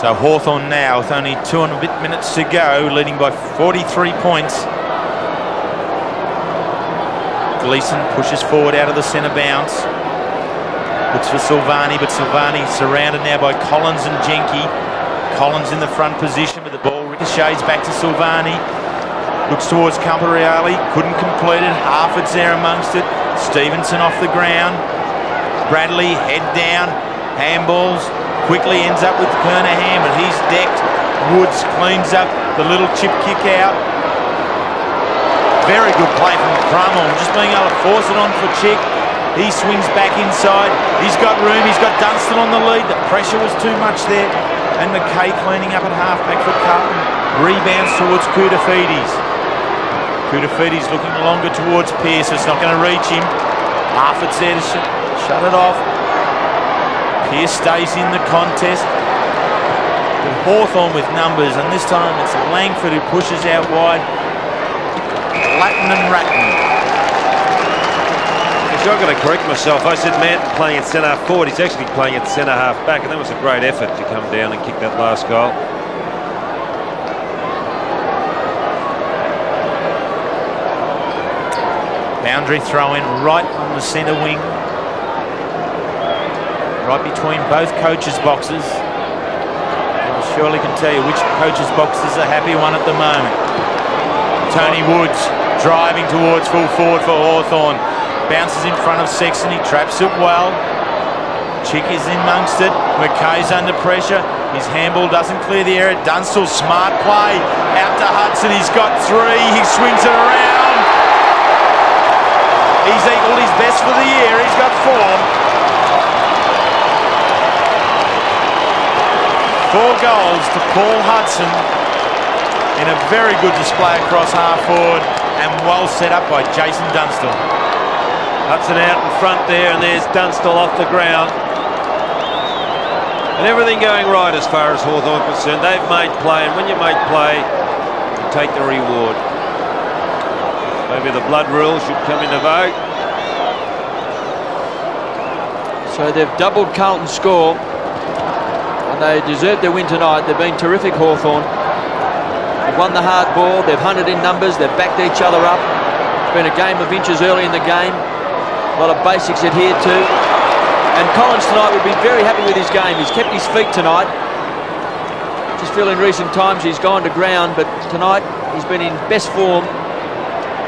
So Hawthorn now with only 2 and a bit minutes to go, leading by 43 points. Gleeson pushes forward out of the centre bounce. Looks for Silvani, but Silvani surrounded now by Collins and Jenke. Collins in the front position, but the ball ricochets back to Silvani. Looks towards Camporeale, couldn't complete it. Harford's there amongst it. Stevenson off the ground. Bradley head down, handballs. Quickly ends up with Kernahan, but he's decked. Woods cleans up the little chip kick out. Very good play from Drummond, just being able to force it on for Chick. He swings back inside. He's got room. He's got Dunstan on the lead. The pressure was too much there. And McKay cleaning up at halfback for Carlton. Rebounds towards Koutafidis. Koutafidis looking longer towards Pearce. It's not going to reach him. Harford's there to shut it off. Pearce stays in the contest. But Hawthorn with numbers, and this time it's Langford who pushes out wide. Latin and Ratton. I've got to correct myself. I said Manton playing at centre half forward. He's actually playing at centre half back, and that was a great effort to come down and kick that last goal. Boundary throw in right on the centre wing. Right between both coaches' boxes. I surely can tell you which coach's box is a happy one at the moment. Tony Woods driving towards full forward for Hawthorn. Bounces in front of Sexton, he traps it well. Chick is in amongst it. McKay's under pressure. His handball doesn't clear the area. Dunstall, smart play. Out to Hudson, he's got 3. He swings it around. He's equalled his best for the year. He's got 4. 4 goals to Paul Hudson in a very good display across half forward and well set up by Jason Dunstall. Hudson out in front there, and there's Dunstall off the ground. And everything going right as far as Hawthorn is concerned. They've made play, and when you make play, you take the reward. Maybe the blood rule should come into vogue. So they've doubled Carlton's score. and they deserve their win tonight. They've been terrific, Hawthorn. They've won the hard ball, they've hunted in numbers, they've backed each other up. It's been a game of inches early in the game. A lot of basics adhered to. And Collins tonight would be very happy with his game. He's kept his feet tonight. Just feel in recent times he's gone to ground, but tonight he's been in best form.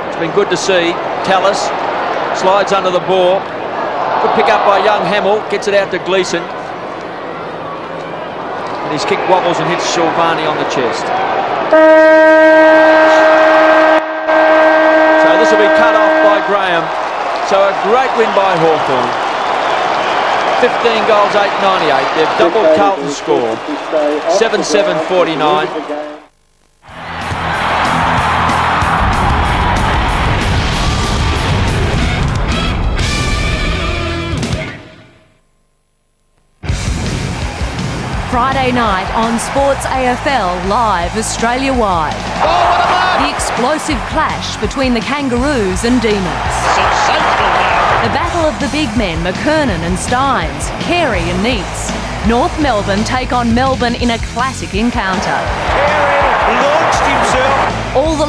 It's been good to see. Tallis slides under the ball. Good pick up by young Hamill. Gets it out to Gleeson. And his kick wobbles and hits Silvani on the chest. So this will be cut off by Graham. So a great win by Hawthorn. 15 goals, 898. They've doubled Carlton's score. 7-7-49. Friday night on Sports AFL Live Australia-wide. The explosive clash between the Kangaroos and Demons. The battle of the big men, McKernan and Steins, Carey and Neitz. North Melbourne take on Melbourne in a classic encounter. Carey launched himself. All the